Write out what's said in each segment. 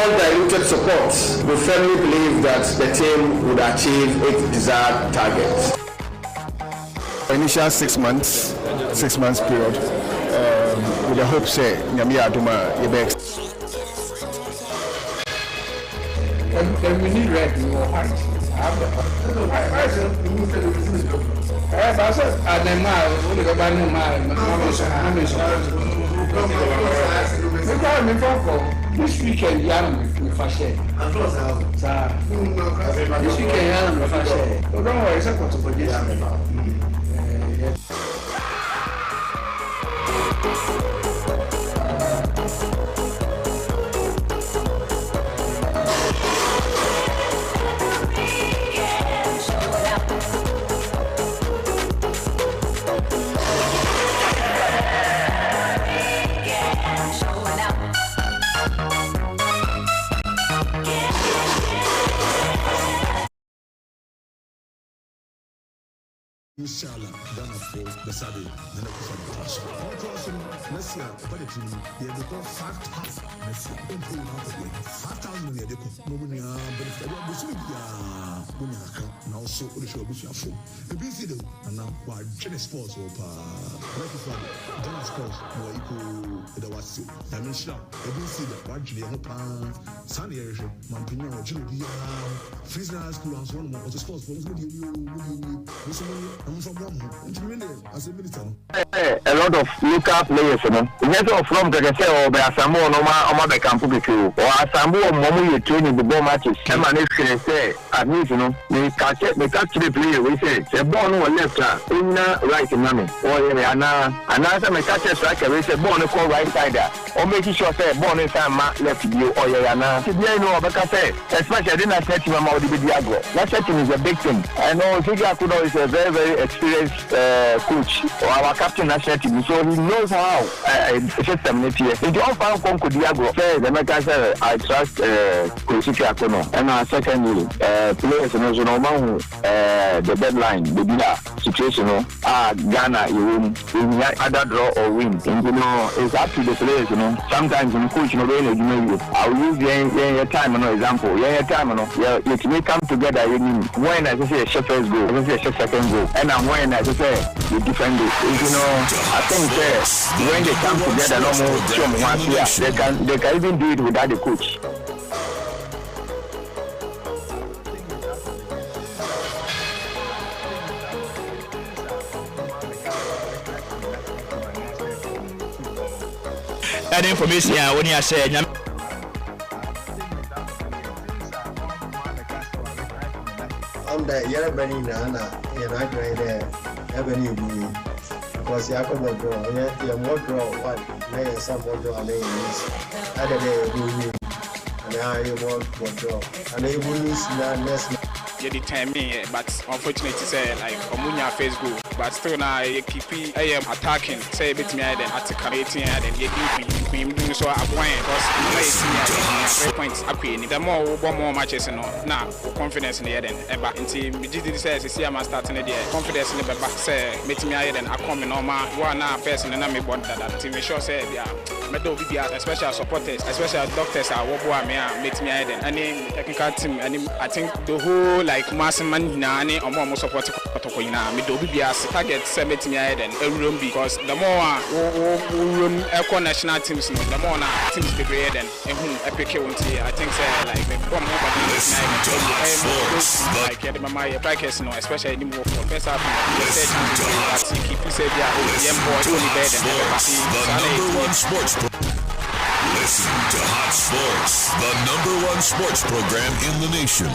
small diluted support, we firmly believe that the team would achieve its desired targets. Initial 6 months period, with the hope say Nyami Aduma Yebex. And we need red or white. This weekend, with fashion. This weekend, with fashion. Don't worry, it's a contribution. Inshallah, Ghana for the Saturday, then I put some cash. All crossing next year, but it will be because 5,000 next year. Don't pay out again. 5,000 in the deco. No money, but if I was with money account, now so the show was your phone. The busy though, and now why Jenny Sports or like if Ghana Sports more equal to the what's it. I mean, sure, the busy that one Julian Pan, Sunday, Mampino, Julia, Friesner School, and so on, or the sports for you. A lot of local players, you know. Instead of from the say or by Asamu or Oma Bekampu or Asamu or Momu training the ball matches. And man, if say at least, you know, they catch the player. We say the ball no left in right in Nami or another me catch a striker. We say ball no call right side or making sure say ball no time left you or yana. You know, because especially I didn't set him about the Diago. That setting is a big thing. I know Ziga Kudo is a very experienced coach or our captain national team, so he knows how system next year. If you all found Conco Diago, say the American say I trust Kosiki Akono, and secondly, players in Ozonoman, the deadline, the dinner situation, Ghana, you either draw or win. And you know, it's up to the players, you know. Sometimes in coach, you know, I'll use your time, an example. Your time, you may come together when I say a shot first goal, I say a shot second goal, and I'm when I say you defend it. You know, I think when they come together, no more they can even do it without the coach. That information, when you say. That everybody there, Ebenezer, because Yakobo draw, you're more draw one, maybe some more draw, and other day you and now you more draw, and they will lose next. The time but unfortunately say like Omunya Facebook, but still now you keep attacking, say a bit me then at the committee and then you do so at one because 3 points up in the more matches and now confidence in the head and back into me says see I'm starting the confidence in the back say meet me then I come in normal one person and I'm about that team sure say yeah medal especially supporters especially doctors are what me meet me then and technical team and I think the whole like massive man nani or more support me do be as target 70 then a room because the more room eco national teams the more teams be greater than whom epic I think say like the bomb like my practice no especially in more for first half keep say Listen to Hot Sports, the #1 sports program in the nation.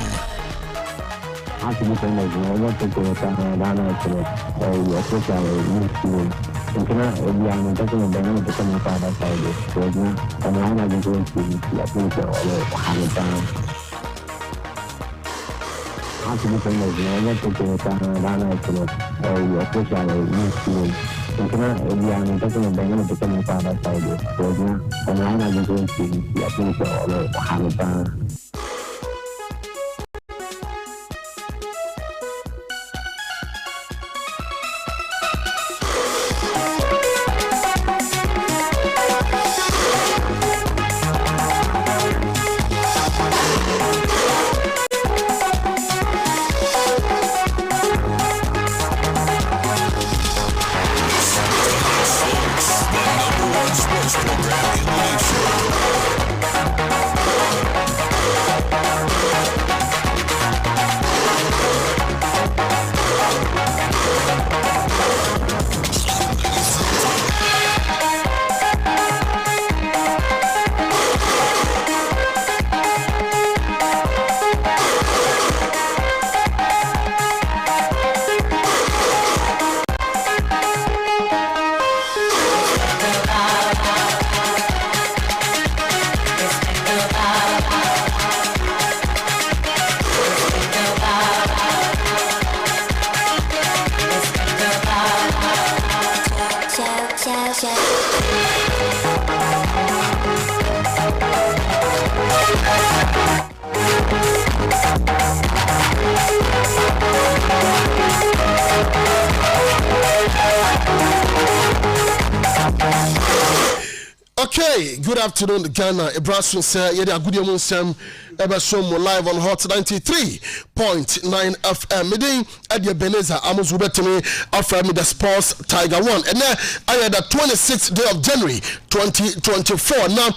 Okay, good afternoon, Ghana. Ibrahim said, "Yeah, good evening, Sam." Ebenezer live on Hot 93.9 FM. Meeting at the Ebenezer Amuzu betting offer me the Sports Tiger 1. And then I had the 26th day of January 2024. Now,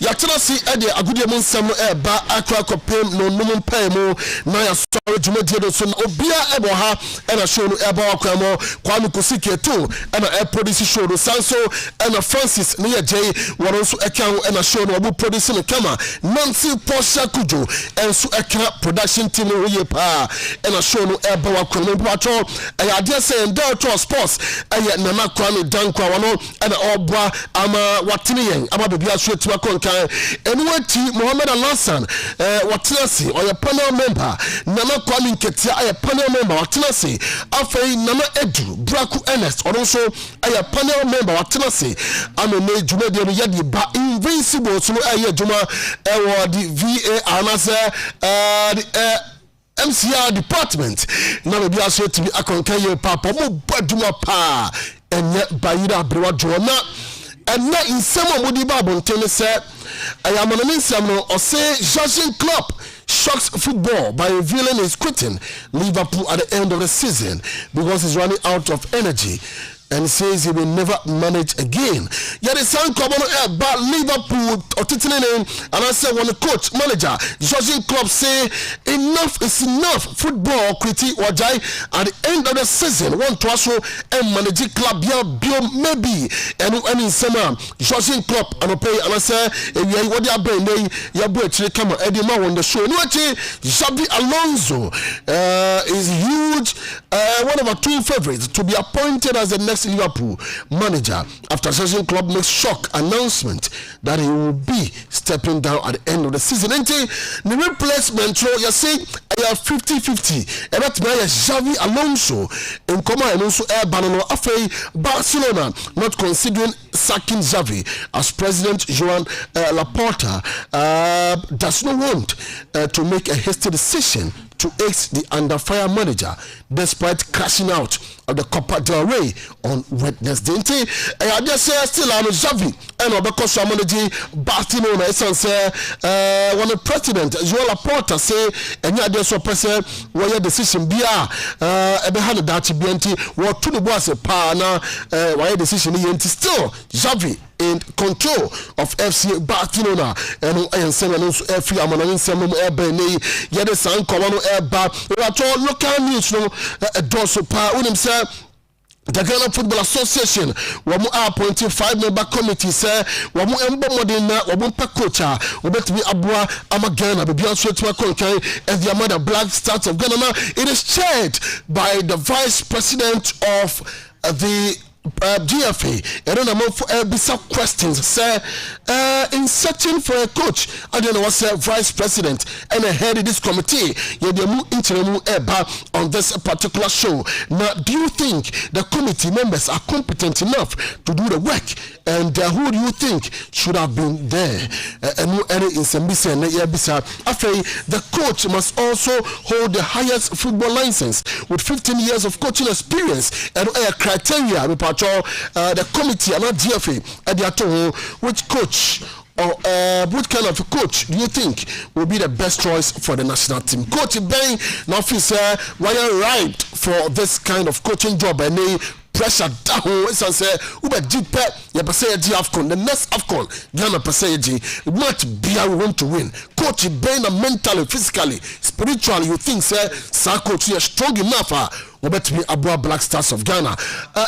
Yatana see at the Agudiamun Samu Eba Aqua Copim no Numun Paymo Naya Sorry Jumedio Sun Obia Eboha and a show Eba Kwamo Kwame Kusike too and a produce show Sanso and a Francis Nia J were also account and a show Wabu producing a camera Nancy Posha Kujo and so a production team we pa and a show no Eba Kwamo Patrol and I dare say and Delta Sports and yet Nana Kwame Dankwa and Obwa Ama Watini Ama Bibia Sweet Makonka and what Mohammed Alassan Watinasi or a panel member Nana Kwame Ketia a panel member Watinasi Afei Nana Edu Braku Ernest or also a panel member Watinasi I'm a Jumedia Yadi Ba Invincible to a Juma the VA the MCR department now be also to be a conquer papa mo baduma pa and yet Bayida Brewa Jona and not in some of the Bible tell us I am an insano or say Jurgen Klopp shocks football by revealing his quitting Liverpool at the end of the season because he's running out of energy and says he will never manage again. Yet the sound come on about Liverpool or Titanium and I say when the coach manager Jurgen Klopp say enough is enough football critique or jai at the end of the season one to also and manage club yeah maybe and in summer Jurgen Klopp and pay and I say if you what they are paying you boy come Eddie Ma on the show. No Xabi Alonso is huge one of our two favorites to be appointed as the next Liverpool manager after Jurgen Klopp makes shock announcement that he will be stepping down at the end of the season. And the replacement, you say, I have 50-50. And that's why Xavi Alonso in command and also Air Banano Afei Barcelona not considering sacking Xavi as President Joan Laporta does not want to make a hasty decision to ex the under fire manager despite crashing out of the Copa del Rey on Wednesday. I just say still I'm Xavi and because I'm managing Barcelona say when the president Joan Laporta say and you are so person where decision be ebe hand that BNT what to the boss pa na why decision still Xavi in control of FC Barcelona and send also every amana nsem ebe ye the san kwano eba we local news no doso pa unim say the Ghana Football Association wamu appointing 5-member committee say wamu embo modena wamu pa coacha obetimi abua ama Ghana be bia so to konkan as the mother Black Stars of Ghana. It is chaired by the vice president of the GFA. I don't know for some questions. Say in searching for a coach, I don't know what's vice president and I head of this committee. You do interim on this particular show. Now, do you think the committee members are competent enough to do the work? And who do you think should have been there? And in Sambisa and the coach must also hold the highest football license with 15 years of coaching experience and criteria. The committee and not GFA at the which coach or what kind of coach do you think will be the best choice for the national team? Coach Ben, now why are right for this kind of coaching job and pressure down and say ube deep ya pese ji AFCON the next AFCON Ghana pese ji much bia we want to win. Coach Ben mentally, physically, spiritually you think say coach you strong enough wobetumi aboa Black Stars of Ghana.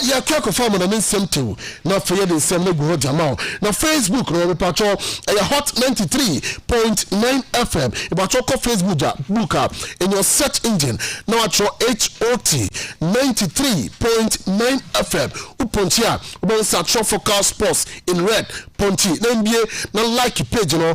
Ya kwa confirm na nsem to na for the nsem na go Jamal. Na Facebook no be patcho ya Hot 93.9 FM. E patcho ko Facebook book up in your search engine. Now at your HOT 93.9 FM. Upontia ubon search for Focal Sports in red. Ponti na mbie na like page no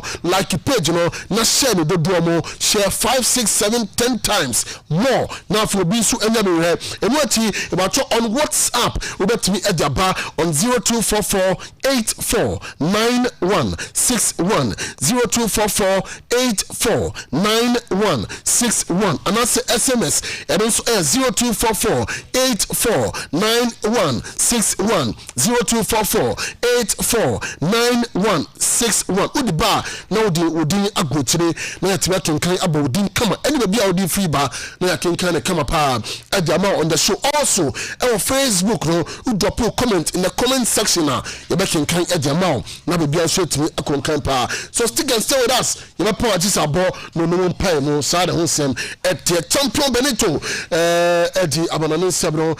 na share no do mo share 5 6 7 10 times more. Now for be so enya hwe enuati about on WhatsApp ubetimi ediaba on 0244849161 0244849161 and that's SMS and also 0244849161 0244849161 udiba na udin agotire na yatime tonkan aba udin kama any baby udin free ba na yakenkan kama pa ediama on the show also our Facebook no drop a comment in the comment section na yabekenkan ediama na baby also timi akonkan pa so stick and stay with us you be power just abo no pay mo sada honsem etie champion Benito edi abanane sebro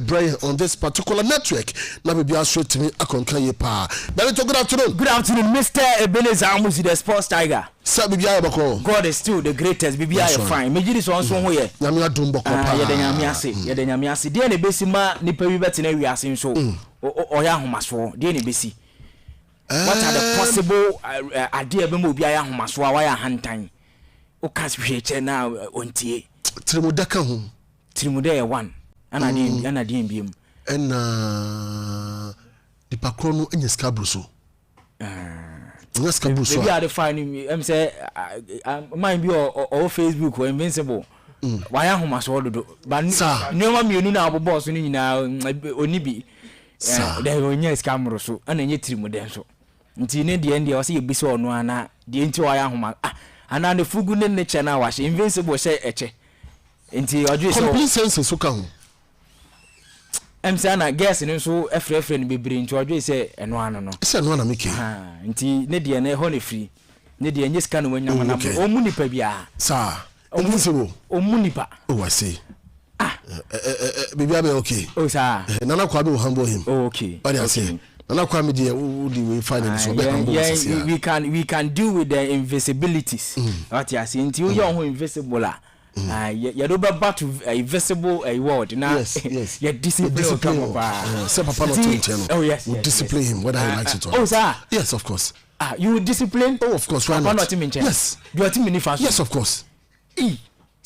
brain on this particular network na baby also timi akonkan ye pa Benito. Good afternoon Mr. Ebenezer Amuzu the sports tiger. Sir Bibia Bako. God is still the greatest. Bibia is fine. Meji this one so hoye. Nyame adom bako pa. Ye de nyame ase. Ye de nyame ase. De ne besi ma nipa bi beti na wiase nso. Oya homaso. De ne besi. What are the possible idea be mo bi aya homaso a waya hantan. O kas hweche na ontie. Trimuda ka ho. Trimuda ye one. Ana de biem. En the pakrono enya skabru so. Maybe I define him say mind be or Facebook or Invincible. Why am I so do? But no one you know about boss ni na oni bi. There onye scam so and enye trimu dem so. Nti ne de end o say bi so no ana de nti why am ana ne fugu ne ne chana wa she Invincible say eche. Nti oju so complete sense so ka ho. Say na guess ni so efrefre ni bebre nti ojo say eno ano no say eno na meke nti ne de na ho ne free ne de nye scan wanya na omu nipa bia sa omu nipa I see baby abe okay sa nana kwa be o humble him okay what I say nana kwa me de we find him so be humble we can do with the invisibilities what you say nti you ho invisible you do back to a visible word now. Yes. You're discipline. Say papa not to oh yes. We discipline him whether he likes it or not. Oh sir. Yes, of course. You discipline? Oh, of course. Why not? Yes. You are team in yes, of course.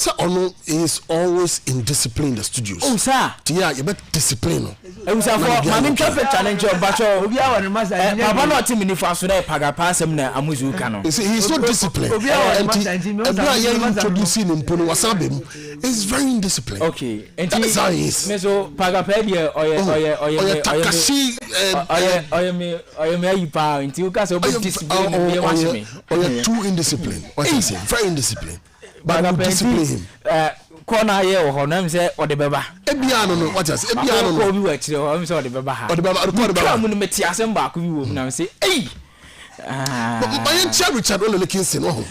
Sir Ono is always in discipline in the studios. Oh sir. Yeah, you better discipline. Oh sir, for my interpret challenge of Bacho. Papa not team in France today. Paga pass him na Amuzu kano. He's not disciplined. And introducing him Pono Wasabim is very indisciplined. Okay. And that is how he is. Meso Paga Pedia or Takashi or me pa until you guys be disciplined. Or you're too indisciplined. What I say? Very indisciplined. But we discipline him. Corner here or Honam say or the baba. Ebiano no what else? Ebiano no. We were to I'm sorry the baba. Or the baba. Come on Metias back we will now say hey. My young Richard only Kinson. Oh.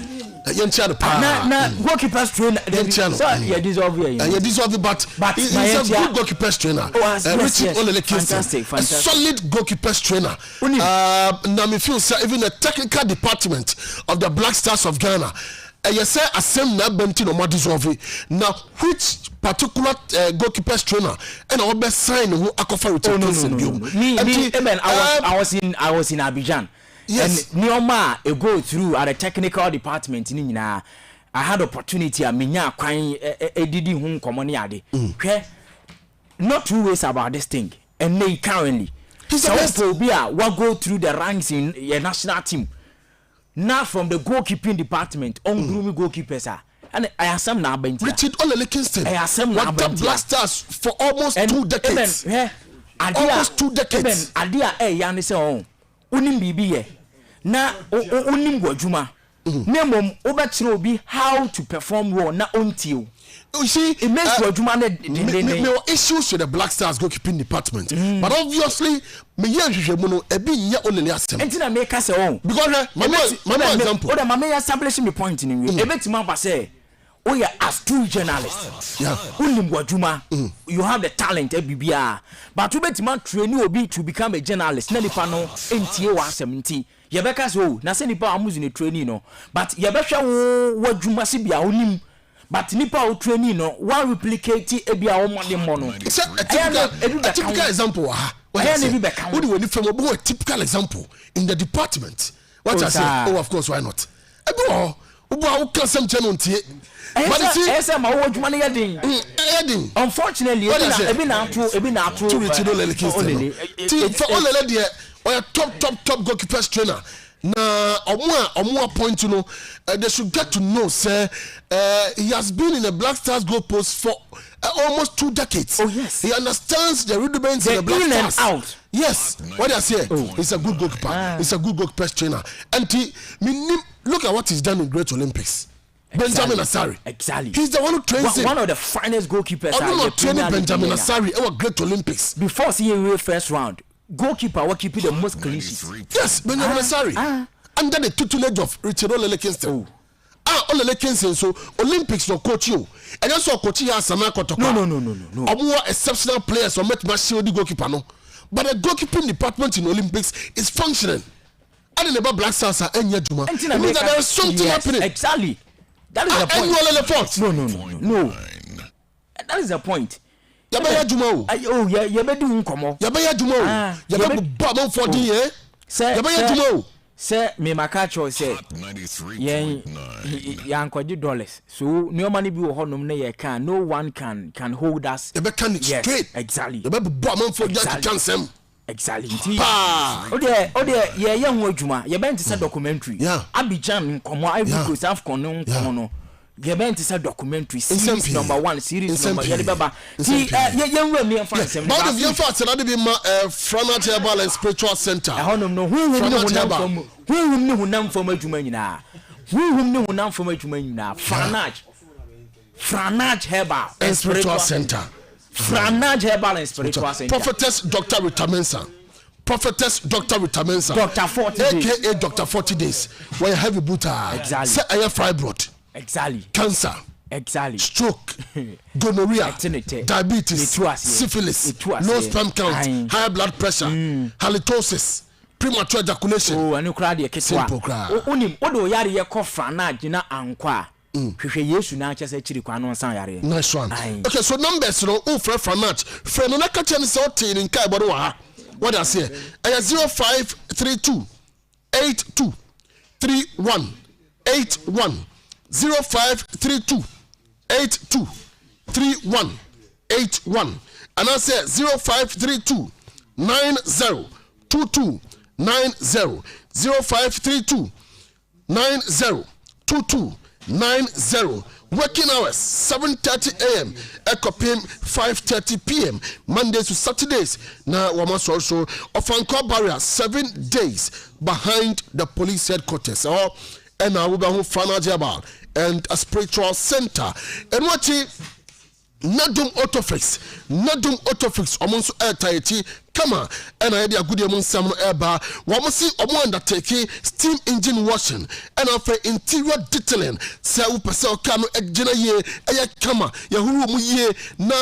Young child na goalkeeper's trainer yeah dissolve here. Yeah dissolve but he's a good goalkeeper's trainer. Richard only Kinson. A solid goalkeeper's trainer. Now me feel even the technical department of the Black Stars of Ghana. You say asem na benti no ma dissolve now which particular goalkeeper's trainer and our best sign who akofa Richard Kinson I was in Abidjan. Yes. And Nioma go through at the technical department in I had opportunity a minya kwan edidi hu komoni ade. Not two ways about this thing. And they currently so be what go through the ranks in your national team. Not from the goalkeeping department on grooming goalkeepers and I am some now Richard Olele Kingston. I am some now Black Stars for almost 2 decades. Almost 2 decades. Adia yani say on unim bibi ye na unim gwadwuma nemom obetire obi how to perform well na ontiw. You see, it makes gwadwuma no issues with the Black Stars goalkeeping department, but obviously me yehwehwemu no ebi nye Olele asem. Entina make us on because my example. Oda mama establishing me point in we ebetima ba say oh yeah, as two journalists. Yeah. You have the talent, BBR. But you bet man train obi to become a journalist. Nelipa no NTA 170. Yebeka so na se nipa amuzu ne training no. But yebehwa wo wadwuma se bia onim. But nipa o training no one replicate ebia o mode mo no. It's a typical example. What do you from a typical example in the department? What I say? Oh, of course, why not? Ubu can some channel tie. But it's my old money. Edding. Unfortunately, ebi na atu. To Richard Olele Kingston. For Olele there, or top goalkeepers trainer. Na omo point to know they should get to know say he has been in the Black Stars goalpost for almost 2 decades. Oh yes, he understands the rudiments in the Black Stars. And out. Yes, what I say, he's a good goalkeeper. He's a good goalkeeper trainer, and look at what he's done in Great Olympics. Exactly. Benjamin Asari. Exactly. He's the one who trains him. One of the finest goalkeepers. I'm not training Benjamin Asari. Our Great Olympics. Before seeing first round. Goalkeeper what keep the most clean sheets. Yes, Benjamin Asari. Under the tutelage of Richard Olele Kingston. Olele Kingston so Olympics no coach you. And also coach you as a man kotoko. No. More exceptional players or met machine the goalkeeper no. But the goalkeeping department in Olympics is functioning. And in the Black Stars are any juma. It means that there is something happening. Exactly. That is the point. No. That is the point. Yabaya Juma. Oh, yabedu nkomo. Yabaya Juma. Yabedu baba for the year. Yabaya Juma. Say me makacho say. Yankwaji dollars. So no money be honum na ye can. No one can hold us. Yabe can straight. Exactly. Yabe baba for that cancel. Exactly. Ode ye ho adwuma. Ye bent say documentary. Abidjan nkomo Ivory Coast Afcon nkomo no. Gebent is a documentary series number 1 series number baba ti yenwura mi enfa nsem ba de ye fa tena de bi ma Franach Herbal and Spiritual Center honom no huhum ni hunam fam adwuma nyina Franach Herbal and Spiritual Center Franach Herbal and Spiritual Center Prophetess Dr. Rita Mensah Dr. 40 days aka Dr. 40 days where heavy butter exactly say air fibroid exactly cancer exactly stroke gonorrhea diabetes syphilis low sperm count high blood pressure halitosis premature ejaculation anu kra de ketwa onim odo yare ye kofra na agina ankwa hwehwe Yesu na achese chiri kwa no san yare nice one okay so numbers no o fra match fra no na ka chen se o tin in kai bodo wa what I say 0532 82 31 81 0532 82 31 81 and I say 0532 90 22 90 0532 90 22 90 working hours 7:30 a.m. Ekopim 5:30 p.m. Mondays to Saturdays. Now we must also Ofanko barrier 7 days behind the police headquarters. And now we have Franach Herbal and a Spiritual Center. And what Nadum Autofix omonso airtight kama and I had a good among some airbar. One see omo undertake steam engine washing and after interior detailing. Say we person kanu ejina ye aya kama ya huru mu ye na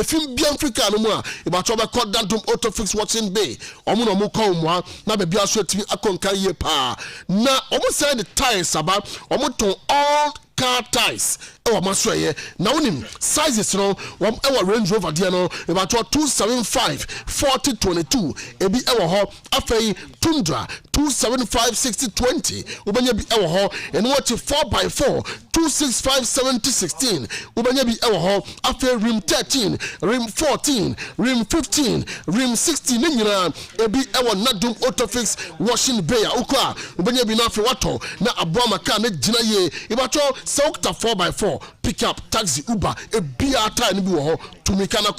film bi Africa no mu a e ba cho be call Nadum Autofix watching bay. Omo no mu call mu na be bia so timi akonka ye pa. Na omo say the tires about omo ton all car ties ewa masoye na wonim sizes no ewa Range Rover dia no about 275 4022 ebi ewa ho afei Tundra 275 6020 ubanya bi ewa ho and what 4x4 265 7016 ubanya bi ewa ho afei rim 13 rim 14 rim 15 rim 16 nyina ebi ewa Nadum Autofix washing bay ukwa ubanya bi na afei wato na aboa maka na gina ye ibato Sokta 4x4 pick up taxi Uber a bia time bi wo ho tumika na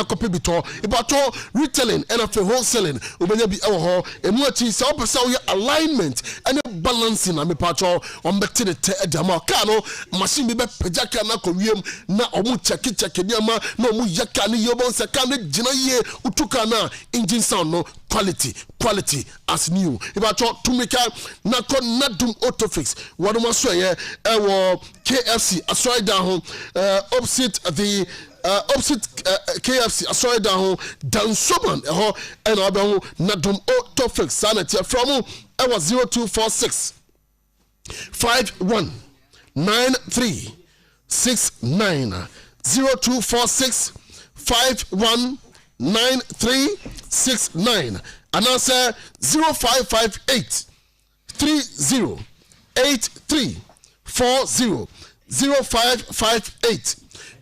ko bito ibato retailing and after wholesaling ubenya bi e wo ho enu achi se opesa wo alignment and balancing na me pacho on beti de te edama ka no machine bi be pejaka na ko wiem na omu check niama na omu yaka ni yobon se ka ne gina ye utuka na engine sound no quality as new ibato tumika na ko Nadum Autofix wadoma so ye ewo KFC aside down opposite the KFC aside down Dansoman and abahu Nadum Autofix sanity from ewo 0246 519369 0246 519369 and answer 0558 3083 40 0558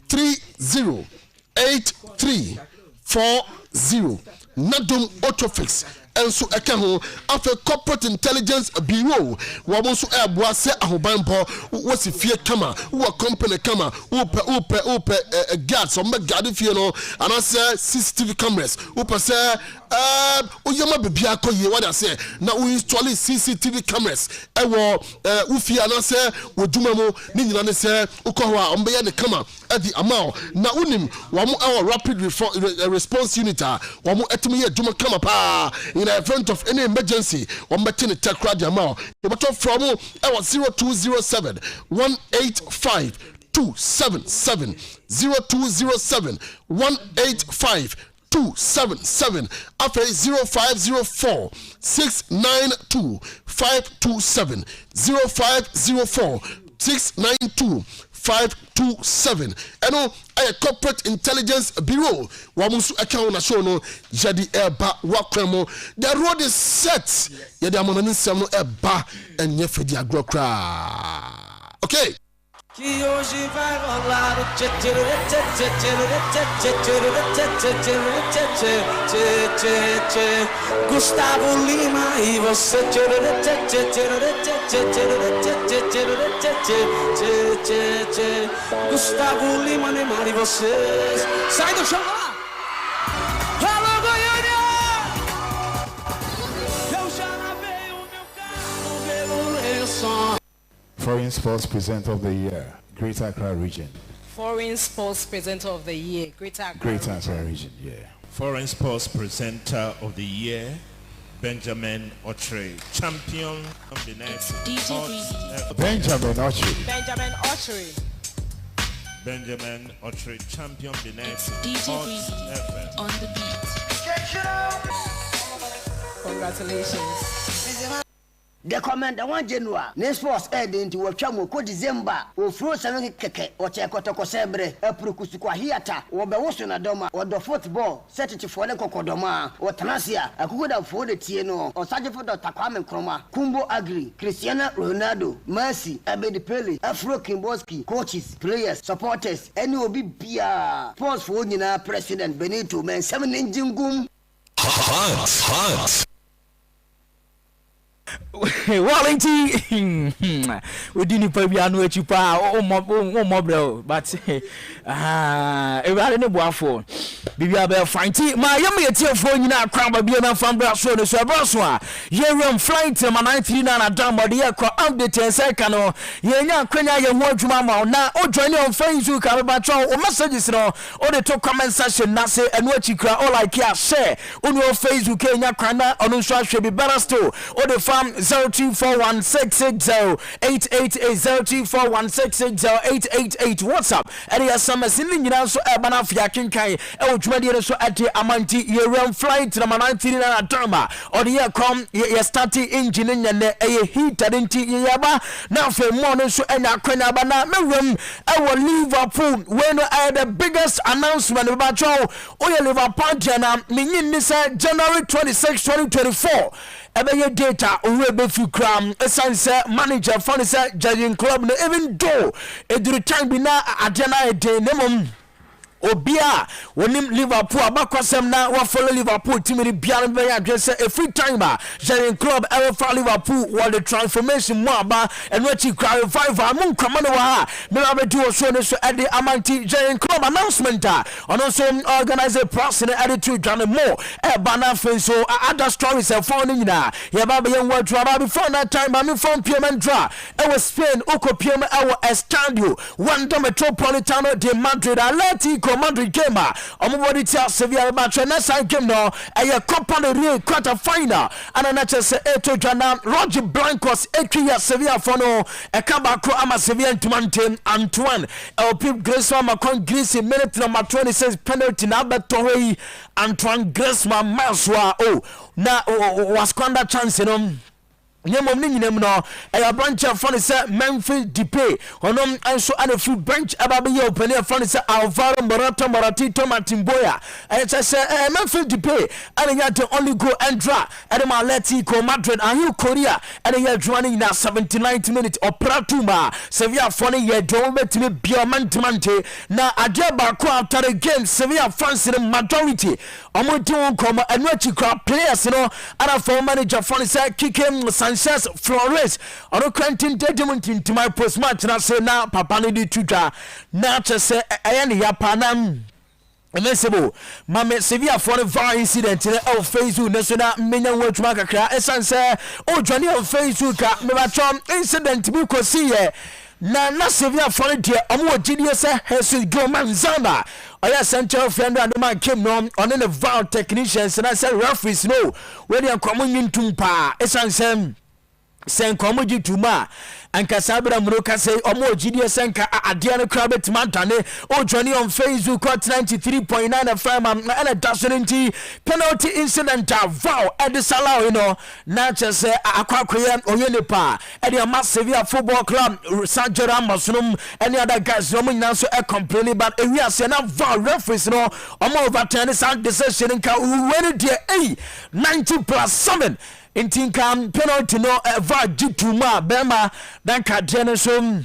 308340 Nadum Autofix enso eke ho afa corporate intelligence bureau wo mo so eboa se ahobanpo wo si fie kama wo company kama upe guards so me guard fie no anase CCTV cameras upe se oyema bebia akoye what I say na we install CCTV cameras ewo ufie anase woduma mo ni nyina ne se ukoho a ombe ya ne kama adi amao na unim wo mo rapid response unit a wo mo etimi ye duma kama pa in the event of any emergency on betting the tech radio amount. The bottom from 0207 185 277 0207 185 277 after 0504 692 527 0504 692 527 eno a corporate intelligence bureau wa musu account na show no jadi eba wakwemo the road is set yede amonani nsem no eba enye fedi agrokra okay que hoje vai rolar o Gustavo Lima e você Gustavo Lima, Neymar e vocês sai do chão lá. Alô Goiânia, eu já lavei o meu carro pelo lençol. Foreign Sports Presenter of the Year, Greater Accra Region. Foreign Sports Presenter of the Year, Greater Accra Region, yeah. Foreign Sports Presenter of the Year, Benjamin Otre, champion of the next. Benjamin Otre. Benjamin Otre, champion of the next. On the beat. Congratulations. The commander one January, next force head into Wachamo, co December, or Frost and Keke, or Chakotoko Sebre, a Prukusukwa Hiata, or Bewosuna Doma, or the football, set it for the Cocodoma, or Tanasia, a good afford the Tieno, or Sergeant for the Takam Chroma, Kumbo Agri, Cristiano Ronaldo, Mercy, Abedi Pele, Afro Kimboski, coaches, players, supporters, and you will be Bia, Sports for Unina, President Benito, man, 7 engine goom. Hot. Wallington, we didn't pay me annual chupa or mobile, but everybody know for Bibia fine tea. My yummy at your phone, you know, crown by being from Brasson, so Brassois. You're flying to my 19 down by the aircraft update and second. You're not quenya your word to Mama now, or join you on Facebook, or messages, or the top comment section, Nasa and what you cry, all I care, share on your Facebook, Kenya, Krana, on should be better still, or the farm 0241660888 WhatsApp area SMS in nyina so e bana afia kenkan e odwumade so ade amanti ye ram flight na 19 na drama or the come ye start engine nyane e heat adenti ye yaba na fe mo no so enya kwanya bana me ram e wo Liverpool when the biggest announcement about o Liverpool jana menyin ni say January 26 2024 ebeye data urebe fi kram esanse manager fund say Jurgen Klopp no even though eduru time bi na adena ede nemom obia wonim Liverpool abakwasem na wa follow Liverpool team ni bia be ya dwese every time ba Jurgen Klopp ever for Liverpool what the transformation mo aba eno chi cry revival mun kwama no wa me ba be do so ne so ede amanti Jurgen Klopp announcement ono so organize a process attitude dwane mo e bana fen so other stories e for nyina ye ba be yen wadu aba before that time ba me from payment draw e was Spain okopiem e wo Estadio Wanda Metropolitano de Madrid Atletico Madrid game omobody tia Sevilla match na san game no eye Copa del Rey quarter final and na chese eto dwana Roger Blancos etwa Sevilla for no e kaba ko ama Sevilla ntumante Antoine Pip Griezmann makon Greece minute number 26 penalty na beto hoyi Antoine Griezmann maswa na was kwanda chance no nyemom ni nyinam no e branch for say Memphis Depay onom enso ana free bench ababe ye opani for say Alvaro Morata Matimboya e say Memphis Depay ana ya the only goal entra at the Atletico Madrid and you Korea and ye joining na 79th minute opratuma Sevilla for ye do betimi biamantmante na ade ba ko after the game Sevilla fans the majority omodun come enwachi crowd players no ana for manager for say Kike Sanchez Flores ono Quentin Dedimontin to my post match na say na papa no di twitwa na che say ayane yapanam Emersebo mame Sevilla for the VAR incident on Facebook national menya wotuma kakra esanse o dwane on Facebook ka me ba chom incident bi ko see na Sevilla for the omo gidie se Jesus Gomanzama oya central friend and man came no on the VAR technicians and I said referees no we dey komunyin tumpa esanse sen komuji tuma anka sabra muroka say omo gidie senka ade no kra betima dane o journey on Facebook got 93.9 FM and dasonti penalty incident vow at the Salah you know na say akwakoye oyenepa e the Sevilla football club Sanjera Masunum any other guys no nyina so e complain but we are say na vow referees no omo overturn sound decision nka when dey 90+7 intinkam penalty no VAR jituma bema dan kadene so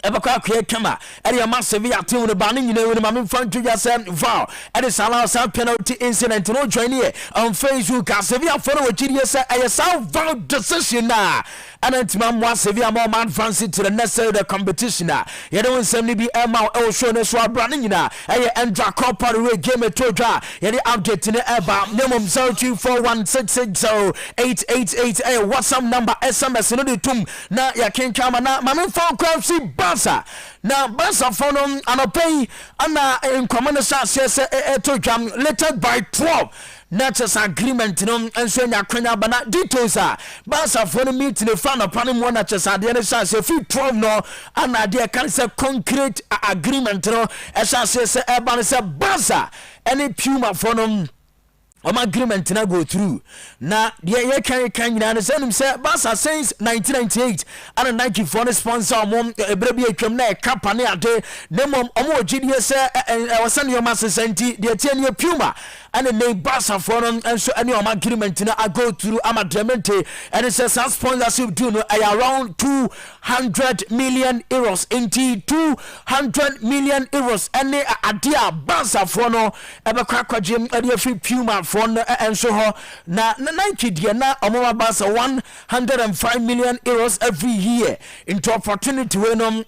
ebakwa kwe kama area massive ya team no bani nyina we ma mfantu ya sem VAR and is allow some penalty incident no join here on Facebook Sevilla for we chiri say a some VAR decision na and antimam Sevilla more man fancy to the next the competition na you don't send be Emma e show no so brand nyina e endra copa we game toja ye the update ne eba minimum 0241660888 WhatsApp number SMS no de tum na ya kenkama na ma mfa kwa si Barca na Barca fonom anopay ana enkomane sa se to jam later by 12 Natchez agreement no enso nya kwanya bana details Barca for meet the fan upon one Natchez ade ne sa se fi 12 no ana de kan se concrete agreement no esa se e ban se Barca any Puma fonom agreement na go through na ye kan nyina say nim say Barca since 1998 and Nike for the sponsor mom ebrebi atwam na e kapa ne ade na mom omo ogidie say e wasan yo masenti de tie Puma and the Barca for and so any agreement na go through amadremente and it says sponsorship do no around 200 million euros into 200 million euros any adia Barca for no ebekwa kwagem ade free Puma and so na Nike dia na omo Barca 105 million euros every year into opportunity we no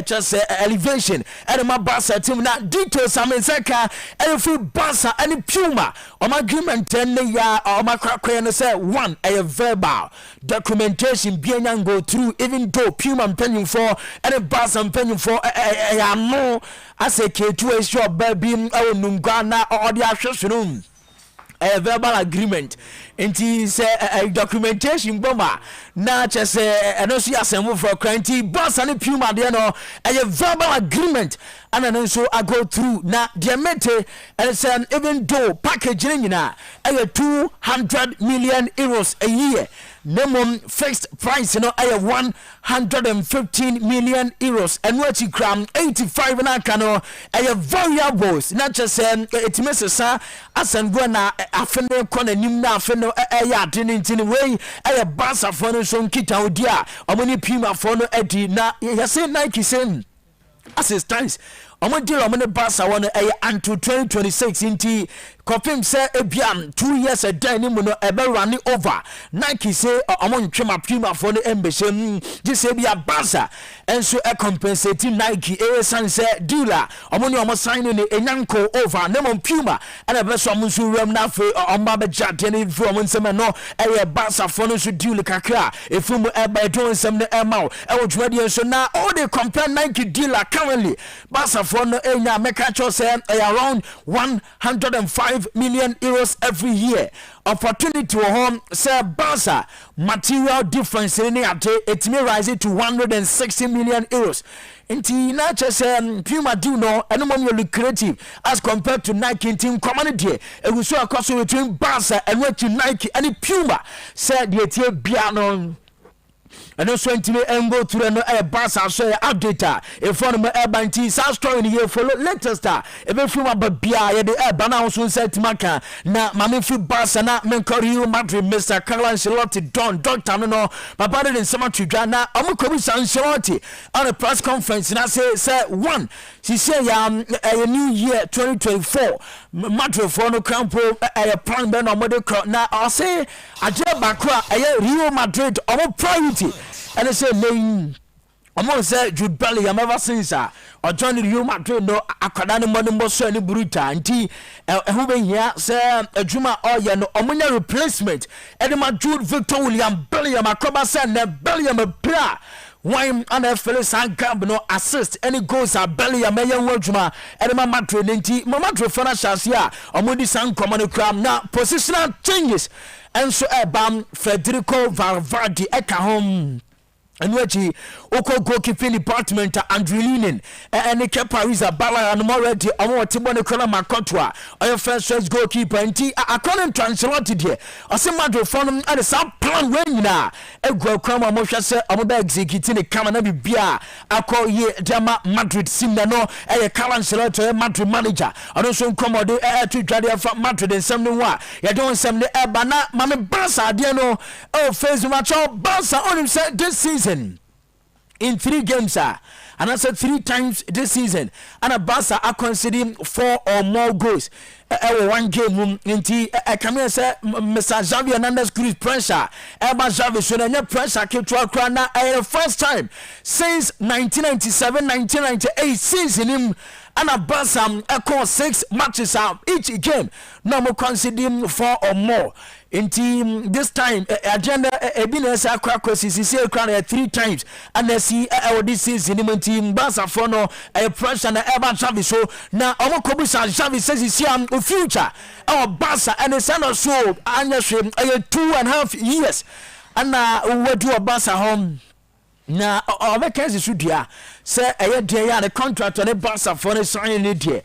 just elevation and my Barca team na details amenseka every Barca and Puma agreement and ya kwakwa no say one a verbal documentation bianya go through even though Puma penny for and Barca penny for ya no as a K2 show baby nungwa na or the association a verbal agreement nti say documentation bomber na just no see assemble for cranty boss and Puma there no a verbal agreement and then so I go through na diamete and say even though package nyina 200 million euros a year minimum fixed price no 115 million euros and what you gram 85 na kano variables not just it misses asan go na afene kona nim na afene ya adini way Barca for no so kita odia omoni Puma for no edi na ya say Nike say assistance omo deal omo ne Barca won until 2026 inti Kopim say ebiam 2 years a day ni mu no ebe running over Nike say omo ntwema Puma for the embashem just say bia Barca enso e compensate Nike san say dealer omo ni omo sign ni enyanko over nemo Puma and ebe so omo so ram na fe omo ba jade ni fu omo nsem no Barca for no so deal kakra efum ebe don nsem ne ema e wodwade enso na all they compare Nike dealer currently Barca for no enya meka cho say around 105 million euros every year. Opportunity to home say Barca material difference in it may rise to 160 million euros. Inti na just Puma do no and more lucrative as compared to Nike team community. It was so a cost between Barca and what to Nike and Puma said the Biano and also intime go through no Barca so update in front of my banti South story in here follow latest ebe fi ma babia ye de bana so set maka na mame fi Barca na Real Madrid Mr. Carlo Ancelotti doctor no papa de nsema twedwa na omukobi Ancelotti on a press conference na say one she say a new year 2024 Madrid for no campo a plan be no model na I say aje bakra Real Madrid omo priority and they say name Among say Jude Bellingham ever since or join Real Madrid no akada no money mo so any bruta nti who be here say adwuma oye no omunya replacement edema Jude Victor William Bellingham akoba say na Bellingham bra why NFL san gab no assist any goals are Bellingham yan wadwuma edema Madrid nti Madrid for na chance ya omudi san common cram na positional changes and so bam Federico Valverde eka home and which Oko goalkeeping department Andrew Linen and the Paris Bala and already I want to Bonacona Macotwa or your first goalkeeper and according to Ancelotti here I see Madrid from and the sub plan when now a go come Mosha say I'm about executing the camera be beer I call ye Dama Madrid Simano a Carlo Ancelotti Madrid manager I don't so come to Dradia from Madrid and something what you don't send the Bana Mame Barca no face match Barca on himself this season in 3 games and I said 3 times this season and a Barca are considering 4 or more goals 1 game inti come here say Mr. Xavi Hernandez Cruz pressure Xavi so na pressure ke to akra na first time since 1997-1998 season him and a Barca echo 6 matches each game no more considering 4 or more in team this time agenda Ebenezer Kwakosisi crown 3 times and they see this season in team Barca for no pressure na Xavi so na omokobusa Xavi says he see future our Barca and the son of so anya 2.5 years and we do a Barca home na obekezi sudia say dey the contract on the Barca for the sign it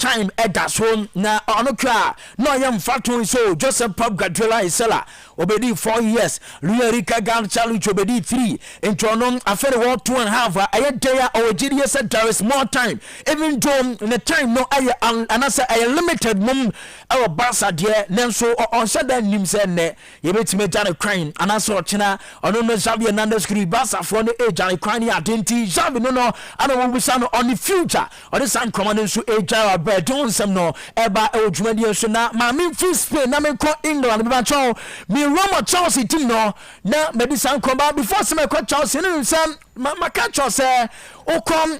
time that's home na onokra no yam fatun so Joseph Pop Guardiola isela obedi 4 years Luis Enrique Gan challenge obedi 3 into on after what 2.5 ayedaya or GDS said there is more time even though the time no ay and say ay limited mum our Barca there nenso on said that nim say ne ye betime jane crying and also china ono no Xavi Hernandez Cruz Barca for the age jane crying identity Xavi no and we say on the future or the san command so age don't some no eba ojumadi so na ma me fi Spain na me ko England be ba cho me Roma Chelsea team no na medicine come before some ko Chelsea no some ma catch us o come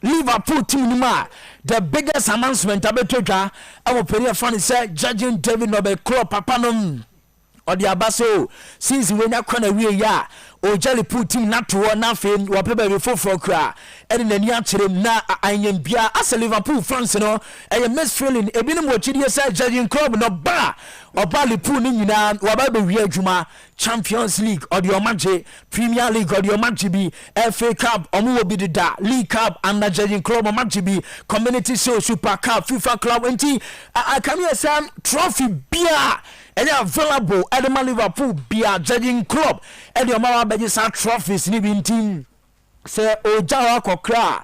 Liverpool team ma the biggest announcement abetwa our period fan say judging David Nobel Klopp papa no or the abaso since when ya kwana we ya o jali put team na to na fe wo pebe be foforo kra e na ni akyerem na anyem bia as Liverpool fans no e miss feeling e binim wo chidi say judging club no ba oba Liverpool ni nyina wo ba be wi adwuma Champions League or the Omaje Premier League or the Omaje bi FA Cup omo wo bi da League Cup and the judging club Omaje bi Community Shield Super Cup FIFA Club enti I come here some trophy bia and available at the Liverpool bia judging club and your mama be sa trophies ni bi team say ojawa kokra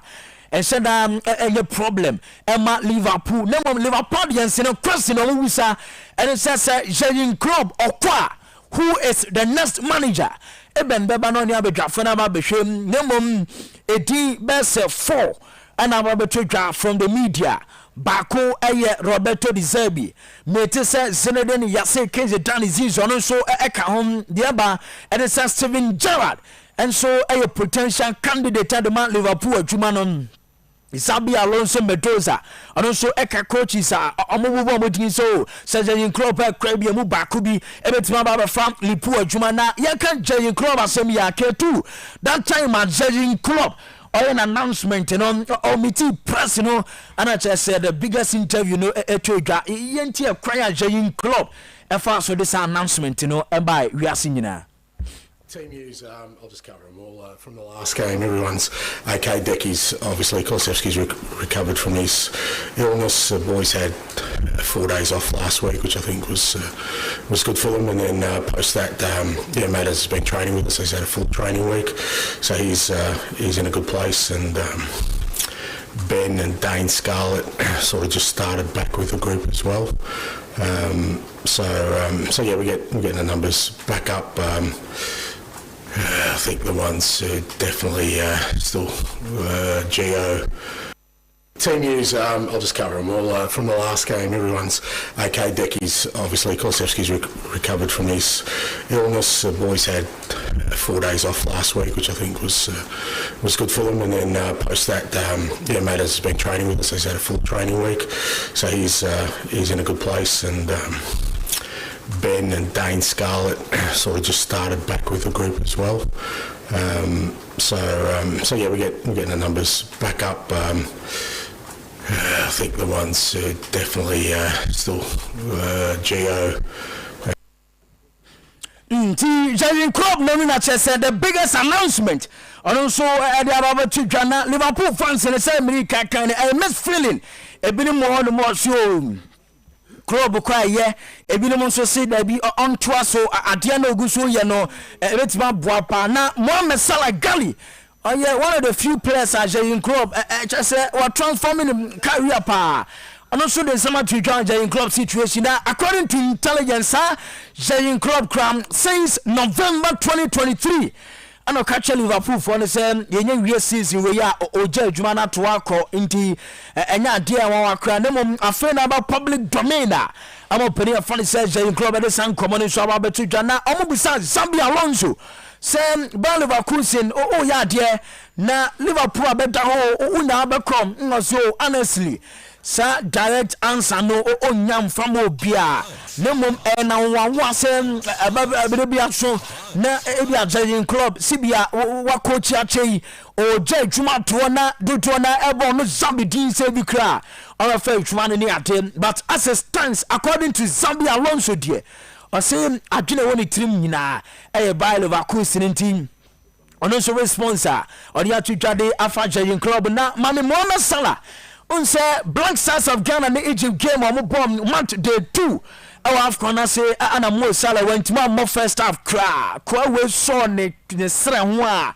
and said any problem Emma Liverpool no Liverpool yes no question no wisa and it says judging club okwa who is the next manager Eben beba no ni abedwa fana ba behwem nemom edi best 4 and abetwa from the media Bako eye Roberto Di Zerbi mete se Zinedine Yase Kenze Dani Zizo no so eka home diaba and says Steven Gerrard and so a potential candidate at the man Liverpool adwuma Isabi Alonso Mendoza and also eka coaches omobubo modin so Sergeant Klopp krabia mu Bako bi ebetima baba from Liverpool adwuma na ya kan Jurgen Klopp asem ya ketu that time at Jurgen Klopp or an announcement or meeting press and I just said the biggest interview yenti a cry Jurgen Klopp and fast so this announcement and by we are seeing now Team news, I'll just cover them all. From the last game, everyone's okay. Decky's obviously, Kolosevsky's recovered from his illness. The boys had 4 days off last week, which I think was good for them. And then post that, Matters has been training with us. He's had a full training week, so he's in a good place. And Ben and Dane Scarlett sort of just started back with the group as well. So yeah, we're getting the numbers back up. I think the ones who definitely still Geo. Team news, I'll just cover them all. From the last game, everyone's okay. Decky's obviously, Kolosevsky's recovered from his illness. The boys had 4 days off last week, which I think was good for them. And then post that, Matters has been training with us. He's had a full training week, so he's in a good place. And Ben and Dane Scarlett sort of just started back with the group as well. So yeah, we're getting the numbers back up. I think the ones who definitely still Geo. Jurgen Klopp said the biggest announcement. And also, Liverpool fans in the same kind of mixed feeling. A bit more so. Club kwaye ebi no so say that be on tour so adia na oguso ye no ebetima boapa na Mohamed Salah Gali one of the few players at Jurgen Klopp just say we transforming him career pa and also the summer to join Jurgen Klopp situation now according to intelligence Jurgen Klopp since November 2023 and o catch Liverpool for the same yenye season we ya oja adwuma na to akọ nti enya ade a won akra na mom afraid about public domain am opinion for the Jurgen Klopp dey san common so about betu dwana omo bisa Zambia Alonso say Bayer Leverkusen ya ade na Liverpool abeda ho una abekom ngoso honestly sa direct answer no onyam from obia na mom na wanwa say abia so na ebia Jurgen Klopp sibia wa coach achei o je dwuma to na dodo na ebo no Zambia say bi kra or fa dwuma ni ade but as it stands according to Zambia Alonso die o say adwene woni trim nyina Bayer Leverkusen team ono so responser or ya twade afa Jurgen Klopp na mame Mohamed Salah unse Black Stars of Ghana na Egypt game on bomb match day 2 AFCON say ana Mo Salah went more first half cra we saw ne sre ho a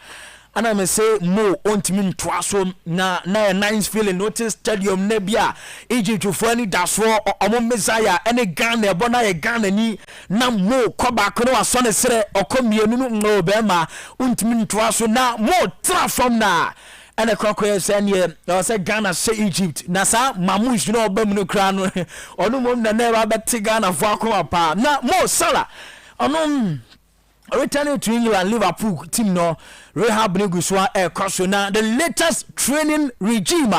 ana me say Mo ontimi ntwaso na nice feeling notice stadium na bia Egypt for any daso omo Messiah any Ghana bona ye Ghana ni na Mo ko ba ko no aso ne sre okomienu no be ma ontimi ntwaso na Mo tra from na and a crocodile said, say Ghana say Egypt. Nasa, Mamush, no Bemino crown, or no one never bet Ghana Vaco apart. Now, Mo Salah, returning to England, Liverpool team no rehab Neguswa Air Crossona, the latest training regime.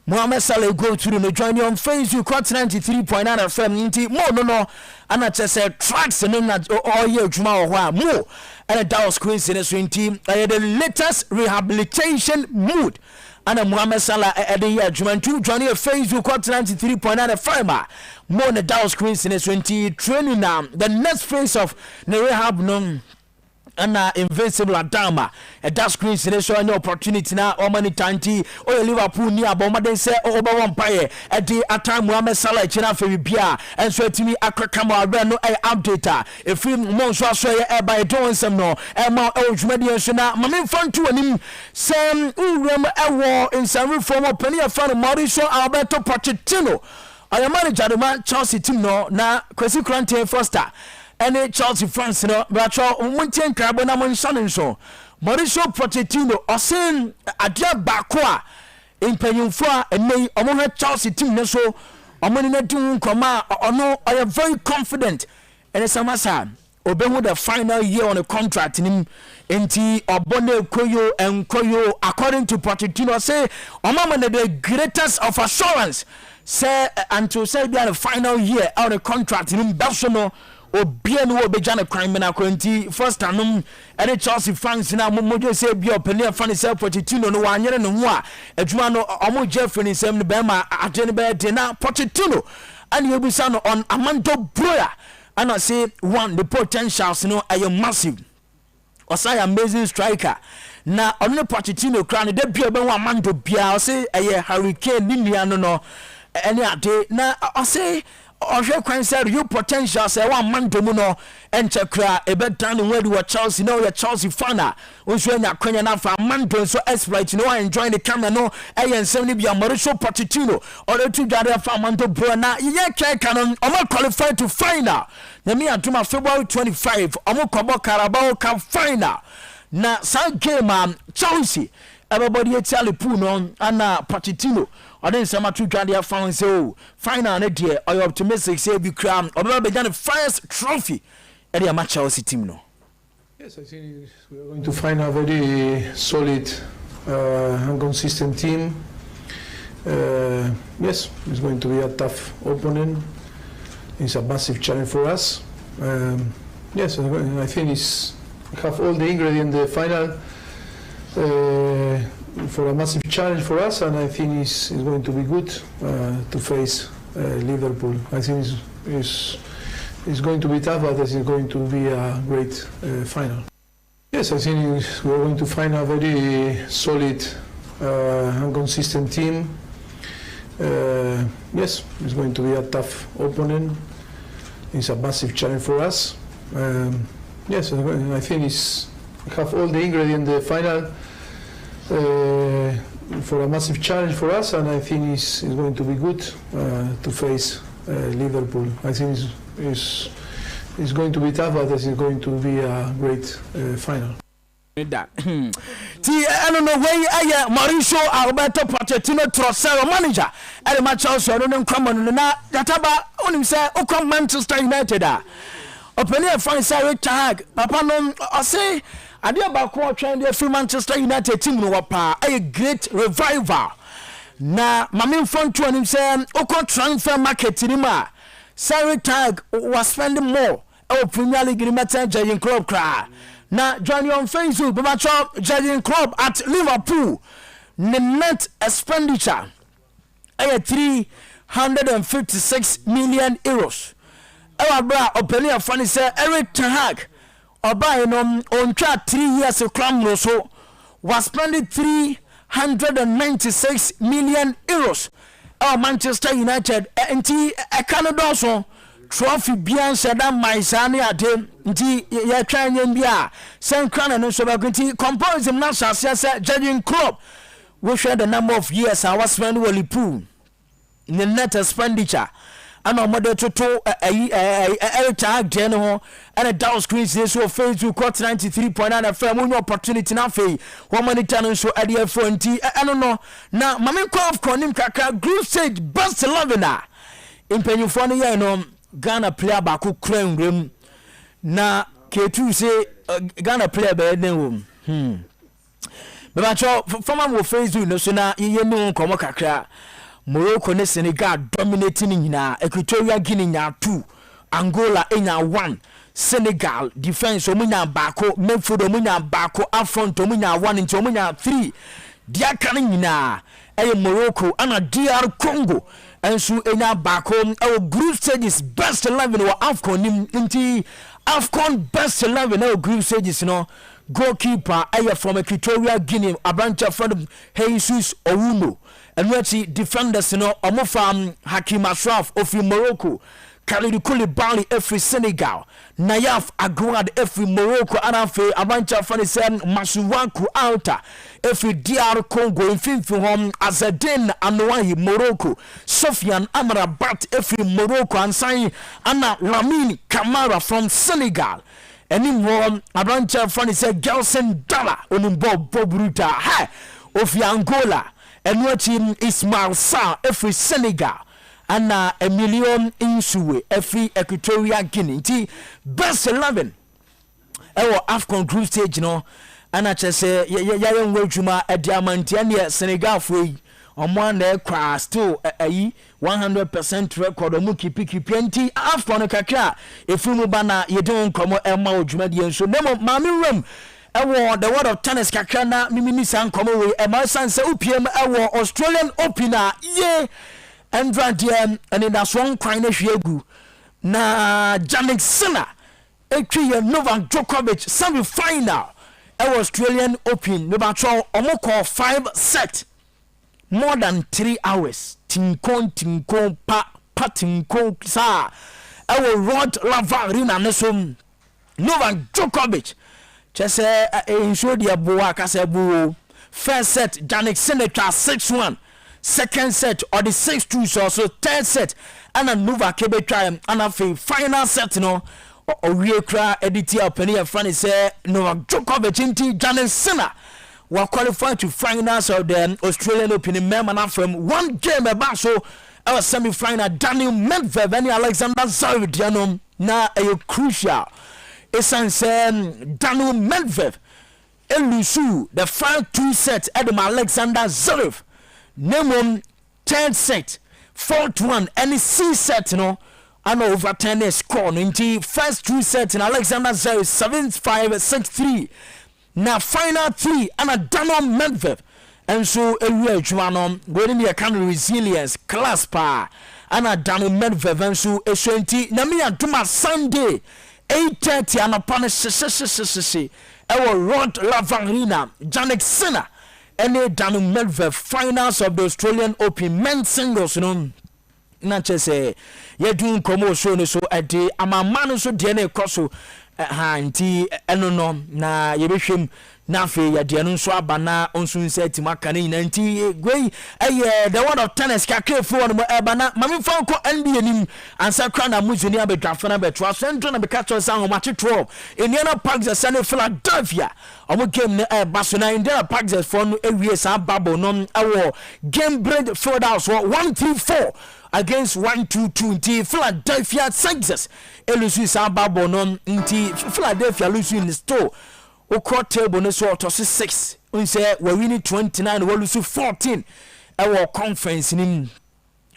Mohamed Salah go through the join on Facebook, 93.9 FM, no, and I just said tracks and then all year, Juma, more. And a Dallas Queens team, the latest rehabilitation mood. And a Mohamed Salah at the year, Juventus joining a Facebook 93.9 FM. More than Dallas Queens training now. The next phase of the rehab non. And invincible Adama that screen so any opportunity now or money tanti or Liverpool near Bomade say over one paye at the time Mohamed Salah China for Bia and so to me Akrakama no update if we monso so by doing some no and more Ojmedia Shana Mamin fan to him Sam Uram Ewo in some reform of Penny of Fan Mauricio Alberto Pochettino. I am manager the man Chelsea team no na Kwesi Krante Foster. And Chelsea France no but Muntian Carbona Monson so Mauricio Pochettino or saying Adia Bakwa in Penyumfa and may among Chelsea team no so Omonina doing Koma or no I am very confident and it's a massa obey the final year on a contract in him Enti Obone Koyo and Koyo according to Pochettino say Omama the greatest of assurance say until say the final year on a contract in Belsono Obien wo bejana crime na kwenti first anum ene Chelsea fans na mojo say bi openia fan say Pochettino no wanyere no ho a adwuma no omo Jeffrey nsem ne be ma ade ne be de na Pochettino and you be son on Amando Broya and I say one the potentials no are massive Osai amazing striker. Na ono Pochettino kra ne da bia be wa mando bia o say eye hurricane ni nua no ene ade na o say ohwe kwan say real potential say wa mando mu no enche kra e be dan no wadi wa Chelsea no ya Chelsea fan a onso anya kwanya na fa mando so exploit no enjoy the camera no eye nsem ni bia Mauricio Pochettino or to jare fa mando bro na ye try canon o qualify to final na me atuma February 25 omo kobo Carabao Cup final. Na some game Chelsea everybody tell Liverpool no ana Pochettino or then some two dia found say final na there or optimistic say be crown or be the first trophy at the match Chelsea team no. Yes, I think we are going to find a very solid and consistent team. Yes, it's going to be a tough opponent. It's a massive challenge for us. Yes, I think we have all the ingredients in the final for a massive challenge for us, and I think it's going to be good to face Liverpool. I think it's going to be tough, but it's going to be a great final. Yes, I think we're going to find a very solid and consistent team. Yes, it's going to be a tough opponent. It's a massive challenge for us. Yes, I think we have all the ingredients in the final for a massive challenge for us, and I think it's going to be good to face Liverpool. I think it's going to be tough, but it's going to be a great final. That I don't know where I Mauricio Alberto Pochettino Trossero manager at the match also I don't come on na databa onim say o come Manchester United open a fine side tag papa no I say ade ba ko twen dey free Manchester United team no wapa a great revival na mamin front to onim say o come transfer market ni ma side tag was spending more o Premier League ni meta Jurgen Klopp cry. Na join on Facebook, Bamacho Jurgen Klopp at Liverpool. The net expenditure is 356 million euros. Our bra opening a funny say Eric Ten Hag or buying on 3 years of crown so was spending 396 million euros. Our Manchester United and Canada also. Trophy bian seda maisani ade nti ya twan bia sen kran no so ba nti comparison na sase se Jurgen Klopp we share the number of years I was spending with Liverpool in the net expenditure and on model to tag gen ho and a down screen so Facebook got 93.9 FM on opportunity na fe one money channel so at the front I don't know na mame call of konim kaka group stage best 11 na impenyufo no ye no Ghana player baku crown room na K2 say Ghana player be den room but from my Facebook no so na ye no komo kakra Morocco ne Senegal dominating nyina Equatorial Guinea nya 2 Angola enya 1 Senegal defense omunya bako midfield omunya bako up front omunya 1 into omunya 3 dia kan nyina Morocco ana DR Congo and so enya bako our group stages best 11 or AFCON inti AFCON best 11 our group stages no goalkeeper from Equatorial Guinea Abrancha from Jesus Owumo and we defenders no omofam Hakim Ashraf of Morocco Khalid Koulibaly every Senegal Nayaf Agouad every Morocco anafe Abrancha from Masuwaku Alta every DR Congo in Finfihom Azadin Anouahi Morocco Sofiane Amrabat every Morocco and sign Anna Lamine Camara from Senegal and in Rome Abrancha from Gelson Dalla Onimbo Bobruta ha of Angola and watching Ismail Sarr every Senegal and Emilio Insue every Equatorial Guinea best 11 AFCON group stage no and I just say young Wojuma at Diamantiania Senegal free on one there crash still a 100% record Muki Piki Penti AFCON Kaka if you banner you don't come Emma Jumadi so name of Mammy Room the word of tennis kakana mimi san come away e my son say UPM Australian opener yeah and Radian and in that one crying hwegu na Jannik Sinner etwi Novak Djokovic semi final Australian Open no batcho omoko 5 set more than 3 hours tinko pa tinko sa Rod Lavarina nesom Novak Djokovic just show the boa kasebu first set Jannik Sinner 6-1 second set or the 6-2 so third set and a Novak kebe try and a final set no we cry editor penny and friend say Novak Djokovic into Jannik Sinner were qualified to finals of the Australian Open member from one game about so our semi-final Daniel Medvedev and Alexander Zverev na a crucial esan Daniel Medvedev elusu the final 2 sets at Alexander Zverev name third set 4-1 and C set no and over 10 score no into first 2 sets in Alexander Zverev 7-5 6-3 na final 3 and Daniel Medvedev and so area juano going me a kind of resilience class pa and Daniel Medvedev and so a na me antuma Sunday 8:30 and upon Rod Lavarina Jannik Sinner and Daniel Medvedev finals of the Australian Open men's singles no na chese ye doing commotion so at the amamano so DNA crosso nti eno no na ye behwem na fe ya de no so abana onsun se timaka ne nyina nti gwei the word of tennis ka kefo no ebana mami fan ko NBA nim ansa kra na Amuzu ni abedwafo na betwa so ntro na beka cho san ho machetro Indiana Pacers sane Philadelphia omo game ne eba so na Indiana Pacers for no ewie sa babo no awo game break field house 134 against 122 nti Philadelphia Sixers elusu sa babo no nti Philadelphia lose in the store o court table no so to 6 unse we win 29 we lose 14 our conference nim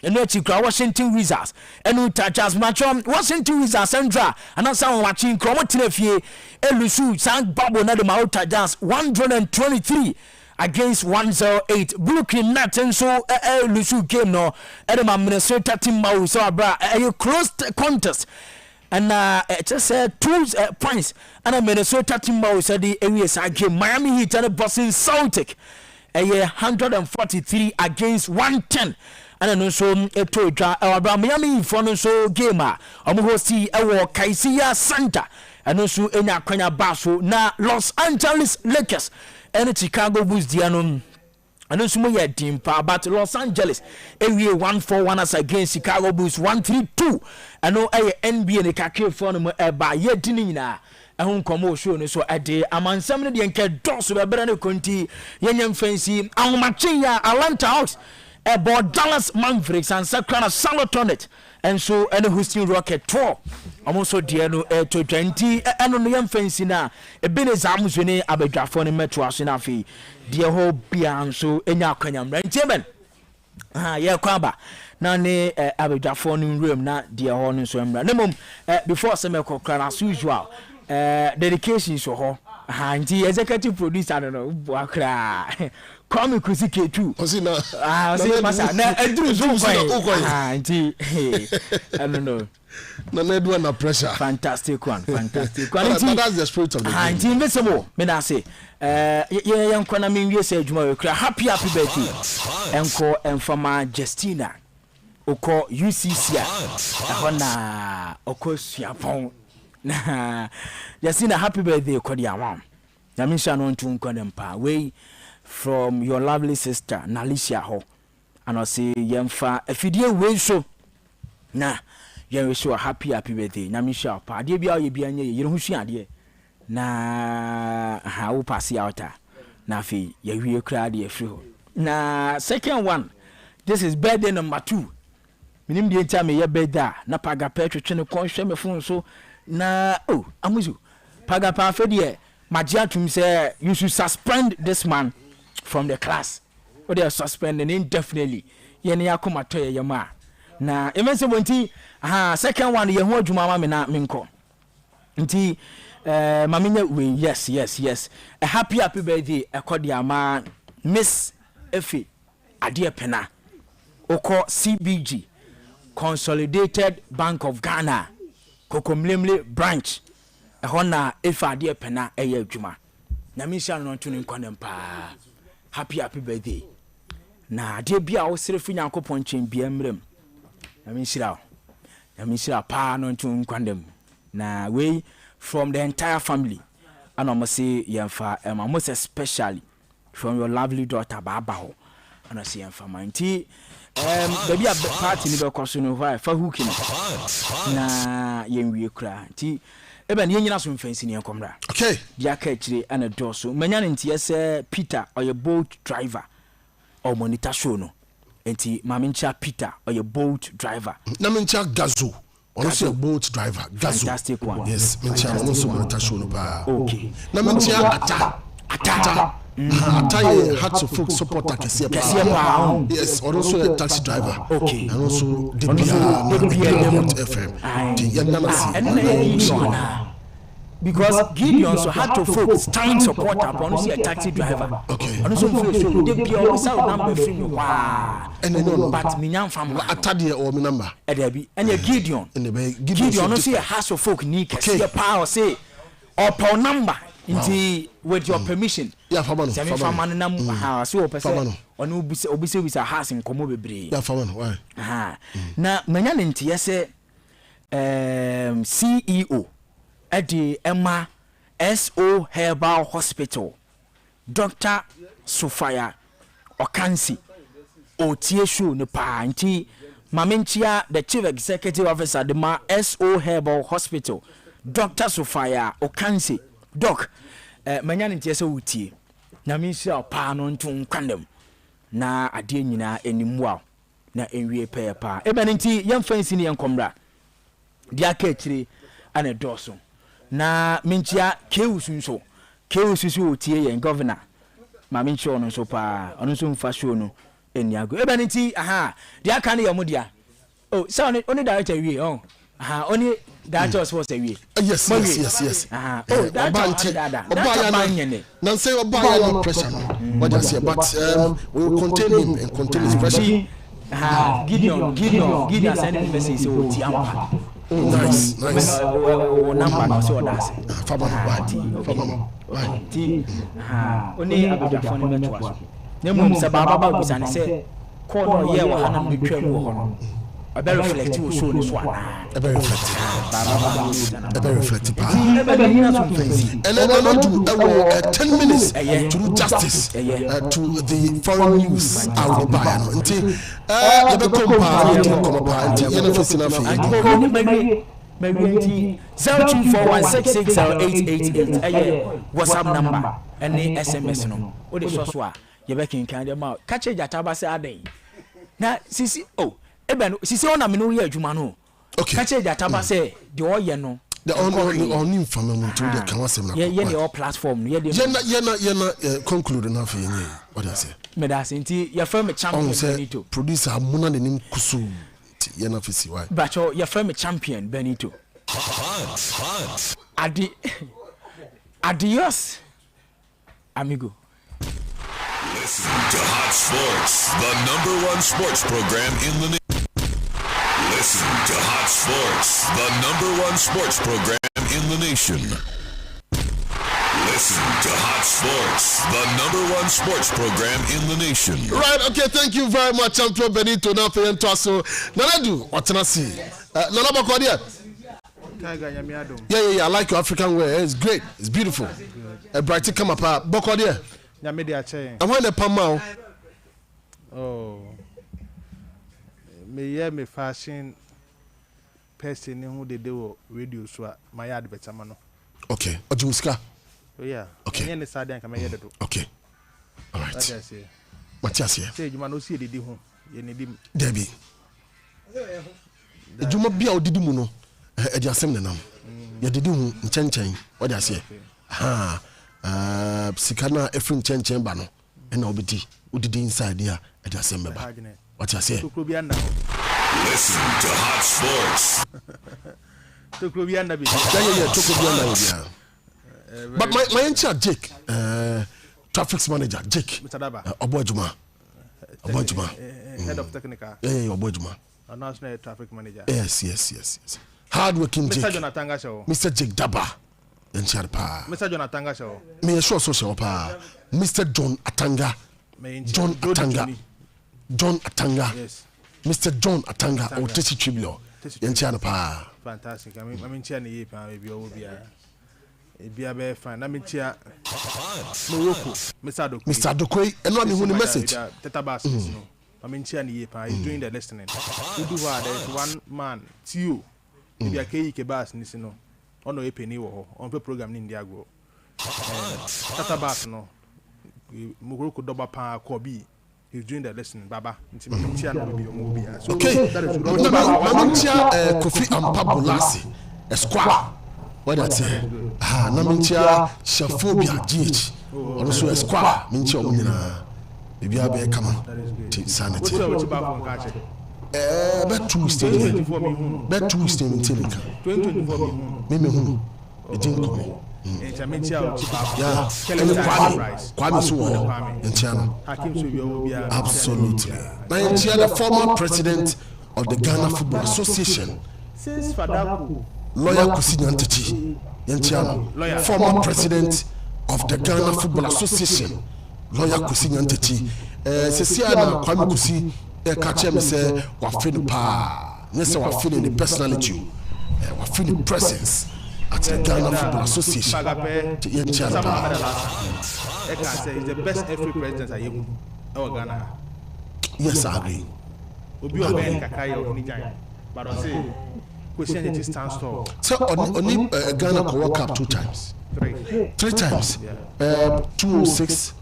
eno chikra Washington Wizards eno Charles Matchom Washington Wizards central and some watching kromotinefie elusu san babo na de Utah Jazz 123 against 108 Brooklyn Nets and so lusu game no edema Minnesota team ma so abra a close contest and just 2 points and Minnesota team ma said the areas game Miami Heat and Boston Celtics 143 against 110 and no so to abra Miami for no so game omo hosti e Kaisia Center and no so enya kwanya baso na Los Angeles Lakers and Chicago Bulls dianon and also more dimpa but Los Angeles area 141 as against Chicago Bulls 132 and no NBA ne kakre for no eba ye dini na ehun komo show no so ade amansam ne de enke doso be bere ne konti yenyam fancy ahomachen ya Atlanta Hawks about Dallas Mavericks and Sacramento Charlotte and so any Houston Rocket 4 almost so dear no to 20 and on the young fancy na Ebenezer Amuzu ne abedwafo ne metro asena fi dear ho bia so enya kwanyam rantemen yeah kwaba na ne abedwafo ne room na dear ho no so emra nemom before some kokra as usual dedication so ho nti executive producer no akra come kusi K2 osina say masa na eduru zo kwai nti I don't know na nedu na pressure fantastic one that's the spirit of the game nti mesemo me na say ye nkwana me wie say adwuma we kra happy birthday enko enfama Justina oko UCC a hona oko suapon na Justina happy birthday ko dia wan na me sha no ntu nkwana mpa we from your lovely sister Nalicia ho and I say yemfa afidie we so na yen we so happy birthday na me sha pa ade bia ye bia nye ye ho hua ade na ha wo pass out na fi ye wie kra de afri ho na second one this is birthday number 2 minim de ntia me ye birthday na paga pa twetwe ne kon hwe me fon so na Amuzu paga pa fe de magia tum say you should suspend this man from the class or they are suspended indefinitely yene yakoma to ye ma na emense bonti second one ye ho adwuma ma me na menko nti maminya we yes a happy birthday ekodi ama Miss Efe Ade Pena oko CBG Consolidated Bank of Ghana Kokomlemle branch ehona Efe Ade Pena eye adwuma nyamisha no ntunu nkwanem pa happy birthday na de bia wo sere fi nyankopon chen bia mrem nyamisha pa no ntunu nkwanem na we from the entire family and I say yemfa most especially from your lovely daughter baba ho and I say yemfa manti baby a party ni be kwaso no fa hook na yenwie kra nti Eben yenyina so mfansi ne enkomra. Okay. Dia ka chire ana doso. Manya ne ntie se Peter oye boat driver. O monitor show no. Enti mamencha Peter oye boat driver. Na mencha Gazo. Also boat driver. Gazo. Fantastic one. Yes, mencha also monitor show no pa. Okay. Na mencha Ata. Ata had to folk support taxi. Yes, or also a taxi driver. Okay. And also the FM. Because Gideon so had to folks stand support upon a taxi driver. Okay. And also feel so they be always out number free. Wow. And no, but Minyan from Atadia or my number. Edebi. And Gideon. And the Gideon also a house of folk need see a power say or per number. Inti with your permission. Yeah, famano. Semi famano nam ha so person onu obise house in komo bebre. Yeah, famano. Why? Na manya nti yese CEO Edi Emma SO Herbal Hospital Dr. Sofia Okansi Otie show ne pa nti mamenchia the chief executive officer de ma SO Herbal Hospital Dr. Sofia Okansi Doc manya nti yese utie na menhia pa no ntun kwandem na ade nyina enimwa na enwie pɛ pa ebe nti yemfansi ne yenkomra dia ka akire ane doso na menchia keusunso otie yen governor ma menchia ono so pa ono so mfa show no eniago ebe nti dia ka ne yemodia oh so oni director wie oni director was a wie yes oh that Obaya no say Obaya no pressure what I say but we will contain him and contain his pressure. Gideon sending me message so tiampa. Nice. Number no so that's. Fabano. Oni abuda phone me to us. Nyemu se baba bisa ne se call no ye wa hanan me twam wo ho no. A very reflective show this one. A very reflective. And then I want to 10 minutes to do justice to the foreign news out of Bayern. Until you become part of maybe 0241660888 WhatsApp number and the SMS no. O de so you be kin kan dem out. Catch jataba say aden. Na sisi Eben sisi ona me no ye adwuma no. Okay. Kache jataba say the oye no. The only information to the kan wasem na. Ye the all platform no ye the. Ye conclude na fe yen. What I say? Me da senti ye fa me champion Benito. Producer amuna de nim kusu. Ye na fe si why. But ye fa me champion Benito. Hot. Adios amigo. Listen to Hot Sports, the #1 sports program in the nation. Listen to Hot Sports, the #1 sports program in the nation. Listen to Hot Sports, the #1 sports program in the nation. Right, okay, thank you very much, Champion Benito. Now for Yantaso. Nanadu, Otanasi. Nana Bakodia. Yeah, I like your African wear. It's great. It's beautiful. A brighty come up. Bakodia. I want a Pamao. Oh, me fashion person who they do radio so my yard better man. Okay, Ojuska. Oh yeah. Okay. Any side can make it. Okay. All right. That's it. Matias here. Say you man see the home. You need him. Debbie. You must be out the muno. Ejasem nenam. You did him chen. What I say? Sikana Efrim chen bano. And obiti. Udidi inside here at the same member. What you say? Listen to Hot Sports. But my entire Jake, traffic manager, Jake, Obojuma. Head of technical. Yeah, Obojuma. National traffic manager. Yes. Hard working Jake. Mr. Jonathan Gasho. Mr. Jake Daba. Enchia pa. Mr. John Atanga show. Me sure so pa. Mr. John Atanga. John Atanga. Yes. Mr. John Atanga or Tesi Tribulio. Enchia pa. Fantastic. I mean chia ni pa maybe o be a fine. I mean chia Morocco. Mr. Adokwe. And no me who the message. Tetabas no. I mean chia ni pa he's doing the listening. We do there is one man Tio. If you are Kebas Nisino. Ono e penny wo on pe program ni India go. Tetabas no. Morocco double pa Kobi. He's doing the lesson, Baba. Okay. Namintia Kofi Ampabulasi, Esquire. What that say? Namintia Shaphobia GH. Also Esquire. Mincha Umina. Maybe I be come on. Sanity. Bet 2 statement. Bet 2 statement. 2024. Maybe it didn't come. Yeah, Kwame Suwano, absolutely. Nigeria, the former president of the Ghana Football Association, lawyer Kusi Nyantechi, former president of the Ghana Football Association, lawyer Kusi Nyantechi. Sesiana Kwame Kusi, catch me say, we feel pa, yes, we feel the personality, we feel the presence. At the Ghana Football Association, it's the best FA president I ever Ghana. Yes, I agree. But I say, question it stands tall. So, only Ghana can work up 2 times. 3 times. 2006,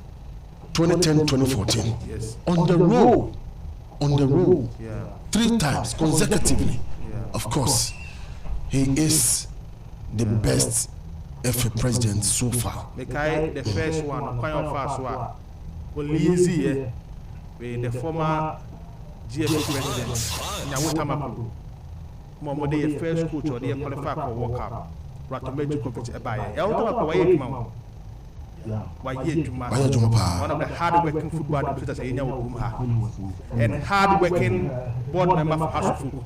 2010, 2014. Yes. On the road. 3 times consecutively. Of course, he is the best FA president so far. The first one, well, easy, with the former GFA president, Nyawutamaku. Momo the first coach or the qualifier for World Cup. Ratomeju compete by one of the hard-working football deputies in Yawumha and hard-working board member for House of Football.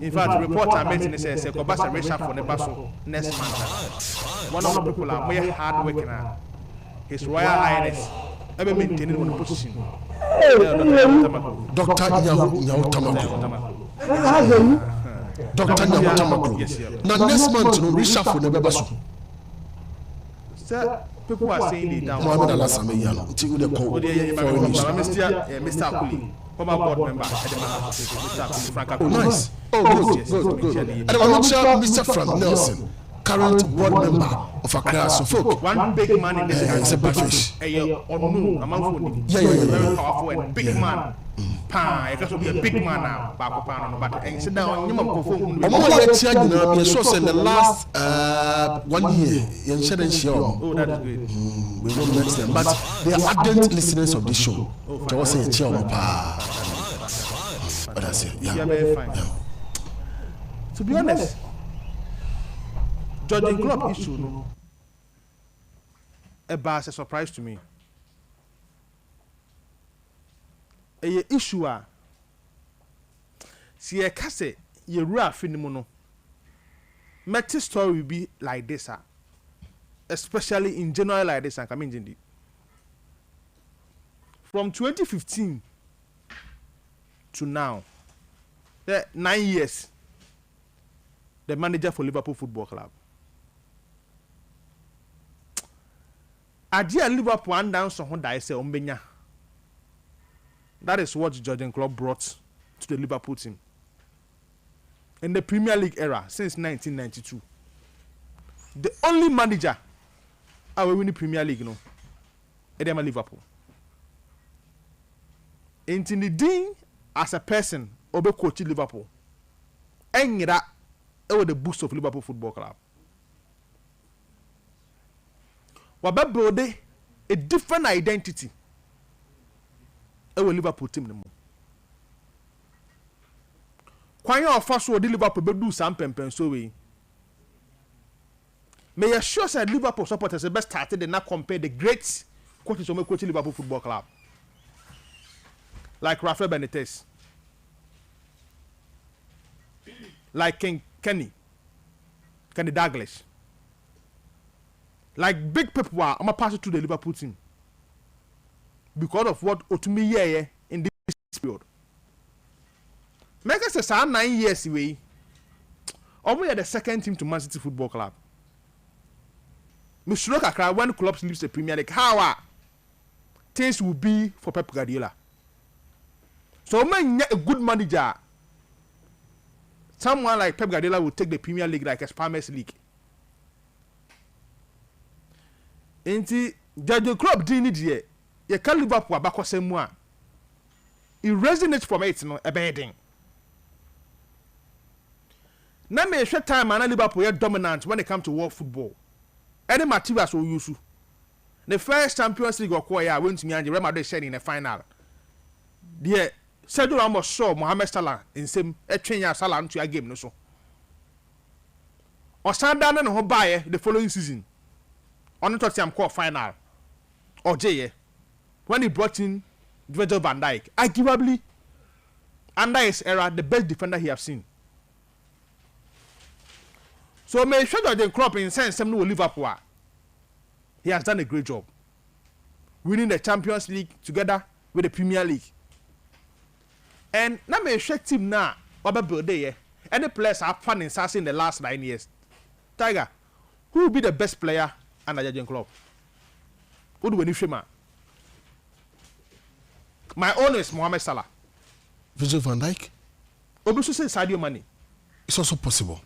In fact, the report I made in says Kobasa Resha for Nebaso next month. One of the people are more hard working. His Royal Highness ever maintaining one position. Dr. Nyawutamaku. Dr. Nyawutamaku. Now next month, no Resha for Nebaso. Sir, people are saying it down. Mohamed Alassane Yano. Until the call. Mr. Akuli. Former board member, oh, nice. Oh, good. And I'm Mr. Frank Nelson, current board member of Accra Suffolk. One big man in this country. It's a big fish. Very powerful and big man. I got to be a big man now. But and sit down. I'm not sure in the last 1 year. Oh, that is good. We won't mention them, but they are ardent listeners of the show. They will say, but that's it. Yeah. Very fine. To be honest, Jurgen Klopp issue a surprise to me. A issue see a case ye rough in the mono. Meti story will be like this, especially in January like this and coming in. From 2015 to now, 9 years, the manager for Liverpool Football Club. Adia Liverpool and down someone that I say Ombenya. That is what Jurgen Klopp brought to the Liverpool team. In the Premier League era since 1992. The only manager I will win the Premier League, no. Edema Liverpool. In the Dean as a person, obe coach Liverpool. And that was the boost of Liverpool Football Club. Wabe build a different identity. Liverpool team. When you first the Liverpool do some pen so we may assure that Liverpool supporters the best started and not compare the great coaches who coach Liverpool Football Club. Like Rafael Benitez. Like Kenny Douglas. like big people are I'm pass it to the Liverpool team because of what Otumi yeah in this period. Make us say 9 years away. We are the second team to Man City Football Club. Mr. Kakra, when clubs leave the Premier League, how things will be for Pep Guardiola. So when a good manager, someone like Pep Guardiola will take the Premier League like a Spammer's League. Inti the club didn't need you can't live up with Bakosemwa. It resonates from it, no, a bedding. Now me short time and Liverpool are dominant when it comes to world football. Any materials will use. The first Champions League acquire went to me and Real Madrid said in the final. The Sergio Ramos saw Mohamed Salah in same a train Salah into a game no so. Or stand down and buy the following season. On the Tottenham Cup final. Or J when he brought in Virgil van Dijk, arguably under his era the best defender he have seen. So make sure that the crop in sense some will Liverpool. He has done a great job. Winning the Champions League together with the Premier League. And now make sure team now what build there. Any players have fun in in the last 9 years. Tiger, who will be the best player under Jurgen Klopp? Who do we need? My own is Mohamed Salah. Virgil van Dijk? Obisu say Sadio Mane. It's also possible.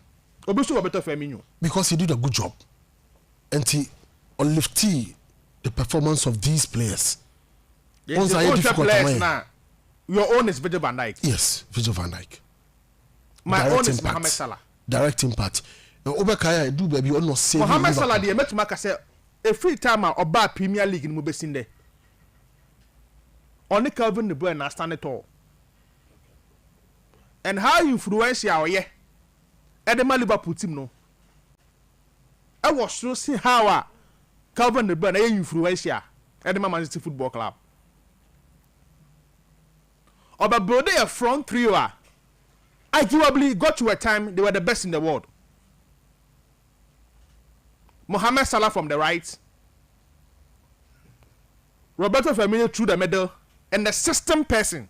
Obisu better for Firmino. Because he did a good job. And he uplifted the performance of these players. Yes, players now. Your own is Virgil van Dijk. Yes, Virgil van Dijk. My direct own is Mohamed Salah. Direct impact. Obekaya do baby on no save. Mohamed Salah dey make make say a free time oba Premier League in Mobesinde. Only Calvin De Bruyne stand it all. And how influential yeah. Edema Liverpool team no. I was to see how Calvin De Bruyne influential Edema Man City Football Club. Oba brother a front trio arguably got to a time they were the best in the world. Mohamed Salah from the right, Roberto Firmino through the middle, and the system person,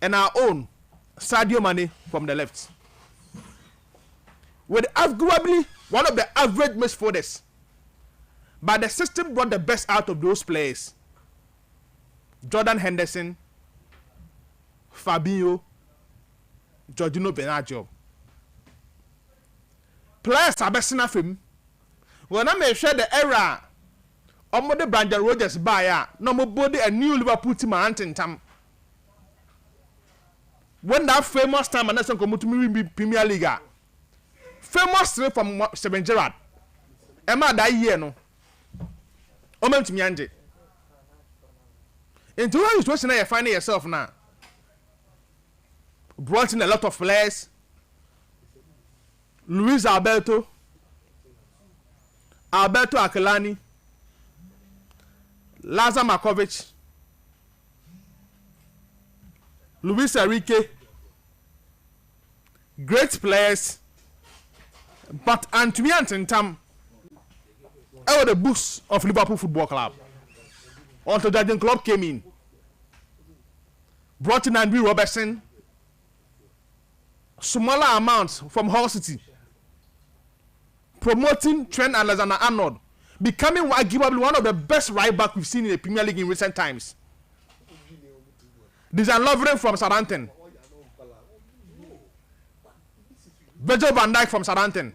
and our own Sadio Mane from the left. With arguably one of the average midfielders, but the system brought the best out of those players. Jordan Henderson, Fabinho, Jorginho Benaggio. Players are best enough him. When I may share the era, the Brandon Rogers buyer, no more body a new Liverpool team and tam. When that famous time and that's come to me Premier League, famous from Steven Gerrard. Emma that year no. Omen to me anje. Into what situation you find yourself now? Brought in a lot of players. Luis Alberto Akelani, Lazar Markovic, Luis Enrique, great players, but and Tam out the books of Liverpool Football Club. Until Jurgen Klopp came in, brought in Andrew Robertson, smaller amounts from Hull City, promoting Trent Alexander-Arnold, becoming arguably one of the best right back we've seen in the Premier League in recent times. Dejan Lovren from Southampton, Virgil van Dijk from Southampton,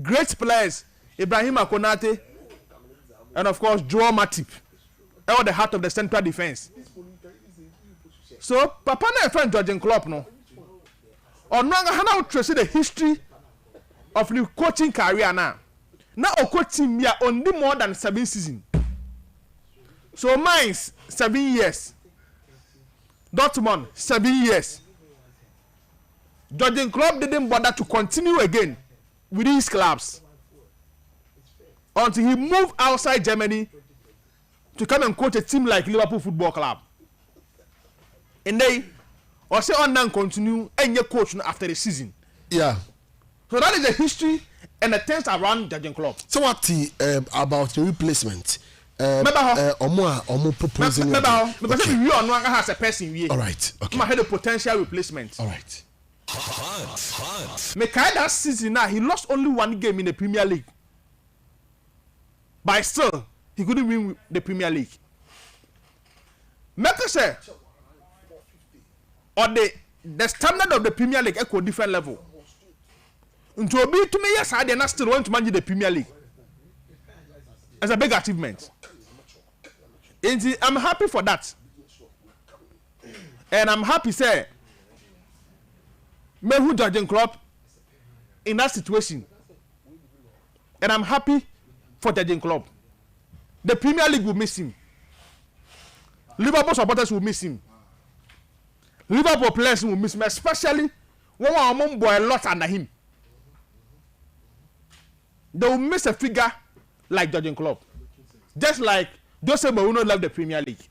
great players, Ibrahima Konate, and of course Joao Matip, at the heart of the central defense. So Papa na friend Jurgen Klopp no, or no how trace the history of the coaching career now. Now a coaching me only more than 7 seasons. So mine's 7 years. Dortmund 7 years. Jurgen Klopp didn't bother to continue again with these clubs until he moved outside Germany to come and coach a team like Liverpool Football Club. And they also on continue and your coach after the season. Yeah. So that is the history and the things around Jurgen Klopp. So what about the replacement? Omo proposing. Because we are no longer has a person. All right. Okay. I had a potential replacement. All right. Mekai that season now he lost only one game in the Premier League. But still he couldn't win the Premier League. Make say or the standard of the Premier League equal different level. Until be to me yes I did still want to manage the Premier League. It's a big achievement. And I'm happy for that. And I'm happy say me who Jurgen Klopp in that situation. And I'm happy for Jurgen Klopp. The Premier League will miss him. Liverpool supporters will miss him. Liverpool players will miss him, especially when one boy a lot under him. They will miss a figure like Jurgen Klopp. Just like Jose Mourinho left the Premier League.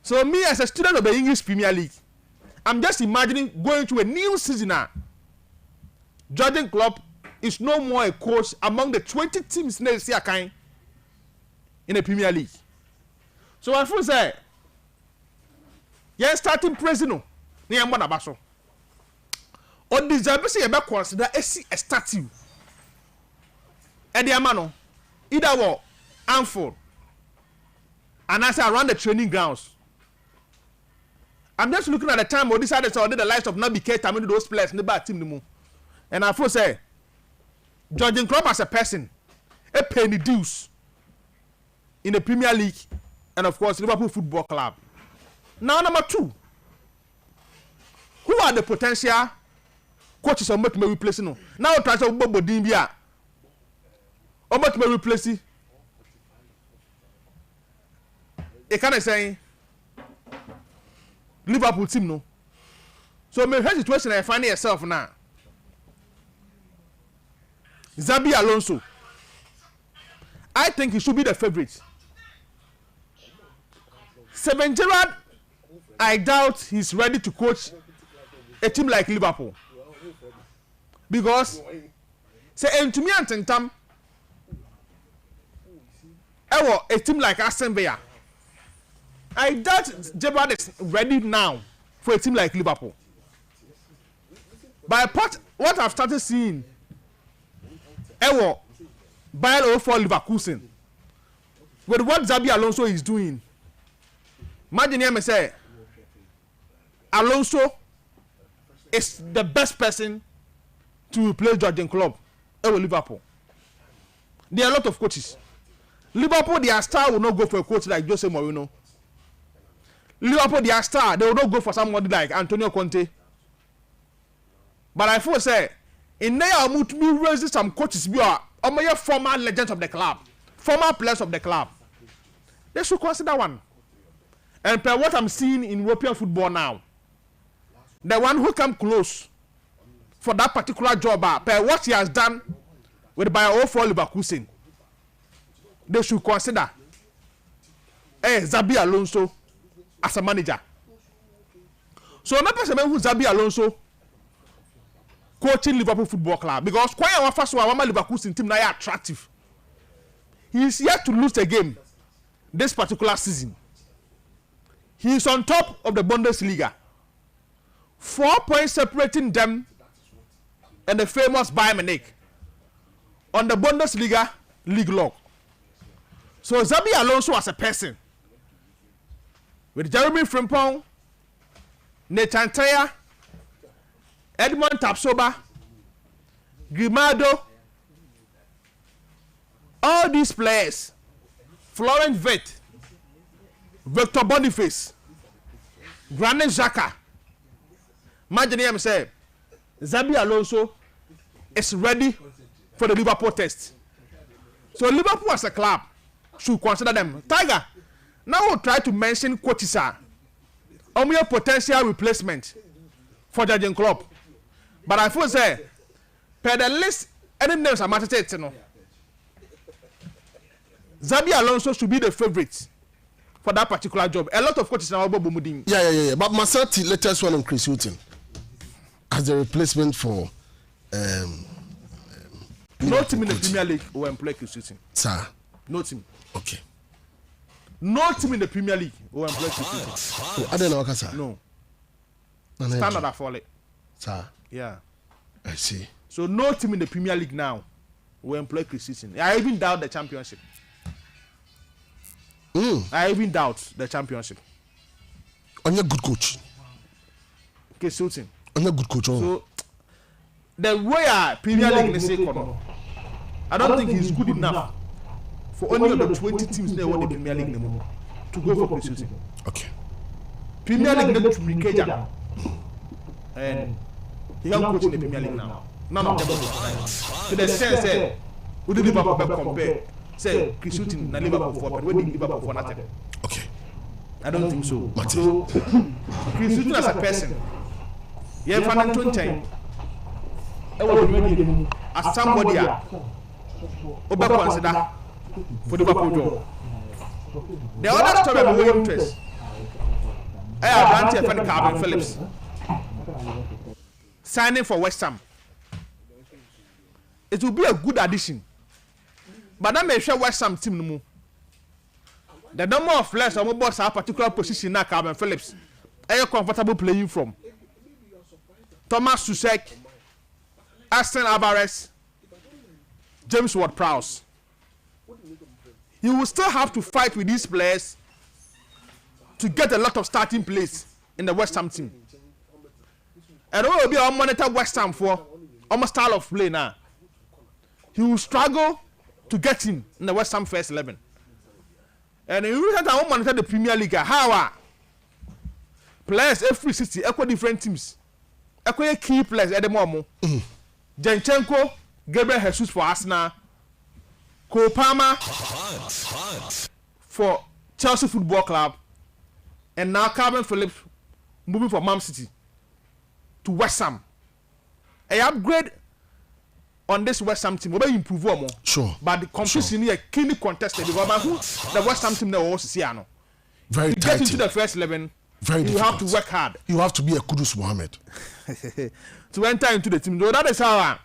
So me as a student of the English Premier League, I'm just imagining going to a new season now. Jurgen Klopp is no more a coach among the 20 teams in the Premier League. So I feel say, yeah, starting president, near Manabaso. On the Zabisi, you consider a statue. Eddie Amano, either war, Anfield, and I say around the training grounds. I'm just looking at the time when decided to order the lives of Naby Keita, many those players in the bad team. And I feel say, Jurgen Klopp as a person, a penny dues in the Premier League, and of course Liverpool Football Club. Now number 2, who are the potential coaches who might be replacing? Now try to Bobo Dimbia, or might be replacing. You can't say Liverpool team no. So my situation I find yourself now. Xabi Alonso, I think he should be the favorite. Steven Gerrard, I doubt he's ready to coach a team like Liverpool. Because say to me and Tentam, a team like Aston Villa, I doubt Gerrard is ready now for a team like Liverpool. But what I've started seeing, Bayern 04 Leverkusen, with what Xabi Alonso is doing, imagine him say, Alonso is the best person to replace Jurgen Klopp at Liverpool. There are a lot of coaches. Liverpool, their star will not go for a coach like Jose Mourinho. Liverpool, their star, they will not go for somebody like Antonio Conte. But I feel say, in there, Amuzu raises some coaches who are former legends of the club, former players of the club. They should consider one. And per what I'm seeing in European football now, the one who come close for that particular job, per what he has done with Bayern 04 Leverkusen, they should consider Xabi Alonso as a manager. So I'm not person who Xabi Alonso coaching Liverpool Football Club, because quite a first one Leverkusen team now attractive. He is yet to lose a game this particular season. He is on top of the Bundesliga, 4 points separating them and the famous Bayern Munich on the Bundesliga league log. So Xabi Alonso as a person, with Jeremy Frimpong, Nathan Teya, Edmond Tapsoba, Grimaldo, all these players, Florent Vett, Victor Boniface, Granit Xhaka, imagine him say, Xabi Alonso is ready for the Liverpool test. So Liverpool as a club should consider them. Tiger, now we'll try to mention coaches are a potential replacement for Jurgen Klopp. But I feel say, per the list, any names are matched, you know. Xabi Alonso should be the favorite for that particular job. A lot of coaches are about Bumudim. Yeah. But Masati, latest one on Chris Hughton as the replacement for No team in the Premier League will employ Christensen. Sir. No team. Okay. No team in the Premier League will employ Christensen. I don't know, sir. No. Standard are falling. Sir. Yeah. I see. So no team in the Premier League now will employ Christensen. I even doubt the championship. I even doubt the championship. On your good coach. Christensen. On your good coach. So the way our Premier League is saying, I don't think he's good enough for only the 20 teams that won the Premier League anymore to go for Christensen. Okay. Premier League not to be Keja. And he can't coach in the Premier League now. None of them are. So the sense say, who did Liverpool compare? Say, Christensen and Liverpool for, but when did Liverpool for nothing? Okay. I don't think so. So, Christensen as a person, yeah, for 20 as somebody over consider for the Liverpool job. The other story I'm going to interest. I have a friend Calvin Phillips signing for West Ham. It will be a good addition. But that may share West Ham team no more. The number of players on boss a particular position now Calvin Phillips. Are you comfortable playing from? Thomas Susek, Aston Alvarez, James Ward-Prowse. You will still have to fight with these players to get a lot of starting place in the West Ham team. And we will be on monitor West Ham for almost style of play now. He will struggle to get in the West Ham first 11. And you will have to monitor the Premier League. How are players every city, equal different teams, equal key players at the moment. Jenchenko, Gabriel Jesus for Arsenal, Cole Palmer for Chelsea Football Club, and now Calvin Phillips moving from Man City to West Ham. A upgrade on this West Ham team will improve more. Sure. But the competition here keenly contested because the West Ham team that was see very to tight. get into the first 11, very you difficult. have to work hard. You have to be a Kudus Mohammed. To enter into the team. So that is how I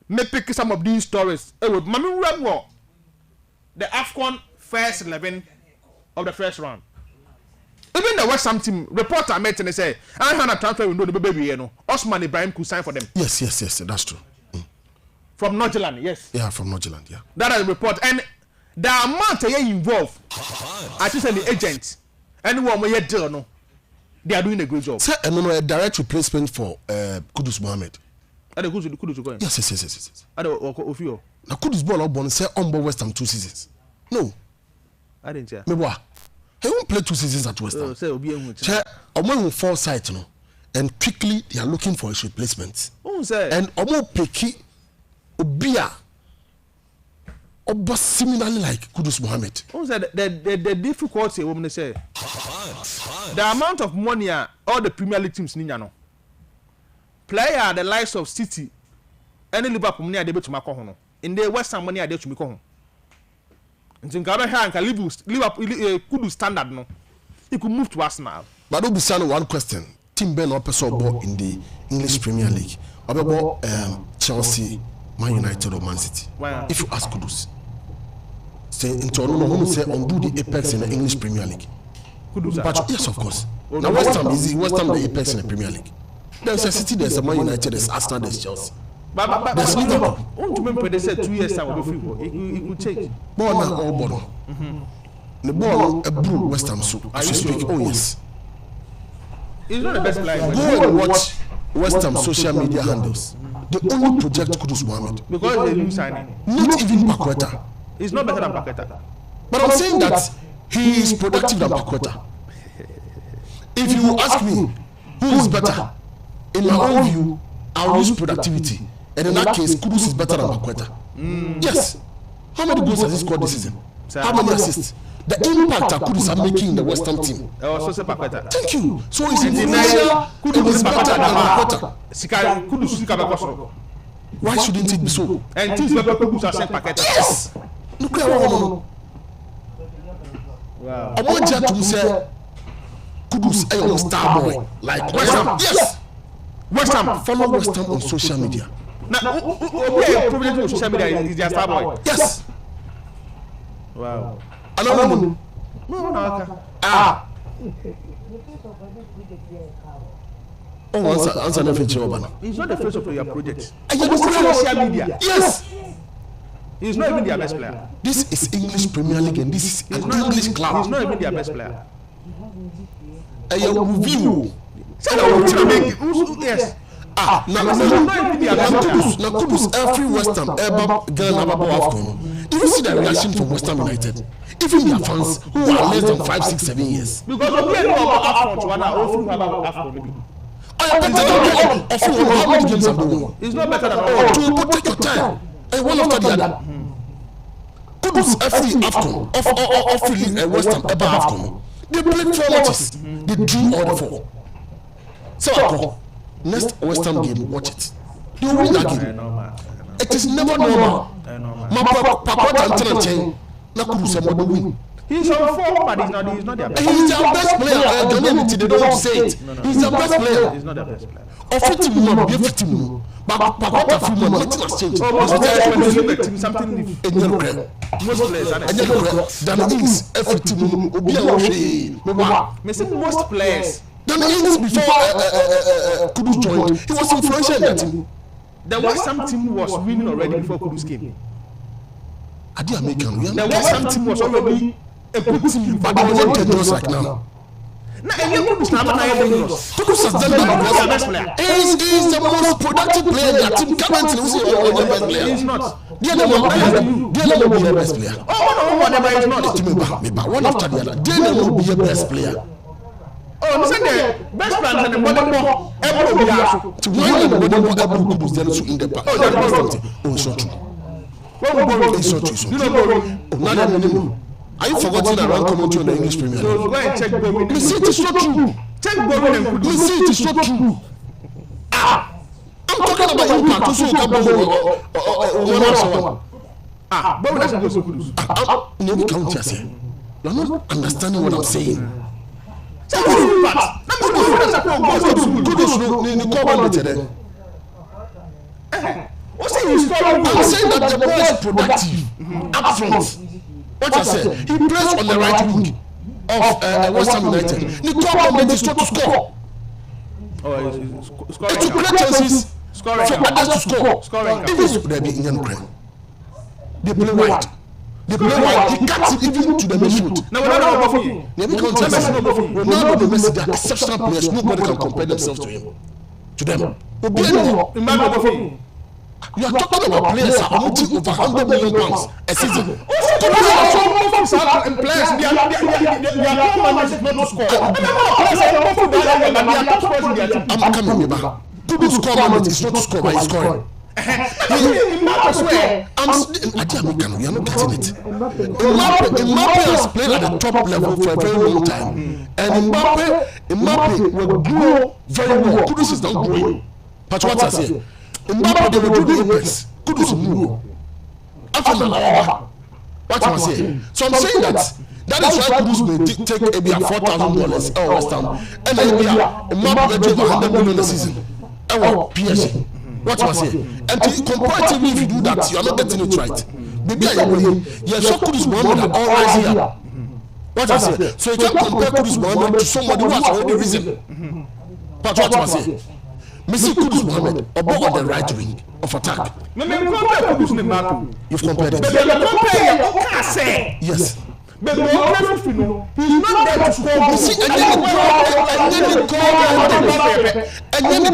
may pick some of these stories. Mami Remo, the AFCON first 11 of the first round. Even the West Ham team reporter met and they say, I had a transfer window the baby, you know. Osman Ibrahim could sign for them. Yes, that's true. From Northern, yes. Yeah, from Northern, yeah. That is a report. And the amount they are involved, I just said the agent, anyone may yet deal, no. They are doing a good job. Sir, and a direct replacement for Kudus Mohammed. Are the Kudus going? Yes. Are the now Kudus ball up on say on board West Ham 2 seasons. No. I didn't hear. Me what? He won't play 2 seasons at West Ham. Say, Omo fall site, no. And quickly they are looking for his replacement. And Omo Peki Obia Oba similarly like Kudus Mohammed. The difficulty woman say the amount of money all the Premier League teams need no. Player the likes of City any Liverpool money are able to make no. In the West Ham money are able to make no. Nti ngabe ha nka Liverpool Kudus standard no. He could move to Arsenal. But don't be saying one question. Team Ben or person ball in the English Premier League. About Chelsea, Man United or Man City. Wow. If you ask Kudus, say in Toronto, say undo the apex in the English Premier League. Kudus, but yes, of course. Now West Ham is the apex in the Premier League. There's a City, there's a Man United, there's Arsenal, there's Chelsea. But there's Liverpool. Want to remember they said 2 years time will be free. It could change. Ball now all ball. The ball a blue West Ham so as you speak. Oh yes. He's not the best player. Go and watch West Ham social media handles. They only project Kudus Mohammed. Because they lose signing. Not even Paqueta. He's not better than Paqueta. But I'm saying that he is productive than Paqueta. If you ask me who is better, in my own view, I'll use productivity. And in that case, Kudus is better than Paqueta. Yes. How many goals has he scored this season? How many assists? The impact that Kudus are making in the West Ham team. Thank you. So it's influential. Kudus is better than Paqueta. Why shouldn't it be so? And things where Kudus are saying Paqueta. Yes. Look at what I want you to say Kudus a star boy like West Ham. Yes. West Ham, follow West Ham on social media. Now, okay, privilege to social media is their star boy. Yes. Wow. Alone. No. Oh, answer the feature. He's not the face of your project. And you social media. Yes. He's not even their best player. This is English Premier League and this is an English club. He's not even their best player. View. Yes. Kudus every West Ham ever Ghana AFCON. Did you see the reaction from West Ham United? Even their fans who are less than 5, 6, 7 years. Because of the AFCON, how many games have they won? It's not better than all. Take your time. One after the other. Kudus every AFCON of West Ham ever AFCON. They played 4 matches. They drew all the 4. So next West Ham game, watch it. They will win that game. It is never normal. He's on form, but he's not their best. He's their best player. They don't say it. He's their best player. He's not their best player. Of 50 million, be 50 million. But nothing has changed. Something most players than Ings, 50 million. Most players. Then Ings before Kudus joined, he was influential in that team. The West Ham team was winning already before Kudus came. The West Ham team was already a good team, but they were not dangerous like now. Kudus has done that because he's the most productive player in that team. Currently, who's the best player? He's not. They are the best player. Whatever is not. One after the other. They will be the best player. Oh, listen there. Best player and the modern more ever be asked. To win the modern more ever Kudus then to in the park. Oh, that's not true. It's not true. You know, are you forgetting around commentary on the English Premier League? So go and check Bowen. Me see it is not true. Check Bowen and Kudus. Me see it is not true. I'm talking about impact. Also, Bowen doesn't go to Kudus. No, we can't just say. You're not understanding what I'm saying. Kudus, you call one today. I'm saying that the boy is productive up front. What I said, he plays on the right wing of West Ham United. Nicole Moment is not to score. It's to create chances for others to score. If it's there be Indian crime, they play wide. He cuts it even to the midfield. Ronaldo, the Messi, they are exceptional players. Nobody can compare themselves to him. To them. You are talking about players that are making over £100 million a season. I'm coming back. People score moment is not to score, but he's scoring. We are not getting it. Mbappe has played at the top level for a very long time. And Mbappe will grow very well. Kudus is not growing. But what I say? Mbappe, they will do the Apex. Kudus move. After what am I saying? So I'm saying that is why Kudus may take maybe $4,000 or West Ham, and then Mbappe will take $100 million a season. Or PSG. What am I saying? And comparatively, if you do that, you are not getting it right. Maybe I agree. Yes, so Kudus Mohammed are all rising up. What am I saying? So you can't compare Kudus Mohammed to somebody who has already risen. But what am I saying? Messi Kudus Mohammed on the right wing of attack. You've compared it. Yes. But he's not there to score. You see, and then the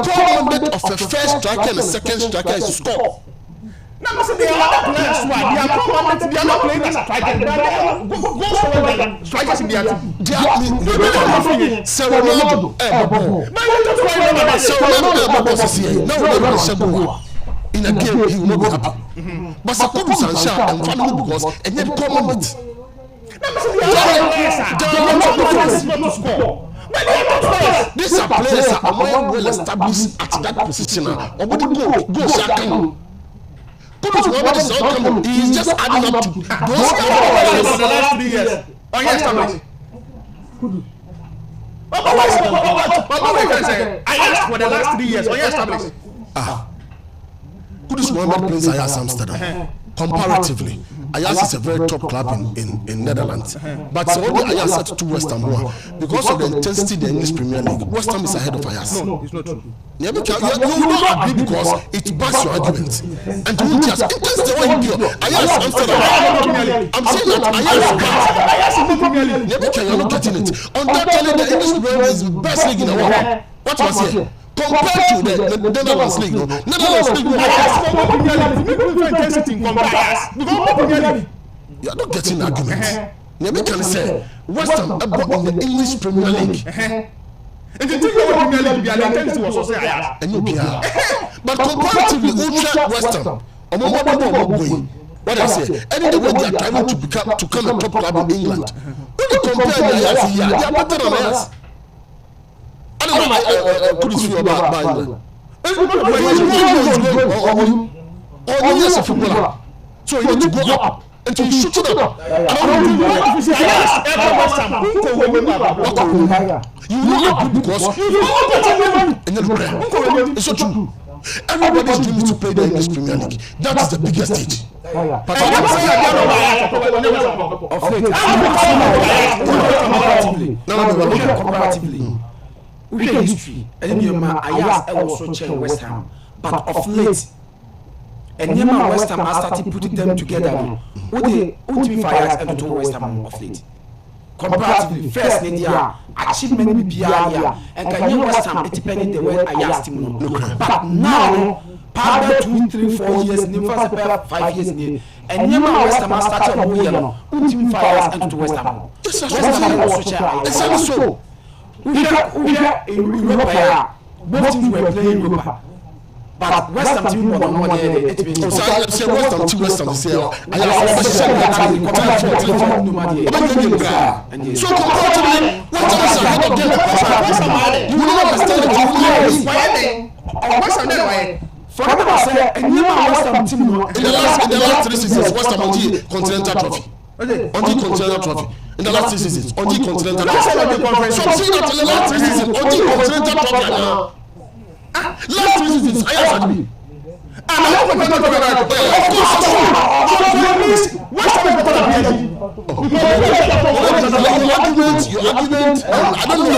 core mandate of a first striker and a second striker is to score. Now, they are other players who are not playing as strikers. They are strikers in their team. In a game, he will not be happy. But Kudus and Shah and family because and then come on it. These are players that are more well established at that position. Nobody go Shah come. Kudus Mohammed is not coming. He is just adding up to those players for the last 3 years. I asked for the last 3 years. Kudus Mohammed plays Ajax Amsterdam. Comparatively, Ajax is a very top club in Netherlands. But so all the Ajax set to West Ham because of the intensity in the English Premier League. West Ham is ahead of Ajax. No, it's not true. Yeah, because you will not agree because it backs your argument. And to me, just intensity when you pure Ajax Amsterdam. I'm saying that Ajax is Premier League. Yeah, because you're not getting it. Undoubtedly, the English Premier League is the best league in the world. What was here? Compared to the Netherlands League, no? Netherlands League, you are not getting the argument. You can say West Ham in the English Premier League. And the Premier League, and you but comparatively, ultra West Ham, what I say, any the way they are trying to come a top club in England. When you compare the Ajax here, they are better than Ajax. I don't know. Could you feel about England? Or yes, a footballer. So you need to go up until you shoot it up. You know because it's so true. Everybody's dream is to play the English Premier League. That is the biggest stage. Comparatively. We hear history, and Ajax also check West Ham, but of late, and West Ham has started putting them together. What the ultimate Ajax and to West Ham of late. Comparatively, first Nidia achievement be Bialia, and can West Ham depending the way Ajax team. But now, past 2, 3, 4 years, first 5 years, and West Ham has started a yellow, ultimate Ajax and to West Ham. West Ham also check Ajax. We have Europa. Both teams were playing Europa. But West Ham team was not there. So I say West Ham team West Ham say so comparatively, West Ham is ahead of them. You don't understand it. West Ham for example, say West Ham team in the last 3 seasons, West Ham won the Continental Trophy. On the Continental Trophy. In the last 3 seasons, on the Continental Trophy. So I'm saying that in the last 3 seasons, on the Continental Trophy now. Last 3 seasons, I have to be. Of course, West Ham is better than PSG. Your argument, I don't know.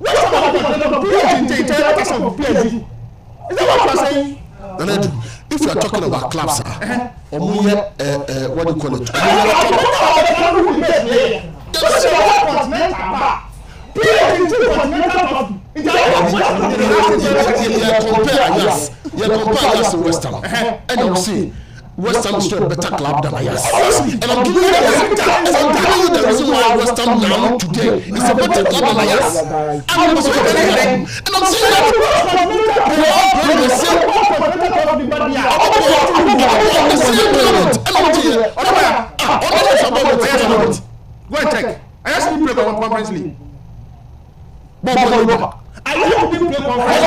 West Ham is better than PSG. Is that what you're saying? If you are talking about clubs, what do you call it? Compare Ajax to West Ham, and you see West Ham is still a better club than Ajax. And I'm giving you the reason why West Ham now today is a better club than Ajax. And I'm saying that we all play the same. Go and check. I asked you to play Conference League. I didn't play Conference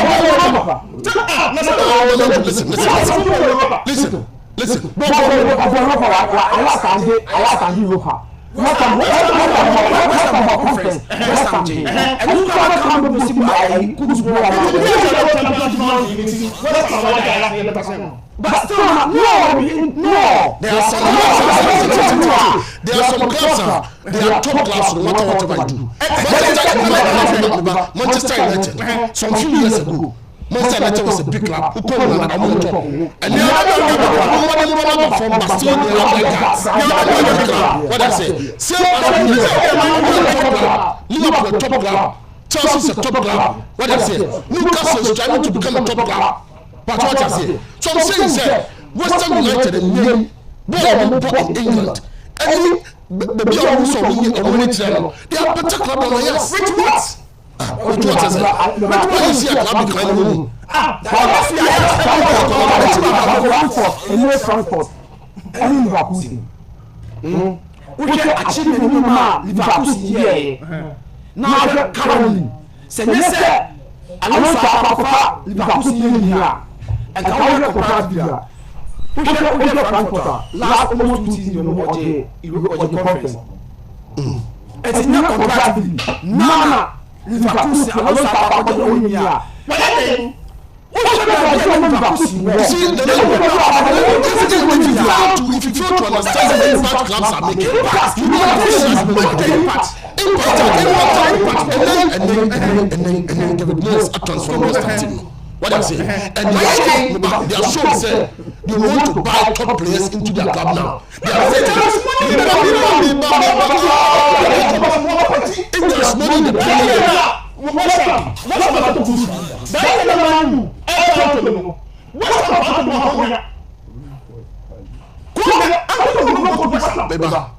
Listen. But still, no. There are some clubs, they are top clubs no matter whatever you do. Manchester United, some few years ago, Manchester United was a big club who came on and on top. And they are from Barcelona, what I say. Liverpool a top club, Chelsea is a top club. What I say, Newcastle is trying to become a top club. But what I say, so I'm saying, West Ham United and name ball in England. And the beyond so many they are better club than Ajax. Which what? Which what is it? Which one is here club behind the room? Frankfurt. And Liverpool. We can achieve Liverpool here. Now Caroline. C'est nécessaire. Alors ça va Liverpool here. And can we compare we get Frankfurt last almost 2 seasons on the conference. It's not comparatively. Liverpool say I don't start about the here. if you fail to understand the impact clubs are making, you know this has been impact, and then David Moyes are transforming the team. What I'm saying, and they are showing say they want to buy top players into their club now. They are saying if there's money in the Premier League,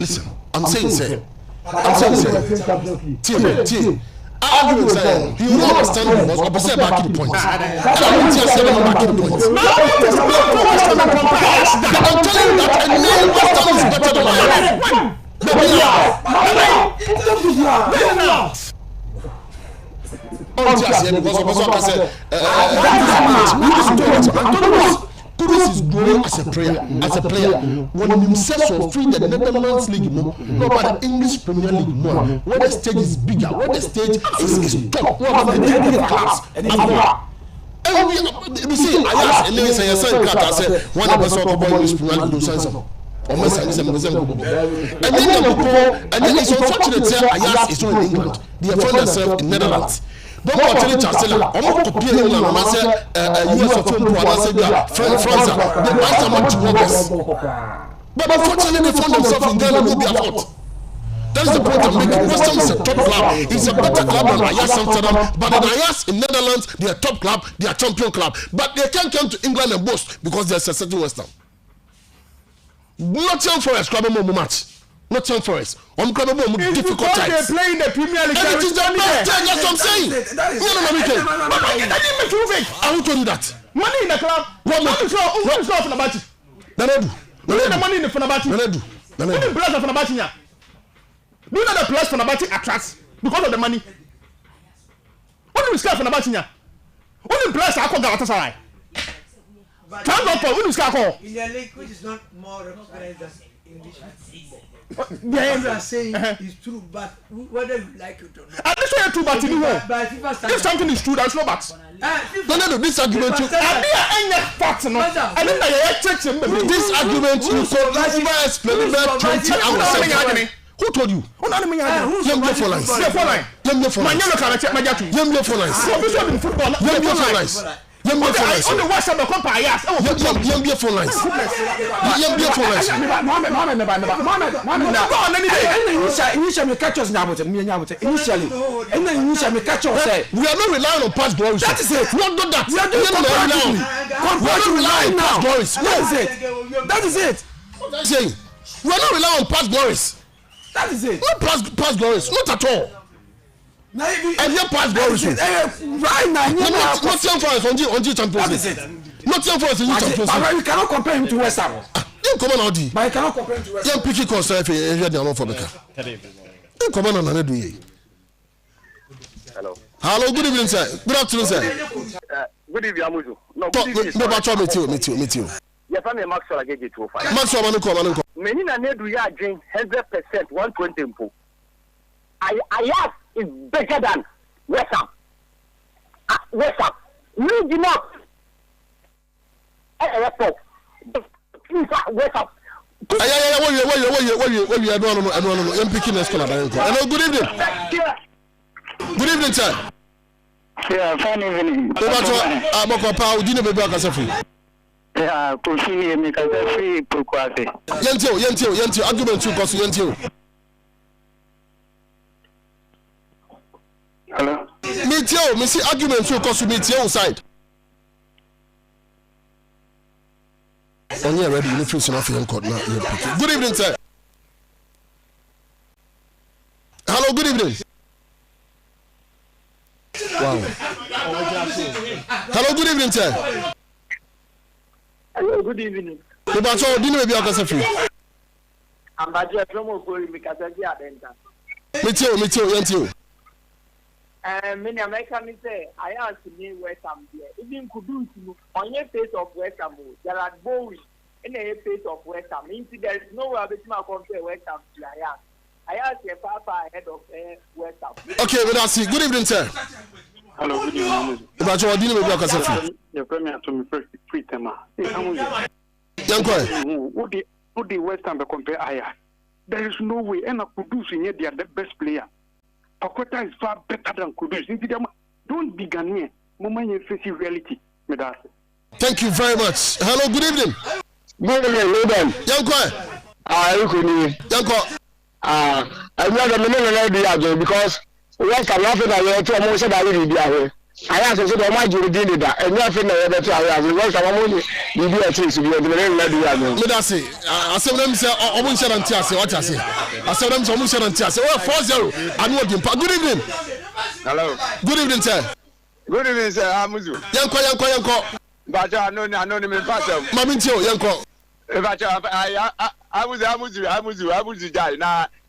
listen, I'm saying, team. I argue with saying you don't understand the most opposite back to the point. I don't just say back to the point. I'm telling you that a name West Ham is better than Kudus is growing as a player. When himself so free the Netherlands League, no, but the English Premier League, no. When the stage is bigger, when the stage is top, one of the class. And we see, I asked Ebenezer, I said, one of the sort of English Premier League, do something. And then it's unfortunate that Ayas is not in England. They have found themselves in Netherlands. Don't continue to say that. I'm not copying England. I'm say US of film. I'm say France. They buy someone to work us. But unfortunately, they found themselves in Ghana. Will be a fault. That is the point I'm making. West Ham is a top club. It's a better club than Ajax Amsterdam. But in Ajax in Netherlands, they are top club. They are champion club. But they can't come to England and boast because there's a certain West Ham. Nottingham Forest club more match. Nottingham Forest. Difficult times. They play in the Premier League. And it is the best thing. That's what I'm saying. No. I who told you that? Money in the club. What is not Fenerbahce? Nanedu. The money in the Fenerbahce. Nanedu. What is the place of Fenerbahce here? Do you know the place Fenerbahce attracts because of the money? What do you scare Fenerbahce here? What is the place I call Galatasaray? In the league, which is not more recognized than English football. What you are saying is true, but whether you like it or not. I'm not sure true, but if something is true, there's no but. No, this argument. This argument you could over-explain about 20 hours. Who told you? On the WhatsApp, the company, yes. Yambia phone lines. We are not relying on past glories. That is it. Not that. We are not relying on past glories. That is it. Saying we are not relying on past glories. That is it. Not past glories. Not at all. And your past glories right now. Not Champions on Champions. That is it. Not Champions in Champions. But you cannot compare him to West Ham. You come on, Audi. But you cannot compare him to West Ham. Young Picky concern for the for Beka. You come on, Nanedu. Hello, good evening, sir. Good afternoon, sir. Good evening, Amuzu. No, but meet you. Yes, I'm a Maxwell. I get it to find. Maxwell, Manuko. Many Nanedu ya drink 100%, 120. I ask is better than West Ham. West Ham. We do not. West Ham. What you are doing? I'm picking this color. Hello, good evening. Good evening, sir. Yeah, fine evening. I'm Dino Baby Akasafi. Yeah, Kofi, me Kasafi, Pukwase. Yentio, argument to cost Yentio. Hello. Me see argument to cost me side. On here ready, you feel enough in court now. Good evening, sir. Hello, good evening. Wow. Hello, good evening, sir. Hello, good evening. About dinner maybe I can say. I'm Baji Promo for Mikasaki Adenta. Me too. Many Americans say, I asked me West Ham there. Even Kudus, on your face of West Ham, there are Bowie in a face of West Ham. There is no way I compare West Ham to Ajax. I asked your papa head of West Ham. Okay, we see. Good evening, sir. Hello, good evening. But you are dealing with your Kasafi. Your premier to me free tema. Young Who the West Ham compare Aya? There is no way, and Kudus in here, they are the best player. Pakota is far better than Kudus. Don't be Ghanaian. Moment you face reality. Thank you very much. Hello, good evening. Good evening, I know the minimum because West Ham laughing at you to almost said I will be away. I asked him to my jury did that, and nothing that I was West Ham only be a thing to be able to let us say, I saw them say, almost and Tiasi, what I say. I saw them almost and Tiasi. Oh, 4-0. I know him. Good evening. Hello. Good evening, sir. Good evening, sir. Amuzu. Yanko. But I know him in person. Mamintio, Yanko. I was Amuzu die.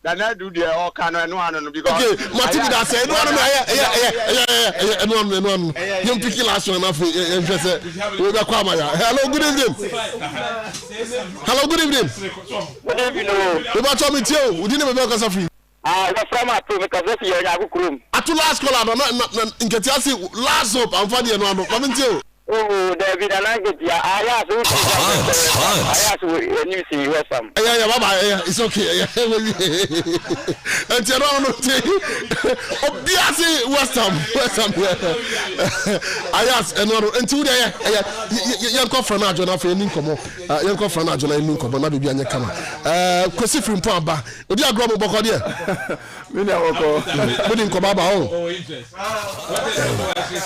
Now do the all kind of one because okay, Martin that said no, you pick last one enough. Hello, good evening. Hello, good evening. Good evening. We about to meet you. We didn't even because of you. From because you are at last call in Ketiasi last hope and for the no Mamintio. Oh, David, I asked you see West Ham. Yeah, bye. It's okay. And you don't know, obviously, West Ham. I asked, and until there, young Cofrana, John, after any come, young Cofrana, John, and Lincoln, but not be on your camera. Cosifrim Pamba, would you agree with Bocodia? We didn't come about home.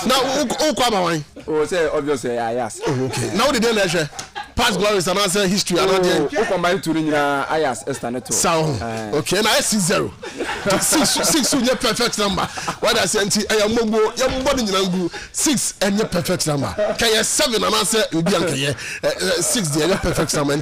Now, who come away? Oh, say obviously, yes. Okay. Now the day past glories and answer history. Who combine to the ayas estaneto. Sound. Okay, now 6-0. 6 is your perfect number. What I say, I am Mobo, your body in 6 and your perfect number. Can you 7 and answer? You be 6 the perfect number.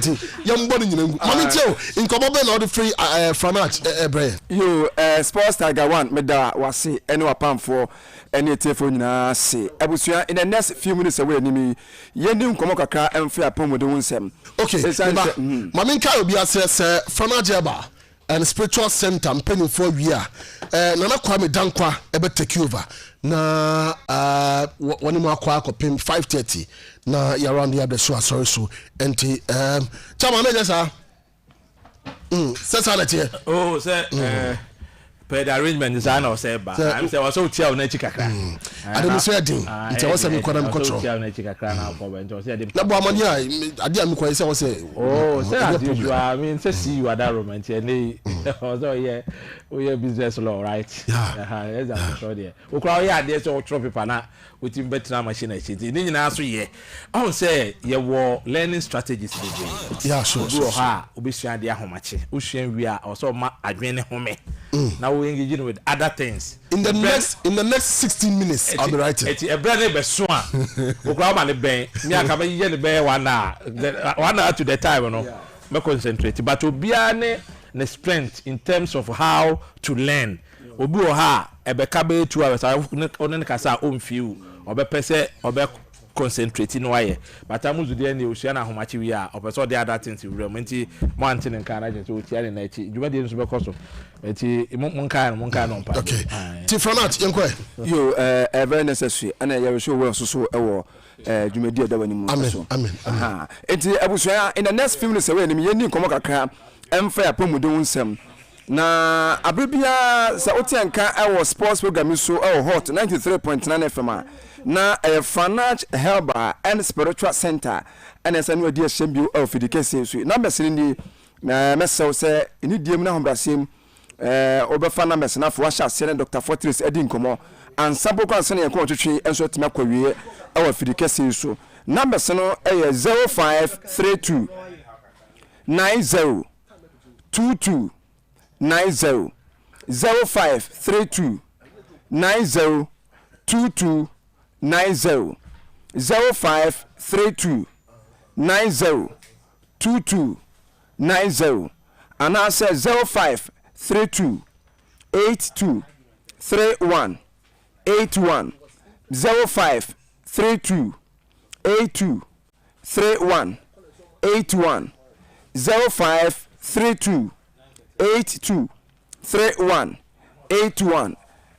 Young body in Mamito in Comoben or the free Franach Ebre. You Sports Tiger 1, Meda was see any apam for any telephone na say. Abusia in the next few minutes away ni yenim komo kakra emfe apam with unsem. Okay, Maminka obi say Franach and spiritual center penny for year. Nana Kwame Dankwa ebe take over. Na wani mo akwa akopim 5:30 na ya around the other show sorry so enti chama na just say oh say per the arrangement is an say ba I'm say was so tia na chikakra I don't say din nti was me kwada me control tia na chikakra na for ben to say na bo amani ade am kwai say was say oh say as usual I mean say see you at that moment and also yeah we business law right yes I'm sure there we crowd here there so throw paper na with him better machine e shit ni nyina so ye I say ye wo learning strategies dey yeah sure ha obesua de ahomache usua wi a also ma adwene home now we engage with other things in the next 16 minutes I'll be writing eti ebrane be so a we crowd ma ne ben me aka be ye ne ben 1 hour to the time no me concentrate but obia ne strength in terms of how to learn obi o ha ebeka be 2 hours on kasa o mfiu obepese obe concentrate no waye but Amuzu de na osua na ahomachi wi a opeso de other things wi menti mo ante ne kan na je so tia ne na echi djuma de nso be koso eti mon kan no mpa okay ti Franat yenkwe yo very necessary and you show well so ewo djuma de da wani mu so amen eti abusua in the next few minutes away ni yeni komo kakra emfa apomude wunsem na abribia sa otianka ewo sports program so hot 93.9 FM na Franach Helba and Spiritual Center and as anu dia shembio of education so na mesini ni mesew se ni diem na hombrasem obefa na mesina fo washa se Dr. Fortress edin komo ansampo kwa sene yakon twetwe enso tima kwawie of education so number no 0532 90 22 90 0532 90 22 90 0532 90 22 90 and I say 0532 82 31 81 0532 82 31 81 0532 82 3181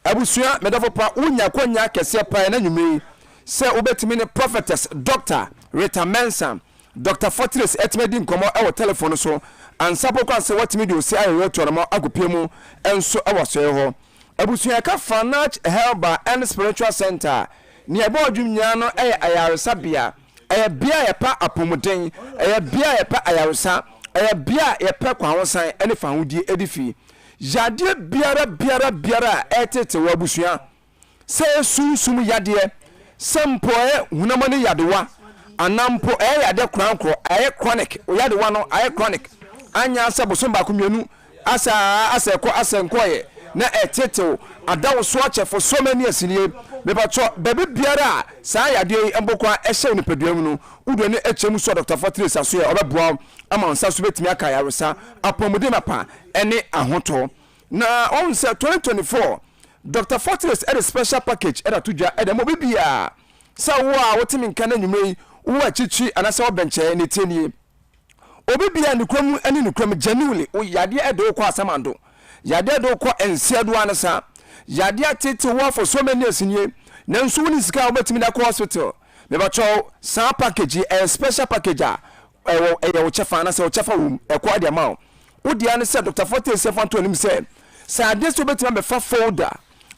abusua medafo pa unya kwanya kese pa na nwumre se obetimi ne prophetess Dr. Rita Mensah Dr. Fortress etmedi nkomo e telephone so ansapo kwa se watimi de osi ayewe to no agopie mu enso e waso ho abusua ka Fanach Herbal and Spiritual Center ni ebe odwumnya no e ayaresabia e bia ye pa apomuden e bia ye pa ayaresa e bia ye pa kwahosan ene fahudie edifi yade biara etete wabusua se sunsum yade sempo hunamani yadewa anampo yade krankro chronic yadewa no chronic anya aseboso ba kumienu asenko ye na etete adawo so ache for so many asinie mebacho bebe biara sa yade embokwa ehye ni peduam no udo ne echemu so Dr. Fortress aso ye obeboa ama nsa so betimi aka yaresa apomode mapa ene ahoto na on say 2024 Dr. Fortress at a special package at a tuja at a mobibia sa wa wotimi nka na nwumre wo achichi anasa obenche ne tieni obibia nukrom ani nukrom genuinely o yade edo kwa asamando yade edo kwa ensiedo anasa yade atete wo for so many asinye na nso woni sika obetimi na kwa hospital me ba cho sa package a special package a wo chefa anasa wo chefa wum e kwa dia ma wo dia ne se Dr. Fortress se fanto nim se sa ade so betimi be fa folder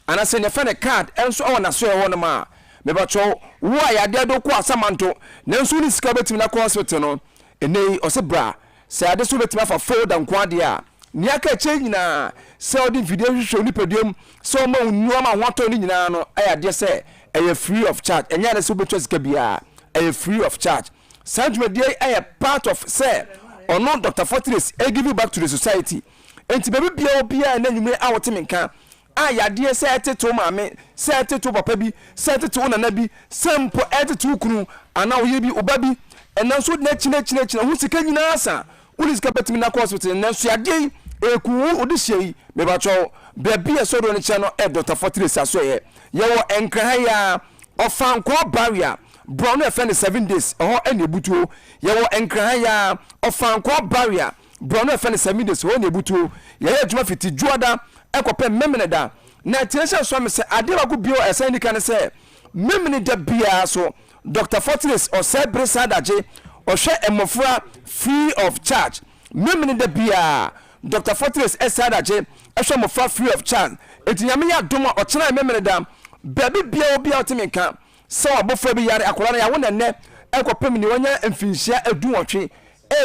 anasa ne fa ne card enso o na so e wo no ma me ba cho wo yade edo kwa asamanto na nso woni sika betimi na kwa hospital no enei osebra se ade so betimi fa folder nkwa dia ni aka change na se odi video hwehwe ni pedium so ma nnuama hoto ni nyina no ayade se eye free of charge enya na se betwa sika bia eye free of charge sanjumedie eye part of say ono Dr. Fortress give you back to the society enti baby bia na nwumre awotime nka ayade se eteto maame se eteto papa bi se eteto nana bi sempo eteto kunu ana oye bi obabi enanso na chine hu sika nyina asa woni sika betimi na hospital nanso yade eku odihye me ba cho baby esoro ne chano Dr. Fortress aso ye wo enkrahaya ofanko barrier brown e fend 7 days ho ene butuo wo enkrahaya ofanko barrier brown e fend 7 days ho ene butuo ye adwuma fiti juada ekope memeneda na tiensha so me se ade wago bio esan nika ne se memeneda bia so Dr. Fortress o sebre sadaje o hwe emofra free of charge memeneda bia Dr. Fortress sadaje ehwe emofra free of charge etinyame ya doma o kena memeneda baby bia obi otimenka so abofra bi yare akola na ya wona ne ekopem ni wonya emfinhia eduwotwe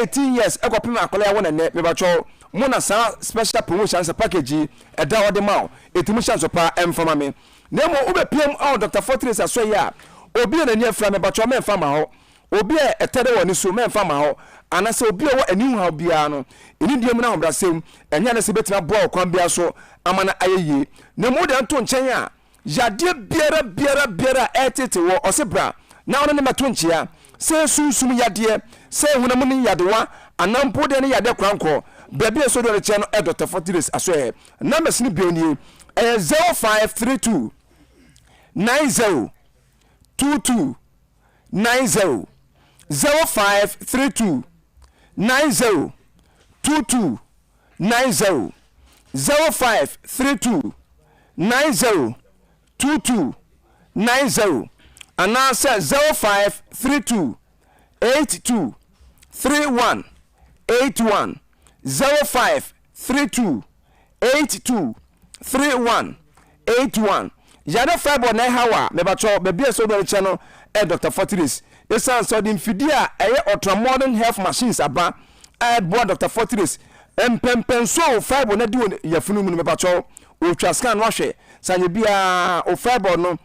18 years ekopem akola ya wona ne mebacho mona sa special promotions package eda wode ma etimu chance pa emfama me nemo ubepiem on Dr. Fortress aso ya obi na ni afra mebacho me emfama ho obi etere woni so me emfama ho anase obi wo anihu ha bia no eni diem na hobrasem enya na se betima bo kwan bia so amana ayeye nemo de nto nchen a yade biara etete wo osebra na ono ne mato nchia se sunsum yade se hunam ni yadewa anampo de ne yade kwanko baby eso do reche no Dr. Fortress aso he numbers ni bioni 0532 90 22 90 0532 90 22 90 0532 90 2290 and now says 0532 82 31 81 0532 82 31 81 yada fiber na hawa me ba cho be so do channel Dr. Fortress esan so the mfidia ultra modern health machines aba boy Dr. Fortress empempen so fiber na di yafunu mu me ba cho o twa scan wa hwe sanye bia o fiber no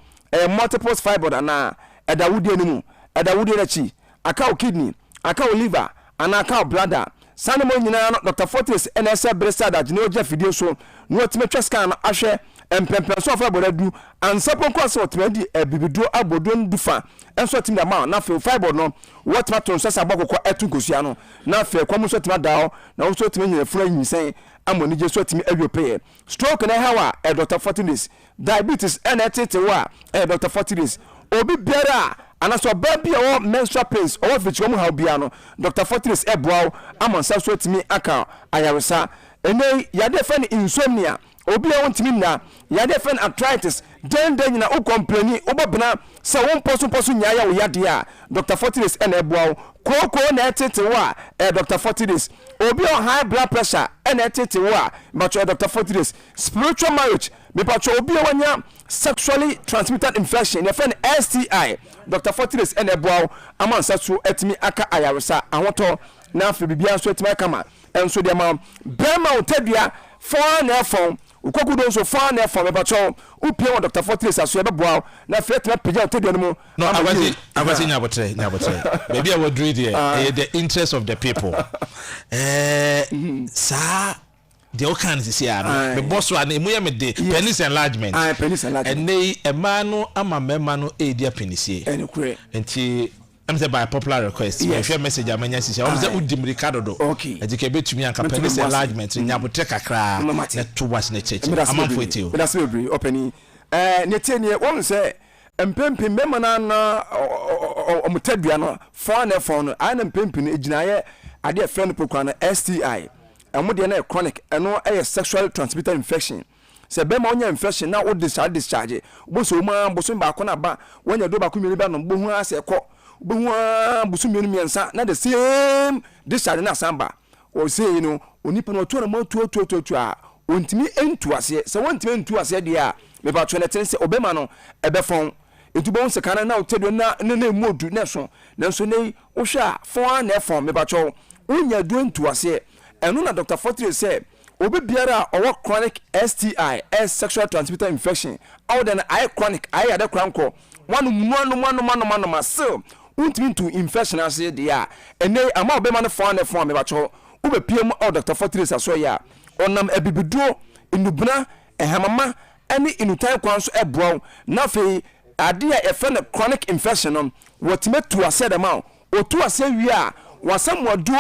multiple fiber na edawudi enimu edawudi nachi aka o kidney aka o liver ana aka o bladder sanemo nyina no Dr. Fortress NSA bresa da jine oja fidie so no otime twa scan no ahwe empempen so fiber adu ansapo kwa so otime di bibido abodo ndufa enso otime da ma na fiber no what matter so sabakoko etunkosia no na fe kwa so otime da na so otime nyina fura nyisen amoni je so otime awiopeye stroke na hawa Dr. Fortress diabetes NTT wa Dr. Fortress obi biara anaso baby o menstrual pains o fichi omu ha bia no Dr. Fortress eboa amonsa so otime aka ayaresa ene yade fan insomnia obi a wontimi na yade fan arthritis den nyina o complaini obobna se won poso nyaaya wo yade a Dr. Fortis ene eboa koko na etete wo a Dr. Fortis obi on high blood pressure ene etete wo a macho Dr. Fortis spiritual marriage me pacho obi a wanya sexually transmitted infection ne fan STI Dr. Fortis ene eboa amansa so etimi aka ayaresa ahoto na afi bibia so etimi aka ma enso de ma bema otadua for na phone ukogudo so for na phone me pacho upia Dr. Fortis aso ebeboa na fe etimi pija otadua no mu no agwasi nyabotre baby I would read here the interest of the people sa the okan is here the boss one emu ye me de penis enlargement and they a man ama mema no e dia penisie enti I'm say by popular request if your message amanya sisi I'm say udim Ricardo do ejike betumi anka penis enlargement nyabotre kakra na to was na church amamfo etio that's me opening netie ne won say empempe mema na omutadua no phone na phone ana empempe no ejinaye ade friend program na STI emode na chronic eno sexually transmitted infection se be ma onya infection na o discharge boso ma boso ba ko na ba wonya do ba ko mi ba no bohu ase ko bohu boso mi miensa na the same discharge na samba o say you know onipa no to na ma tu a ontimi entu ase se wontimi entu ase de a me ba twene tene se obema no ebe fon etubon se kana na otedo na modu na so nanso nei wo hwa fon na fon me ba cho unya du entu ase enu na Dr. Fortis say obi biara owo chronic STI sexual transmitted infection out than I chronic I had a cranko one massive untimi to infection ase de a ene ama obema no fon na fon me ba cho ube pm Dr. Fortis aso ya onam ebibido inubna ehamama any inutai kwanso eboa na fe ade a efe na chronic infection on wotime to ase dem a otu ase wi a wasam wadu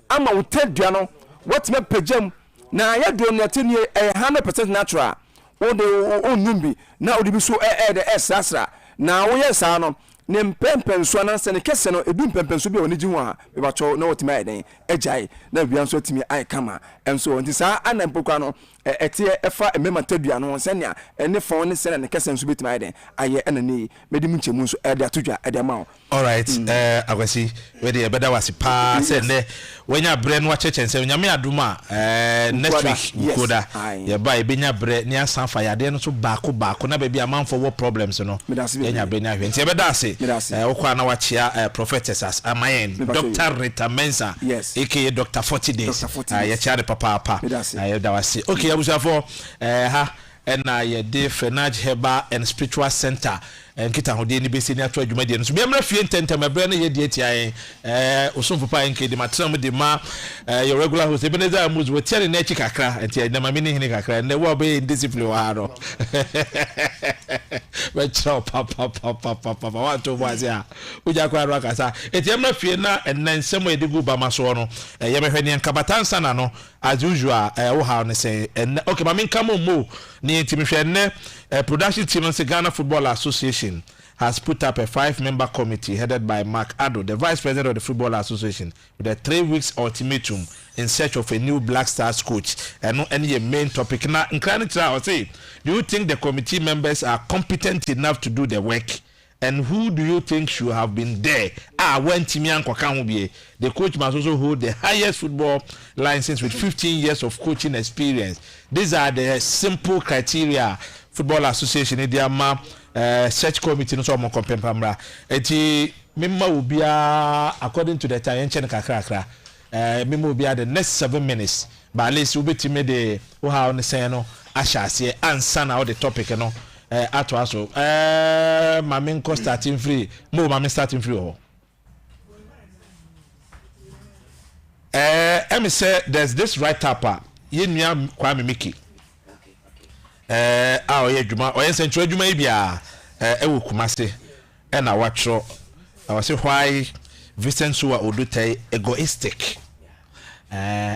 ama wotadua no wotime pejam na ya do na teni 100% natural o de onumbi na odi bi so de sasra na wo ye sa no ne mpempen so na se ne kese no edu mpempen so bi oni ji ho a be ba cho na wotime ayen ejai na bia so timi ai kama enso nti sa anampokwa no etie efa emema tadua no se ne ene fon ne se ne kese so bitimi ayen aye enani medi mu nchemu so de atodwa de ma. All right agwasi we dey beda wasi pa se ne wenya bre no achechen se nyame aduma next week koda ye ba e benya bre ne asanfa yade no so baako na baby amanfo wo problems no enya bre ne ahwe nti e beda ase okwa na wachia prophetess as amayen Dr. Rita Mensa aka Dr. 40 days ye chare papa ye da wasi okay abusafo ha na ye de Frenage Herbal and Spiritual Center nkita hode ni besi ni ato adwuma de no so biamra fie ntentem abre na ye de atia osomfo pa nke de matram de ma your regular host Ebenezer Amuzu we tiare na echi kakra enti na mame ni hini kakra na wo be discipline wa aro we chao papa wa to boazi a uja kwa ro akasa enti amra fie na ensem e de gu ba maso no ye mehwe ni nkabatansa na no as usual wo ha no say okay mame nkamo mo ni enti mehwe ne production team of the Ghana Football Association has put up a 5-member committee headed by Mark Addo, the Vice President of the Football Association, with a 3-week ultimatum in search of a new Black Stars coach. And any main topic. Now, in say, do you think the committee members are competent enough to do the work? And who do you think should have been there? When Timian Kwakamubie, the coach must also hold the highest football license with 15 years of coaching experience. These are the simple criteria Football Association in their search committee no so mo kompempamra eti memma obia according to the time chen kakrakra memma obia the next 7 minutes but at least ubetime de wo ha on say no ahase ansa na all the topic no ato aso mame nko starting free mo mame starting free ho me say there's this right upper yenua kwa Miki oye djuma oye central djuma ibia ewo kumase na watro awase why Vincent Suwa Odutei egoistic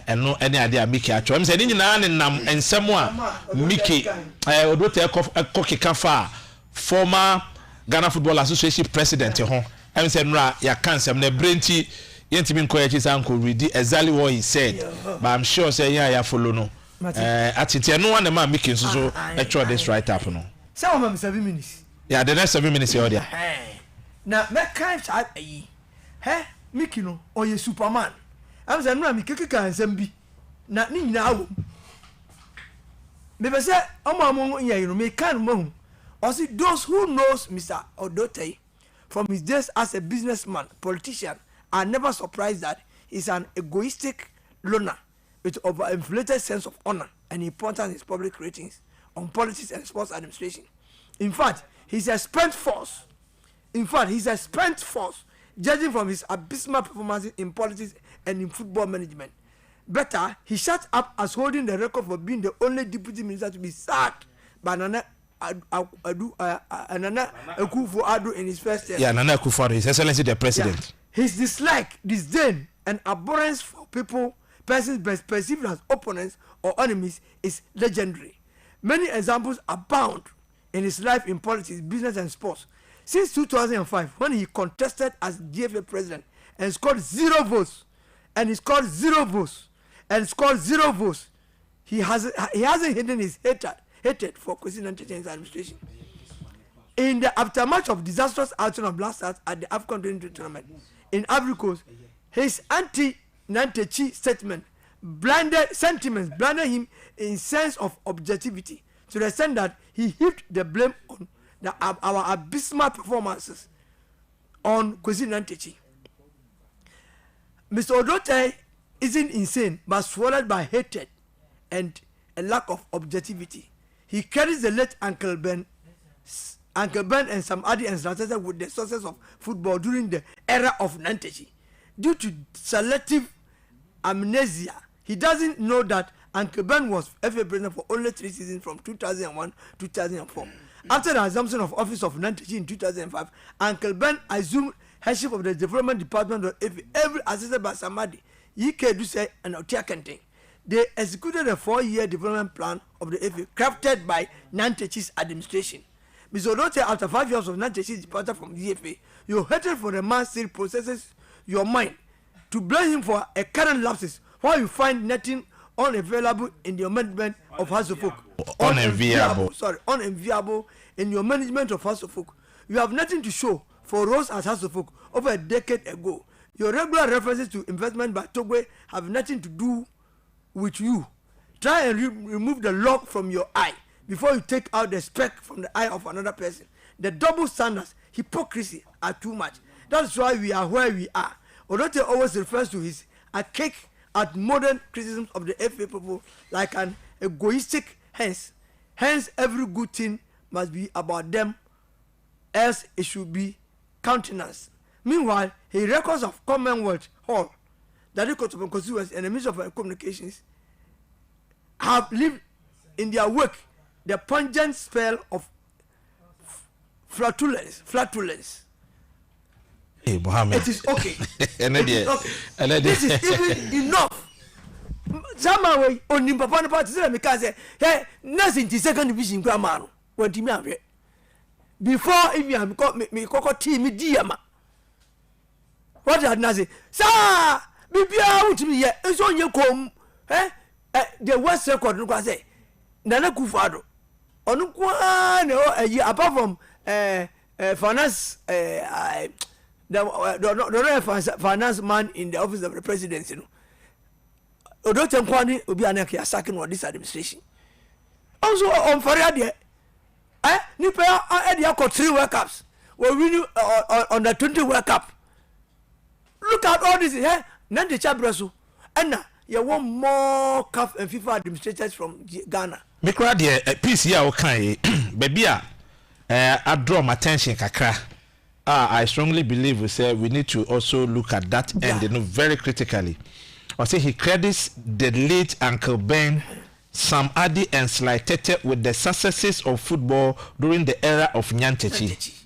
eno ene ade a Miki atwo me say ni nyina ne nam ensem a Miki Odutei ekokeka fa former Ghana Football Association president ho em say nra ya kansem na brenti yentimi nkoya chi sanko read exactly what he said but I'm sure say ya follow no Atiti no one ma making so actually this right up no. Some of 7 minutes. Yeah, the next 7 minutes here there. Now me kind chat Mickey no or you Superman. I'm saying no me keke kan nsem bi. Na ni nyina wo. Me be say omo you know me kan mo. Or see those who knows Mr. Odote from his days as a businessman, politician are never surprised that he's an egoistic loner with overinflated sense of honor and importance in his public ratings on politics and sports administration. In fact, he's a spent force. Judging from his abysmal performances in politics and in football management. Better, he shut up as holding the record for being the only deputy minister to be sacked by Nana Akufo-Addo in his first term. Yeah, Nana Akufo-Addo, His Excellency the President. Yeah. His dislike, disdain, and abhorrence for persons best perceived as opponents or enemies is legendary. Many examples abound in his life in politics, business, and sports. Since 2005, when he contested as GFA president and scored 0 votes, he hasn't hidden his hatred for Kwesi Nantech's administration. In the aftermath of disastrous action of Black Stars at the African 2020 tournament in Ivory Coast, his anti-Nantechi sentiments blinded him in sense of objectivity to the extent that he heaped the blame on our abysmal performances on Kwesi Nantechie. Mr. Odote isn't insane but swallowed by hatred and a lack of objectivity. He carries the late Uncle Ben and some Adi and Strategic with the success of football during the era of Nantechie. Due to selective amnesia, he doesn't know that Uncle Ben was FA president for only 3 seasons from 2001 to 2004. After the assumption of office of Nantechie in 2005, Uncle Ben assumed headship of the development department of FA, every assisted by Samadi, Yike Duse and Otia Kente. They executed a 4-year development plan of the FA crafted by Nantechie's administration. Mr. Odote, after 5 years of Nantechie's departure from the FA, your hatred for the man still processes your mind to blame him for a current lapses while you find nothing unavailable in your management of House of Folk. Unenviable in your management of House of Folk. You have nothing to show for roles as House of Folk over a decade ago. Your regular references to investment by Togwe have nothing to do with you. Try and remove the log from your eye before you take out the speck from the eye of another person. The double standards, hypocrisy are too much. That's why we are where we are. Odote always refers to his archaic at modern criticisms of the FA people like an egoistic hence every good thing must be about them, else it should be countenance. Meanwhile, he records of Commonwealth Hall, that the constituents and the Ministry of Communications have lived in their wake the pungent spell of flatulence. Hey, Mohammed. It is okay. This is even enough. Somehow, only Papa Party say, because hey, nothing to second division grammar. What do you mean? Before, if you have got me cocoa tea, me diama. What did I say? Sir, be out to me yet. It's on your comb. The West record, look, I say, Nana Akufo-Addo. On apart from finance, the finance man in the office of the presidency, you know. Odote Nkwani will be an sacking of this administration. Also on Friday, Nipa had got 3 World Cups. We're winning on the 20 World Cup. Look at all this here. Nante Chabrasu. And now you want more CAF and FIFA administrators from Ghana. Me cry there piece here okay. Baby I draw my attention kakra. I strongly believe we need to also look at that end, you know, very critically. I say he credits the late Uncle Ben, Sam Adi and Sly Tete with the successes of football during the era of Nyantechi.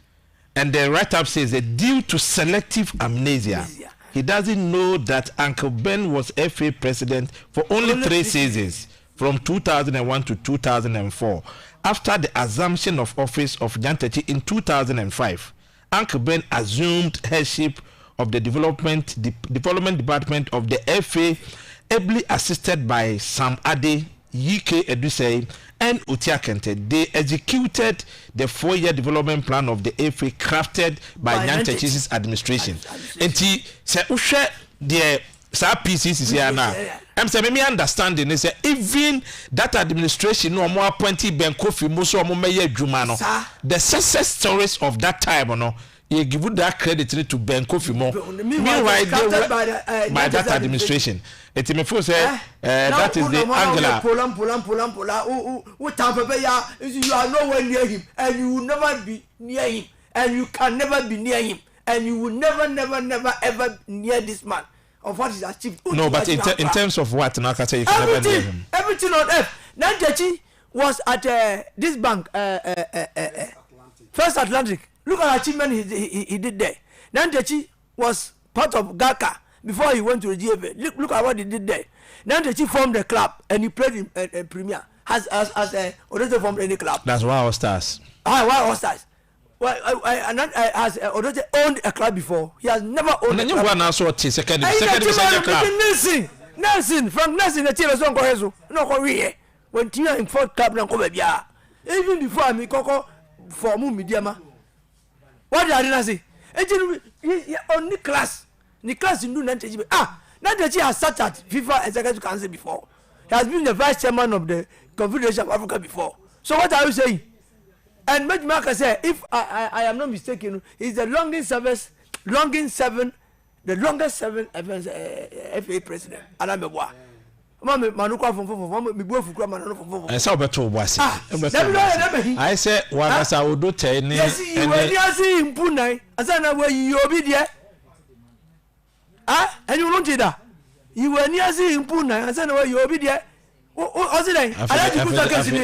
And the write-up says that due to selective amnesia, he doesn't know that Uncle Ben was FA president for only 3 seasons, from 2001 to 2004, after the assumption of office of Nyantechi in 2005. Uncle Ben assumed headship of the development department of the FA, ably assisted by Sam Ade Yike Edusei, and Utia Kente. They executed the 4-year development plan of the FA crafted by Nyantechi's administration. And he said, Ushe, the PCC is here now. I'm saying, me understanding is even that administration no more appointed Ben Kofi Muso Mumeye Jumano. The success stories of that time, no. You give that credit to Ben Kofi Mo. Meanwhile, they were by that administration. It's me for say that is the Angela. You are nowhere near him, and you will never be near him, and you can never be near him, and you will never ever near this man of what he's achieved. No, but in terms of what Nakata, you can never near him. Everything on earth. Nantechi was at this bank, First Atlantic. Look at the achievement he did there. Nantechi was part of Gaka before he went to the GFA. Look at what he did there. Nantechi formed a club and he played in Premier. Has Odote formed any club? That's why All Stars. Why All Stars? Has Odote owned a club before? He has never owned a club. Nelson, Frank Nelson, the team is on Korezo. No Korea. When Tina in 4th club, even before me, Coco for Mumidiama. What did I say? Only class. Nicholas in Nantechi. Nantechi has sat at FIFA Executive Council before. He has been the vice chairman of the Confederation of Africa before. So what are you saying? And Mike Marker said, if I am not mistaken, he's the longest serving FA president. Alamebwa. I saw better was I said, one as I would do 10 yes, you will see him Punai, as I know where you obedient. And you wanted that. You were near see him Punai, as I know where you obedient. What's it like? I like to put a case in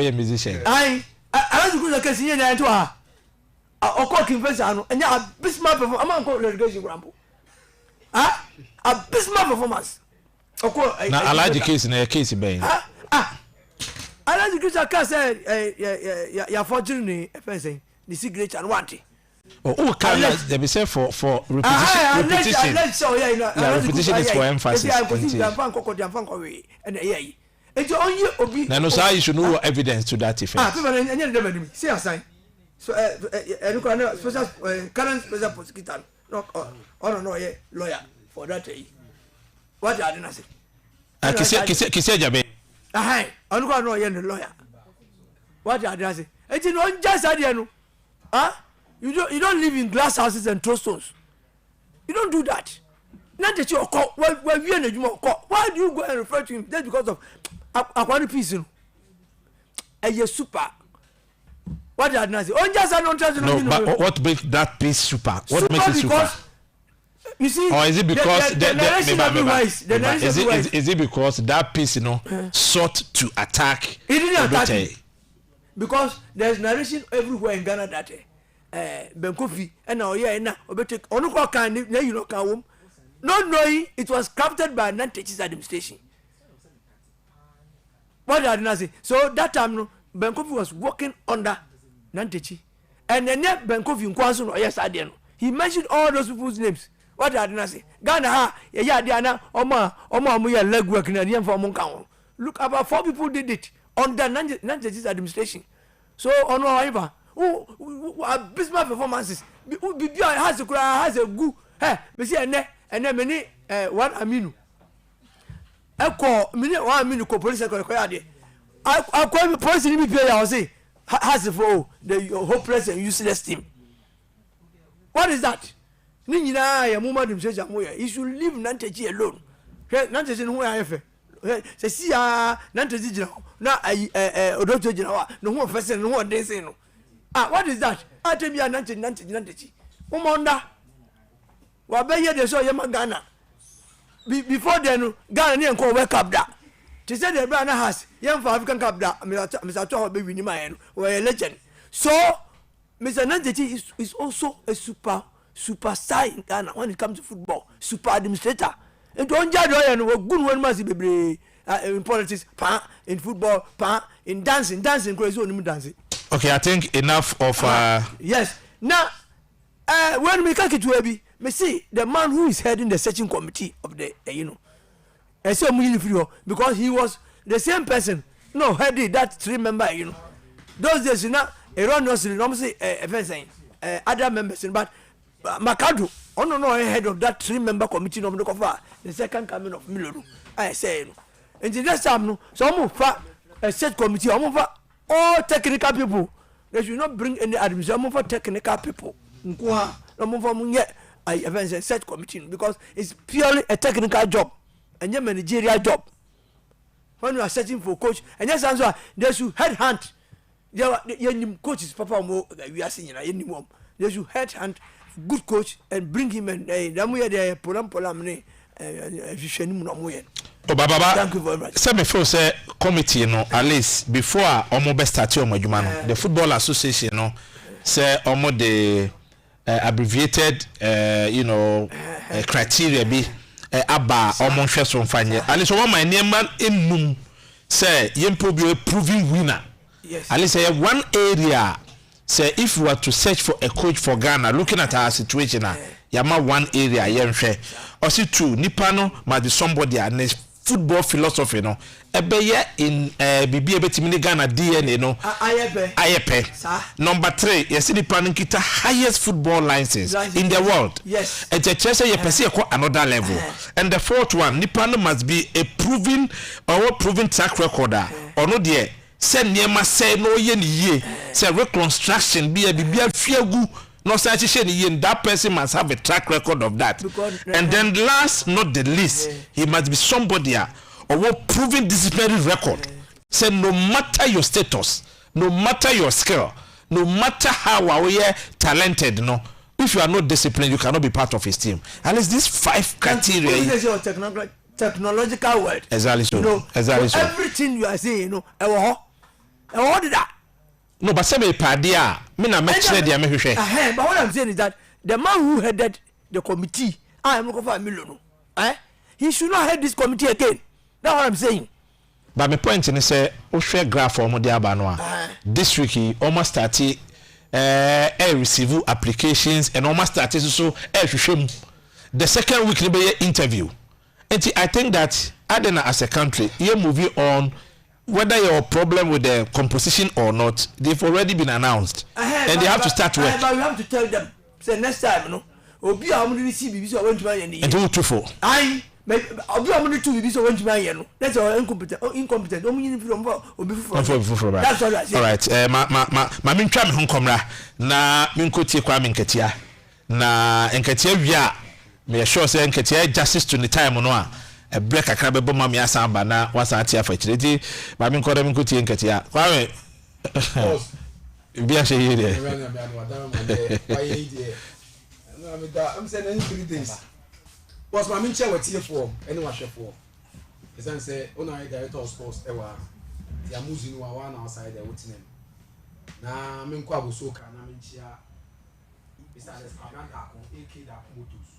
a musician. I like to put a case in to her. Or cooking person, and a Bismarck performance. I'm going to relegation grumble. A Bismarck performance. Now, I like the case in a case, Bain. I like the case. I can't say, you're fortunately, if I say, the secret and want it. Oh, can they be said for repetition? Repetition is for emphasis. And no, sir, you should know evidence to that effect. See a sign. So, special current special prosecutor, no, lawyer for that. What I didn't say. Kise Jabe. I don't know you're the lawyer. What I didn't say. It's not just idea. You don't live in glass houses and throw stones. You don't do that. Not that you're caught. Why do you go and refer to him? That's because of a one piece. And you're super. What did I say? Oh, just I don't trust you. No, but what makes that piece super? What makes it super? You see, or is it because is it because that piece, sought to attack? It didn't attack him. Because there's narration everywhere in Ghana that Ben Kofi and now not knowing it was crafted by Nantechi's administration. What did I not say? So that time Ben Kofi was working under Nantechi, and then Ben Kofi in Kwasun, yes, I didn't. He mentioned all those people's names. What did I say? Ghana, Diana, Oma, Muya leg work in the for Monkau. Look, about 4 people did it under Nantechi's administration. So, on however, Bismarck performances, has a good, we see, and then many, one Aminu. I call minute 1 minute, police secretary. I call the police in me, I say, has for the hopeless and useless team. What is that? You should leave Nantechi alone. Nantechi no way say see Nantechi na Odoto Jina no one person no one dey say no. What is that? I tell you Nantechi. Umonda. Wa be here dey so yema Ghana. Before then Ghana ni enko wake up da. They said the brand has yem for African Cup da. Mr. Cho be win my end. We a legend. So Mr. Nantechi is also a superstar in Ghana when it comes to football. Super administrator. And don't judge and good one must be in politics, in football, in dancing, crazy on dancing. Okay, I think enough of yes. Now when we catch it to be, me see the man who is heading the searching committee of the I say because he was the same person no head that 3 member you know those days you know erroneously no say other members but Makado no head of that 3 member committee no cover the second coming of Miloro I say you know and the next time no so a set committee all technical people they should not bring any administration for technical people no for set committee because it's purely a technical job and a managerial job. When you are searching for coach and yes answer they should headhunt your coaches papa we are seeing anymore they should headhunt good coach and bring him and the polam thank you very much. Say before say committee no at least before omo be start your adwuma no the football association no say omo the abbreviated criteria be aba omo hwe so mfanye at least omo my name enum say yempo be a proving winner. Yes. At least one area say if you were to search for a coach for Ghana looking at our situation yama one area yenhwe osi two nipa no must be somebody and football philosophy no ebeye in bibi ebetimi Ghana DNA no ayepe number 3 yes nipa no kita highest football license in the world. Yes, and the chese ye pese ko another level. And the fourth one nipa no must be a proven track recorder or no there say niema say no ye ni ye say reconstruction be bibia fiagu no such that person must have a track record of that. And then last not the least he must be somebody or proven disciplinary record. Say no matter your status, no matter your skill, no matter how talented, no, if you are not disciplined you cannot be part of his team. At least these 5 criteria is your technological word. Exactly so. Exactly so. Everything you are saying what did that? No, but say me padia me na me chere dia me hwehwe. But what I'm saying is that the man who headed the committee, I am going for Milano. He should not head this committee again. That's what I'm saying. But my point is say o hwe graph for mo dia ba no a. This week he almost started receive applications and almost started so hwehwe. The second week be interview. And I think that Adena as a country, you moving on whether your problem with the composition or not, they've already been announced, and they have to start work. But we have to tell them. Say next time, no. Obi amuni see bibi so went to my end. And do truthful. Obi amuni to bibi so went to my end. That's all incompetent. Obi from obi for. That's all I say. All right. Ma mintwa me honkomra na minkotie kwa minketia na enketia wia me sure say enketia justice to the time no a a break akra bebo ma me asamba na wasa atia fa kireti ba me nkoda me nkotie nkatia kwa me bia she yire I'm saying 3 days was my min chair watie for any wa hwefo esan say ona director of sports ewa the Amuzu no wa na outside there wotinem na me nko abosoka na me chia Mr. Abraham Ako AK da Motos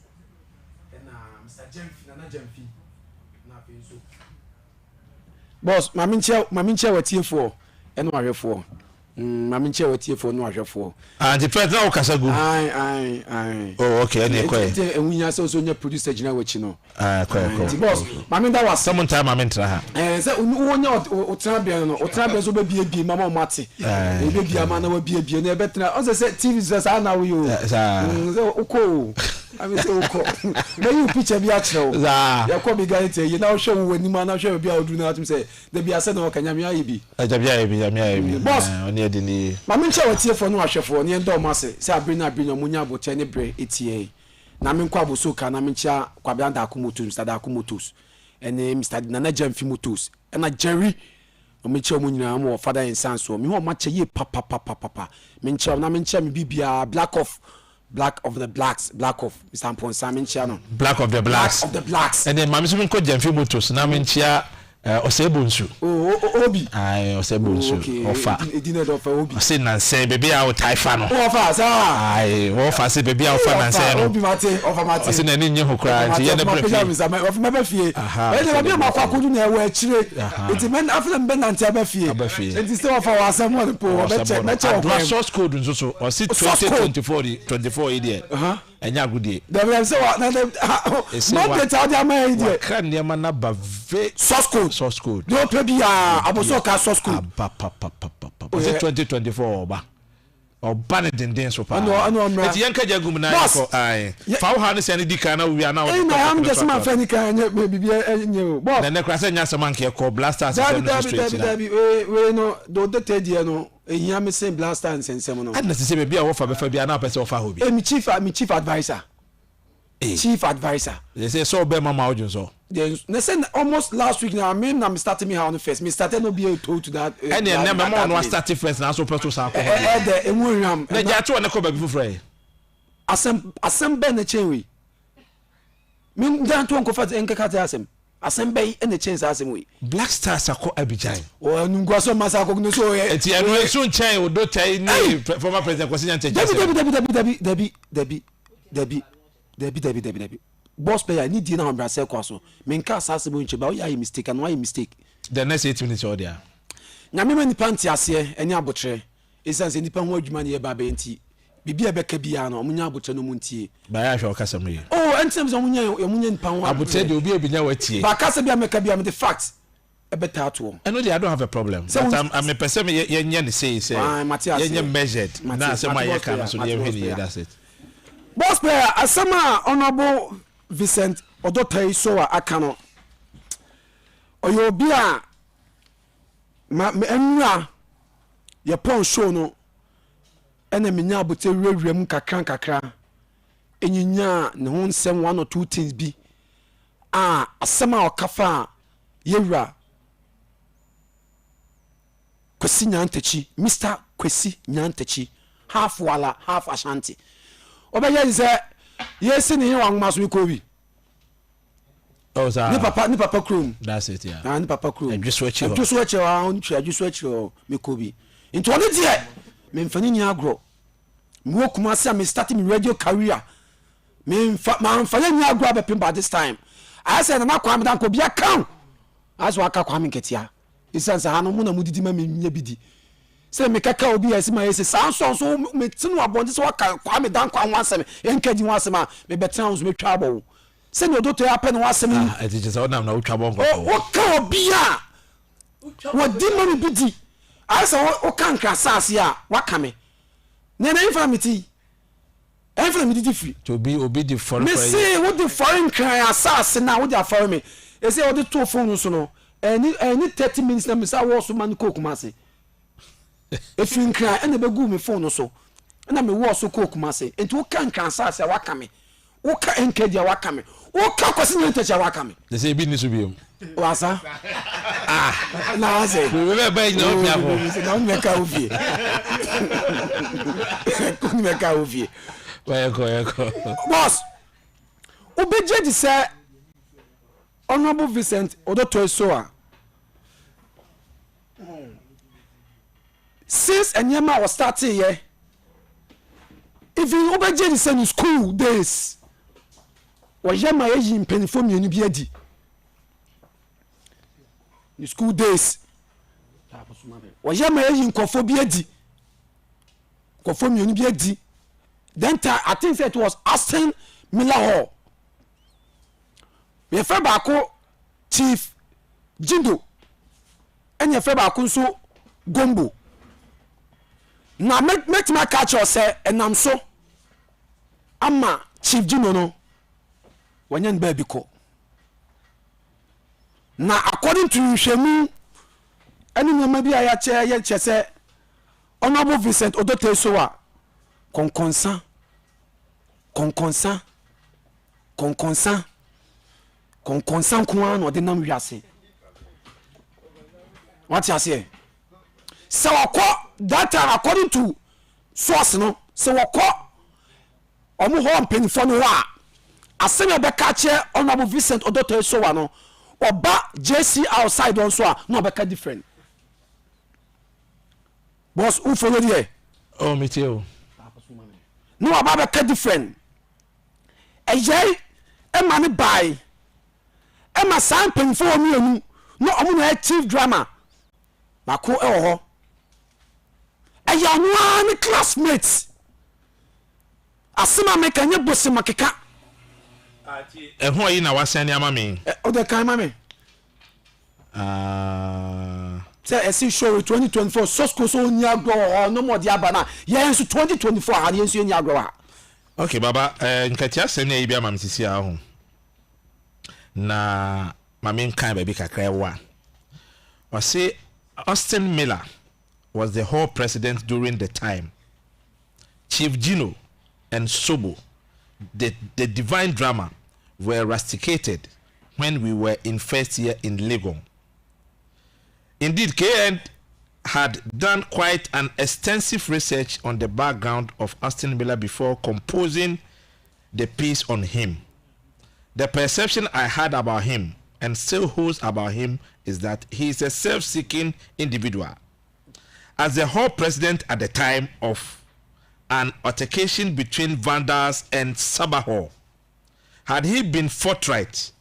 and Mr. Jemfi na penso boss maminche watie for eno ahwefo maminche watie for no ahwefo and the president okasagu oh okay any quite enwunya so nya producer gina wachi no quite boss maminda was some time mamintra ha say wonya otrabia no otrabia so be bie mama mate be bie ama na wa bie na betra on say TV say na we o uko I mean so uko na you picture bi achro ya ko bi guy tell you now show wani ma na show bi odu na atum say the bi ase na okanya me ayi bi boss oni edini maminche watie for no ahwefo ne ndo mase say abina munya aboche ne bre etie na me nkwa abosoka na mencha kwabianda akomotos Mr. Akomotos ene Mr. Nana Jamfi Motos na Jerry o meche mo nyina mo father and son so me ho ma che ye papa mencha na mencha me bibia black of the blacks Mr. Ponsa mencha no black of the blacks and then mami so me ko Jamfi Motos na mencha Osebunsu obi ai Osebunsu ofa edine do fa obi say na say baby a o taifa no ofa sa ai ofa say baby a ofa na say no obi mate ofa mate say na ni nye hokra nti ye na brefi ofa ma ba fie e de baby ma kwa kodu na we chire enti men afle mbe na nti ba fie enti say ofa wa asem won po be check na check source code nso so o see 2024 idiot enya agudie dem say what na dem not the other man there kan ne ma na ba ve source code no to be aboso ka source code 2024 oba ne denden so pa eti yanka jagum na ko ai fa ha ne se ne dika na wi ana o na am just man fa ni kan nya bibia nya o boss na ne krasa nya saman ke ko blasters we no do the third year no ehia me say blasters nsensem no adna se be bia wo fa be fa bia na pese wo fa ho bi mi chief advisor chief advisor they say so be mama ojun so they say almost last week now I'm starting me how on first me started no be told to that and then me mama no start first na so person sa ko the enwuram na ja to na ko ba bi fufure asem be na chenwe me dan to nko fat enka kata asem be na chen sa asem we Black Stars akọ Abidjan o nungwa so masa ko no so eti anu enso chen o do chai ni former president Kwesi Nyanteja Dabi boss player need di na ambra se kwa so me nka asase bo nche ba o ya mistake and why mistake the next 8 minutes or there nyame mani panti ase eni abotre esanse nipa ho adwuma ne ba ba enti bibia beka bia na omunya abotre no muntie ba ya hwe okasa me oh entem so omunya nipa ho abotre de obi ebinya watie ba kasa bia meka bia me the fact ebeta ato I know I don't have a problem but I'm a person ye say ye measured na say my ye can so ye hwe that's it boss player asama honorable Vincent Odotai so aka no oyo bi a enra ye pon show no ena menya abote wurewurem kakra enyinya ne ho nsem one or two things bi asama okafa yewura Kwesi Nyantechi Mr. Kwesi Nyantechi half wala half Ashanti obeya say yes ni wan maso ko bi oh sir ni papa krum that's it yeah ni papa krum adjuso achi on twa adjuso achi me ko bi into oni die me mfani ni agro mo kuma say me start me radio career me mfani ni agro abepin by this time I said na kwa me dan ko bia kan aso aka kwa me ketia isansa hanu mu na mudidi ma me nya bidi se me kaka obi esi ma esi sanso so me tinu abonde so aka kwa me dan kwa wansem enkaji wansem a me betan so me twa abo se ne odoto ya pe no wansem eti je so na utwa bo nko o ka obi a wo di ma me bidi asa o kan kra sase a waka me ne na infamity di free to be obi di foreign me say wo di foreign kra asase na wo di afore me e say wo di to phone so no any 30 minutes na me say wo so man ko kuma se if you cry and be go me phone so na me wo so ko kuma se enti wo kan kan sa se waka me wo ka enke dia waka me wo ka Kwesi Nyantechi waka me they say bi ni so bi wasa na say we be ba ina obi afo na me ka ofie ko me ka ofie wa ko boss obeje di say honorable Vincent Odoto Soa since Enyema was starting here, even over Jensen school days, was Yama in Penifom Unibiadi. The school days was Yama in Kofobiadi. Kofom Unibiadi. Then I think that was Aston Miller Hall. We have Fabako Chief Jindo and your Fabako so Gombo. Na make my catch or say enam so ama Chief Jino no wanyan baby ko na according to Shemu ani nyama bi aya che say honorable Vincent Odoto Soa konkonsa kwa no de nam wiase what you say so that time according to source no so wako omo ho mpenifo no wa aseme be ka che honorable Vincent Odoto Soa no oba JC outside on so no be ka different boss who follow there oh me too no oba be ka different ejai e ma ne bai e ma san mpenifo omi anu no omo na chief drama bako e wo ho one classmates asema me kan ye bose makeka ɛho ayi na wasan ni ama me o de kan ma me say esi show 2024 sosko so ni agro no mo di abana ye enso 2024 ha ye enso ni agro ha okay baba nkatia asem na yibi ama msisi a ho na mame nkan ba bi kakra wa say Austin Miller was the whole president during the time Chief Gino and Sobo the divine drama were rusticated when we were in first year in Legon. Indeed, KN had done quite an extensive research on the background of Austin Miller before composing the piece on him. The perception I had about him and still holds about him is that he is a self-seeking individual. As the whole president at the time of an altercation between Vandals and Sabaho, had he been forthright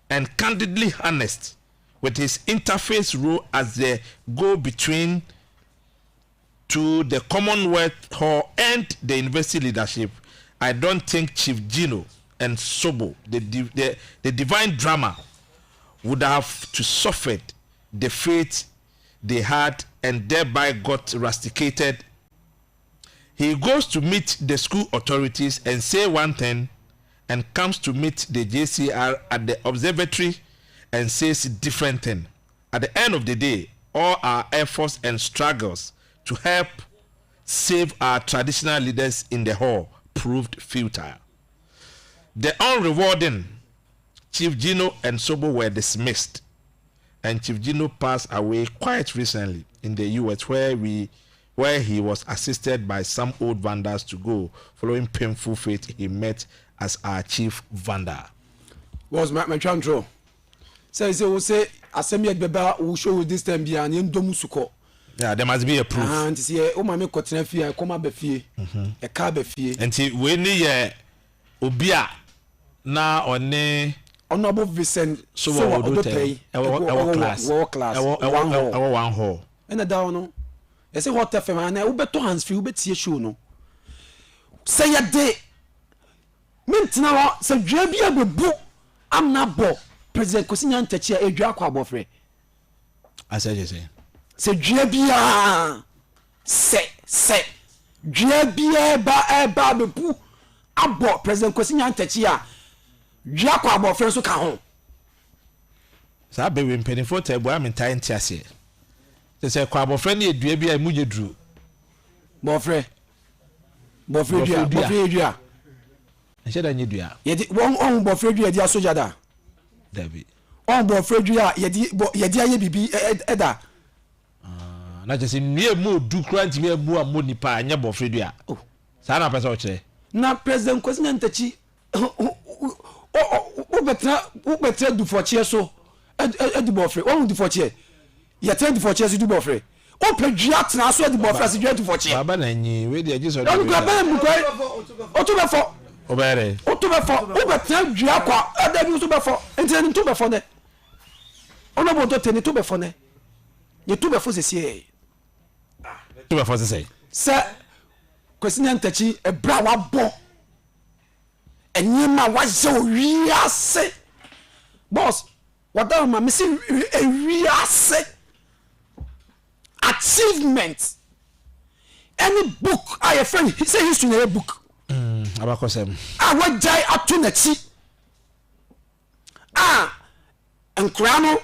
and candidly honest with his interface role as the go-between to the Commonwealth Hall and the university leadership, I don't think Chief Gino and Sobo, the divine drama, would have to suffer the fate they had and thereby got rusticated. He goes to meet the school authorities and say one thing and comes to meet the JCR at the observatory and says a different thing. At the end of the day, all our efforts and struggles to help save our traditional leaders in the hall proved futile. The unrewarding Chief Gino and Sobo were dismissed, and Chief Gino passed away quite recently in the US where he was assisted by some old Vandals to go following painful fate he met as our chief Vandal. Was my chantro. Say we say asemi beba will show this time be an endomu suko. Yeah, there must be a proof. And see o ma me kotena fie I come be fie. E ka be fie. Enti we ni ye obia na one honorable Vincent so odo pay. Class. One hall. And down no. E say what FM na we beto hands free we betie show no. Say ya dey mentina wa se dwa bia bebu amna bo president Kosinya Ntachi edwa akwa abofre asaje say se dwa bia se dwa bia ba bebu abo president Kosinya Ntachi a dwa akwa abofre so ka ho sa be we mpenifo tabu amintai ntiase se kwa abofre na edua bia muje duru bofre dua nse da nyedua yedi won on bo fredu yedi asoja da dabi on bo fredu ya yedi aye bibi eda na je se nwie mu du kranti me mu ammo nipa anya bo fredu ya sa na pesa o kire na president Kosinya Ntachi o betra du fochie so edi bo fre on du fochie ye ten du fochie so du bo fre o pedua tena so edi bo fre se du fochie baba na nyi we de Jesus o gba ba mu kwai o to be fo obere o to be fo o betra dua kwa eda bi so be fo enti ni to be fo ne ono bo to teni to be fo ne ye to be fo se sie to be fo se Kosinya Ntachi e bra wa bo enyima wa je wiase boss wada ma me se wiase achievement any book I friend he say history na book abakosem wajai atu na chi nkra no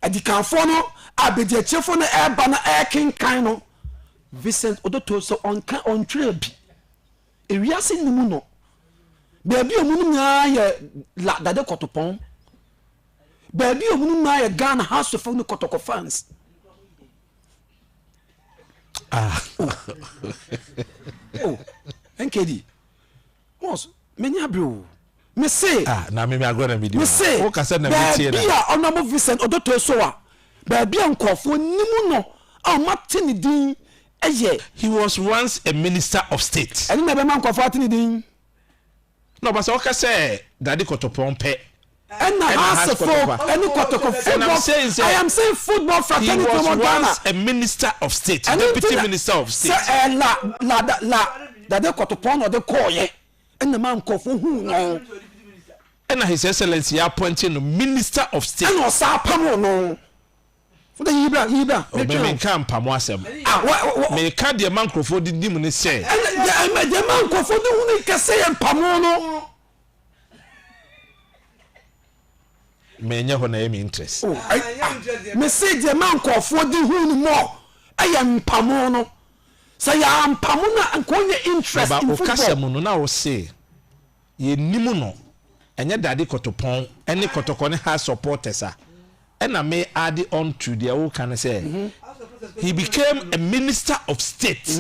adikanfo no abediachefo no eba na ekenkan no Vincent odoto so on trade ewiase nimu no baby omunu nya ye la dade kotopon baby omunu nya ye Ghana House of no kotoko fans nkedi mos menya bro me say na me agora video me say o kasa na me tie na bia honorable Vincent odoto so a baby nkofo nimu no matini din he was once a minister of state and never man nkofo atini din no but so kasa dade kotopon pe and house for any kotoko football I am saying football fraternity he was once a minister of state deputy minister of state la dade kotopon or the koye and the man called for who no. And His Excellency appointing the Minister of State. And was Pamo no. For the Yibra. Me can't pamoasem. Me can't the man Crawford did demon say. And the man Crawford who can say and Pamono. Me never name interest. Me say the man Crawford who more. I am Pamono. Say I am Pamona and calling interest in football. Okasamuno now say ye nimuno. Enya daddy kotopon any kotokone has supporters and I may add it on to the old can say he became a minister of state.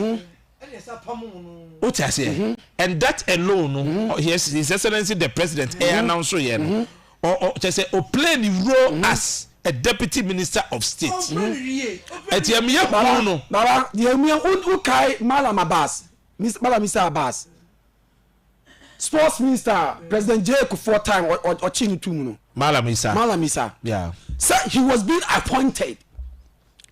What I say, and that alone, His Excellency the President announced or just say or play the role as a deputy minister of state. At Yamia no, Baba, the Yamia Ukai Malam Abbas, Mr. Abbas. Sports Minister, President Jake 4 times or Chinu Tumuno. Malamisa. Yeah. So he was being appointed.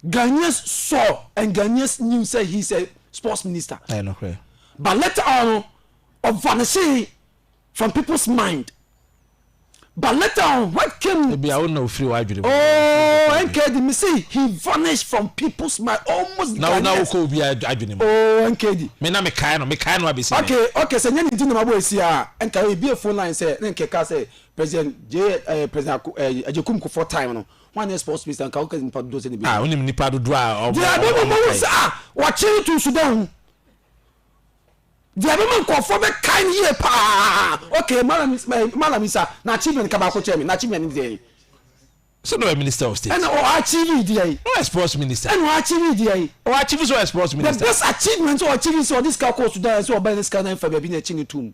Ghanaians saw and Ghanaians knew say he's a sports minister. I know. But later on, of vanishing from people's mind. But later on, what came? Maybe I don't know free why you. Oh, NKD, me see he vanished from people's mind almost. Now could be a judgment. Oh, NKD. Me na me kind of be saying. Okay. So you need to know my boys here. And can be a phone line say NKK say President President Ajekum 4 times no. One is sports minister and can in part those in the. Only nipa do draw. Yeah, don't watch you to Sudan. The woman call for the kind year pa. Okay, Malamisa, na achievement kabako chairman, na achievement day. So no minister of state. And achieve day. No sports minister. And achieve day. Or achieve so sports minister. The best achievement or achieving so this car course Sudan so by this kind of for being a chingy tomb.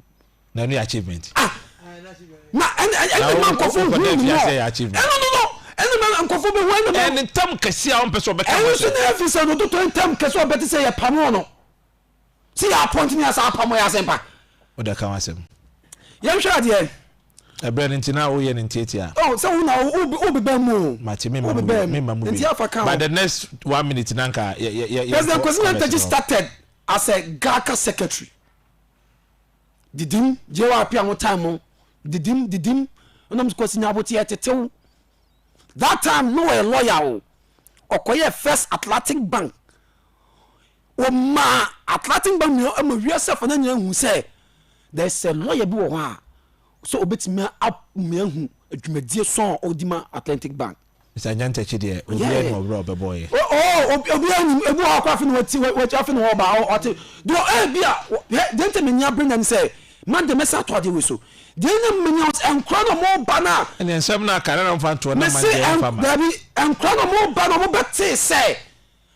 No new achievement. Na and man call for achievement. No. And the man call for when and in term kesia on person be. And so na fi say no to term keso better say pamono. See our pointing as our pamoya sempa. What the can say? Yam sure there. A bread intina o ye ntiatia. Oh, so now obi be mu. Mati me mamu. By the next 1 minute nanka President Kwesi started as a GACA secretary. Didim jewa apia mo time didim onam Kwesi nyaboti etetew. That time no a lawyer okoye First Atlantic Bank. O ma Atlantic Bank me am wiase fa na hu say there's a lawyer bi wo ha so obetime up me hu adwumadie son odima Atlantic Bank Mr. Nyantechi de obi no bro be boy obi ani ebu akwa fi no wati afi no ba o te do e bia dente me nya bring am say man de mesa to ade we so de na me nya enkra no mo ba na and ensem na kare na mfa to na man de fama da bi enkra no mo ba no mo beti say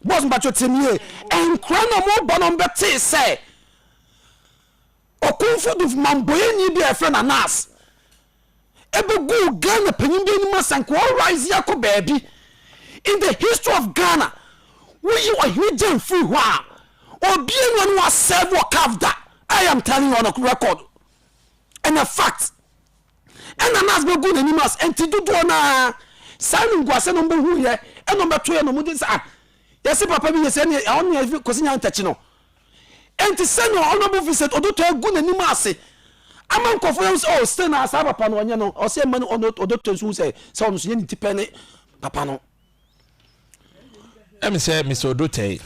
boss mbacho temie enkra no mo ba no beti say okunfo du mamboye ni bi e friend anas ebe go Ghana penyim bi ni masanko rise yako baby in the history of Ghana we you are hidden free wa obi enu no serve or carve that I am telling you on a record and a fact and anas be go ni mas enti dudu na sanu ngwase no mbo hu ye eno beto ye no mudi sa yesi papa bi yesi ne on ye kosinya ntachi no enti senu honorable visit odoto egu na nima ase aman conference oh stay na asa papa no onye no o se man odoto su say so no so ye tipene papa no em say Mr. Odote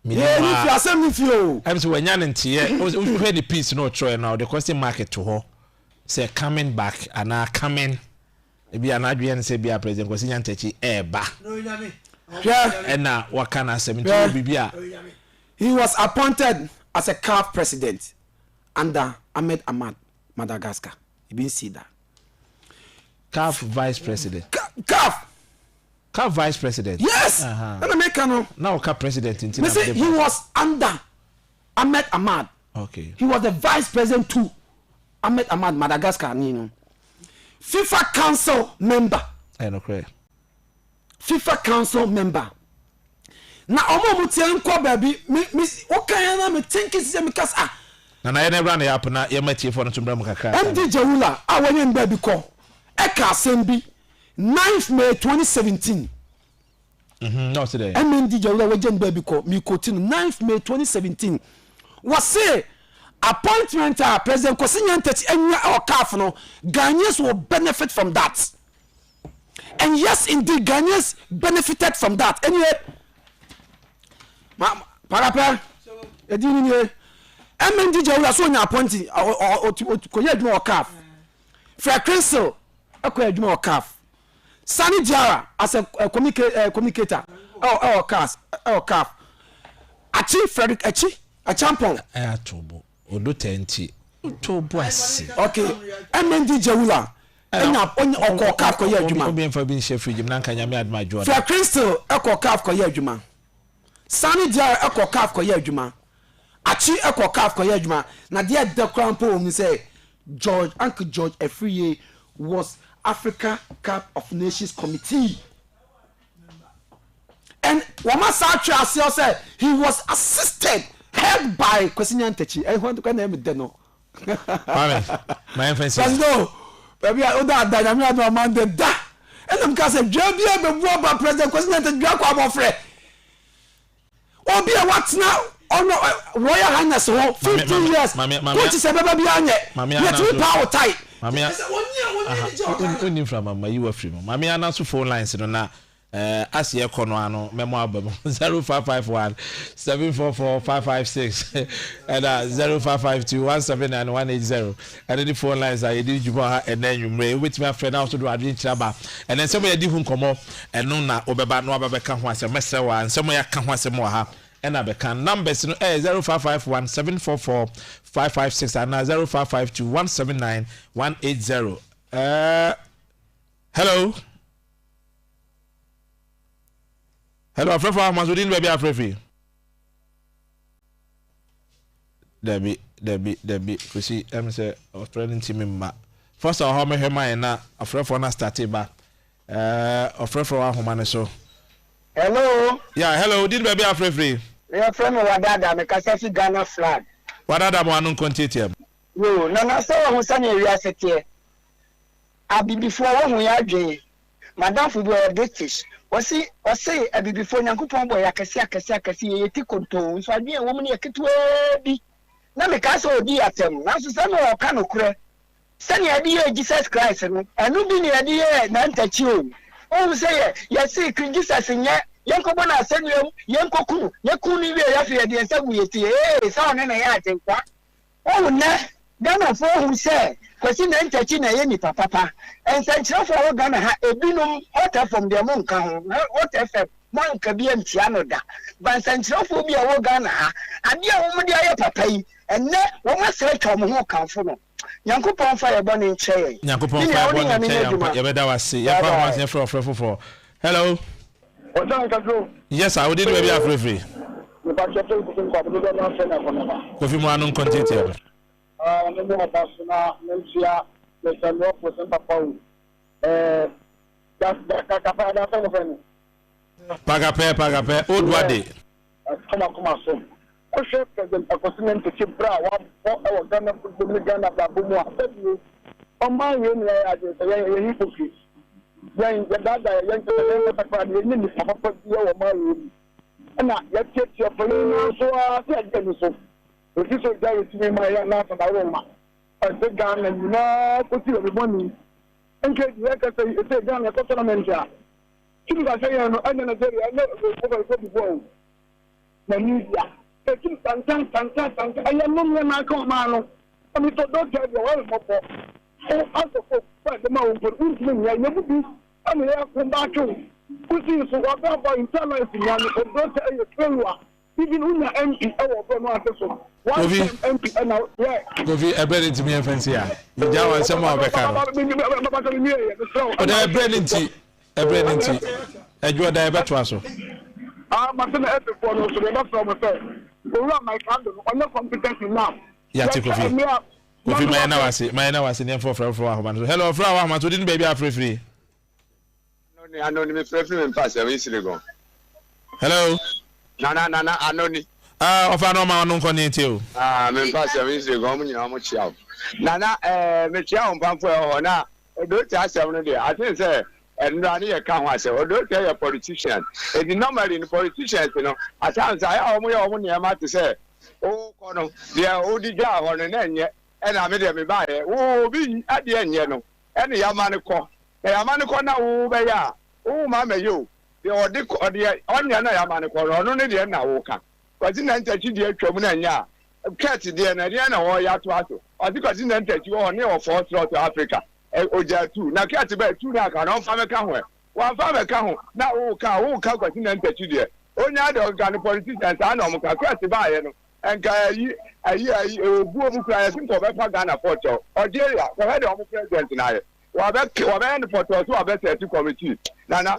me ni fi asem ni fi o em say wanya ntie o hwe the piece no tro now the question market to ho say coming back and are coming e bia na adwen say bia president Kwesi Nyantechi eba no nyame and na wakana 70 bibia. He was appointed as a CAF president under Ahmed Ahmad, Madagascar. You been see that? CAF vice president. CAF vice president. Yes. Now CAF president. He was under Ahmed Ahmad. Okay. He was the vice president to Ahmed Ahmad, Madagascar. You know. FIFA council member. I know correct. FIFA council member. Na omo mutie nko baby me okan na me think say me kasa na ye bra na ya pona ye matie for no tumbra mu kakra MD Jawula a wonye nba bi ko e ka asem bi 9th May 2017 no today MD Jawula waje nba bi ko mi quote 9th May 2017 was say appointment President Kosinyantet or CAF no, Ghanaians will benefit from that. And yes, indeed, Ghanaians benefited from that. Anyway, Parapa, MND Jawula so nya appointing or koye adwuma or CAF. Fred Crystal akoye adwuma or CAF. Sani Diara as a communicator or CAF. Achi Frederick Achi a champion. Atobo odo 10 Otobo asi. Okay, MND Jawula enya onye CAF koye adwuma. Obi enfa bi nche free na nka nyame adwuma adwo. Fred Crystal CAF koye adwuma. Sani Diara CAF koye adwuma. Achi CAF koye adwuma. Na dia the crown po me say Uncle George Afriye was Africa Cup of Nations Committee. And Wama Satra said he was assisted, helped by Kosinyantechi. I want to name it Deno. My emphasis. No, baby, I ordered that I'm not a man that. And I'm going to say, Jobia, the robber president Kosinyantechi, Jacob of Fred. Obi, what's now? Oh no, Royal Highness, 15 years. Coach is a baby behind it. Yet we power tight. Mamia, only from Mama, you were free. Mamia, not to phone lines, you know. As your Conoano, memo album 0551 744 556 and 0552 179 180. And then the phone lines are you do and then you may with my friend also do Adin Chaba. And then somebody did whom come up and no na Obeba no Babeka once a messenger and somewhere can once a more. And I can numbers 0551 744 556 and 0552 179 180. Hello. Hello, Afrefa Mazudin baby Afrefi. Debbie, Kusi, say, friend team ma. First of all, me hema na Afrefa na started ba. Afrefa Homane so. Hello. Yeah, hello, did baby Afrefi. Your friend Wadada, me kasasi Ghana flag. Wadada mo anun kontitiam. Yo, na so ho sane wiasete. Abi before wo ya dwen. Madam Fubu British. Wasi abi before Nyankopon boy akase ye ti konto. So adwen wo mu ne ketewa bi. Na me ka so odi atem. Na so sane o ka no kure. Sane adi ye Jesus Christ no. Anu bi ne adi ye na ntachi o. O say yes Jesus nye yankobo na asenium yankokunu yakunu wi ya fe de nsagu yeti sa one na ya atenkwa o na Ghana for who say kwesi na ntachi na ye ni papa ensanchira for wo Ghana ha ebinum water from the monka ho what FM monka bi antia no da ban sanchira for bi a wo Ghana ha ade a wo mu de aye papa yi enne wo ma sere twa mo ho kanfo no Nyankopon fa ye bone nche Nyankopon fa ye bone nche ye beda wase ye fa ho ase for hello. Yes, I would do maybe a free. Coffee man on content here. Pagape, old wadi. Come on. I should present a continent to keep bra one Ghana football Ghana Babumo. On my way, I just a hypocrite. Young dada young to the papa your man and I take your police so I said so if you so there to me my last and aroma I said gun and you know put you the money and get like I say it's gun a total manager you can say no and then I know over before the media taking tantan I am no man come man I mean to don't tell you all more also for the man for me I never be I mean, I come back to Putin, so what about internal and don't tell you, even when you're MP, one MP, and now, yeah. Go be a bread into me and fancy. You don't want some more back. But I bread into a bread into a good diabetes. I'm not going to have to follow, so they're not from a friend. You run my candle, I'm not competent enough. Yeah, take coffee. Coffee, my now was in the for hello, flower, my didn't baby are free. Anonymous reference pass a week ago. Hello. Nana, anonymous. Of our normal non connected. Me pass a week ago, how much out. Nana, Michelle, Pampo, or now, don't ask 7 days. I think, sir, and Rani account myself, or don't tell a politician. It's normally in politicians, you know. At times I only have to say, o kono dia o di ja ho ne enye e na me de me ba ye o bi ade enye no e ne ya ma ne ko na wo be ya o ma me yo de o de ko de onya na ya ma ne ko no ne de na wo ka kwati na ntachi de atwam na nya cat de na de na wo ya to aso ati kwati na ntachi wo ne o for to Africa oja 2 na cat be 2 na ka no fa me ka ho wa fa me ka ho na wo ka kwati na ntachi de onya de organ politicians ana o ka cat ba ye no enka ayi obuo mu kra ya sinko be pa Ghana photo Algeria ko he de o president na ye wa be ne photo so wa be set committee na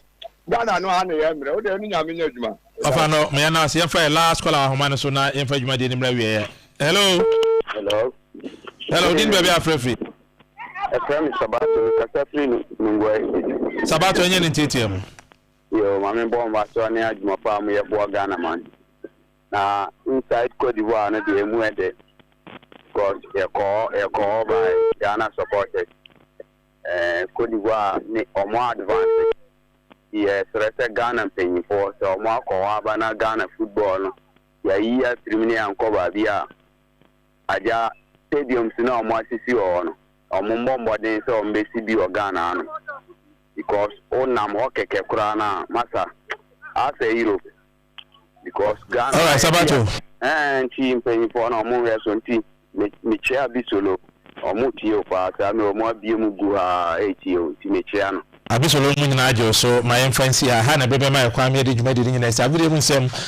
Ghana no ane ye mre o de ni nya me nya adwuma Ofa no me na se fa last call ahoma no so na ye fa adwuma de ni mra wie hello din be afrefi Efrem Sabato kasafri ngwe Sabato enye ni TTM yo mame bomba so ne adwuma pa mu ye bo Ghana man na inside Cote d'Ivoire na de emu ede because e call by Ghana supporters Cote d'Ivoire ni omo advance yes rete Ghana penny for so omo akwa ba na Ghana football no ya yi ya trimini anko ba bia aja stadium na omo asisi o no omo mbombo den so omo besi bi o Ghana no because onam ho keke kura na masa asa Europe because Ghana all right Sabato team penny for no omo reso nti me chia bi solo omo tie pa sa me omo abie mu gu ha etio ti me chia no abisolo mu nyina ajo so my infancy ha na bebe my kwa me de dwuma de nyina sa abire mu nsem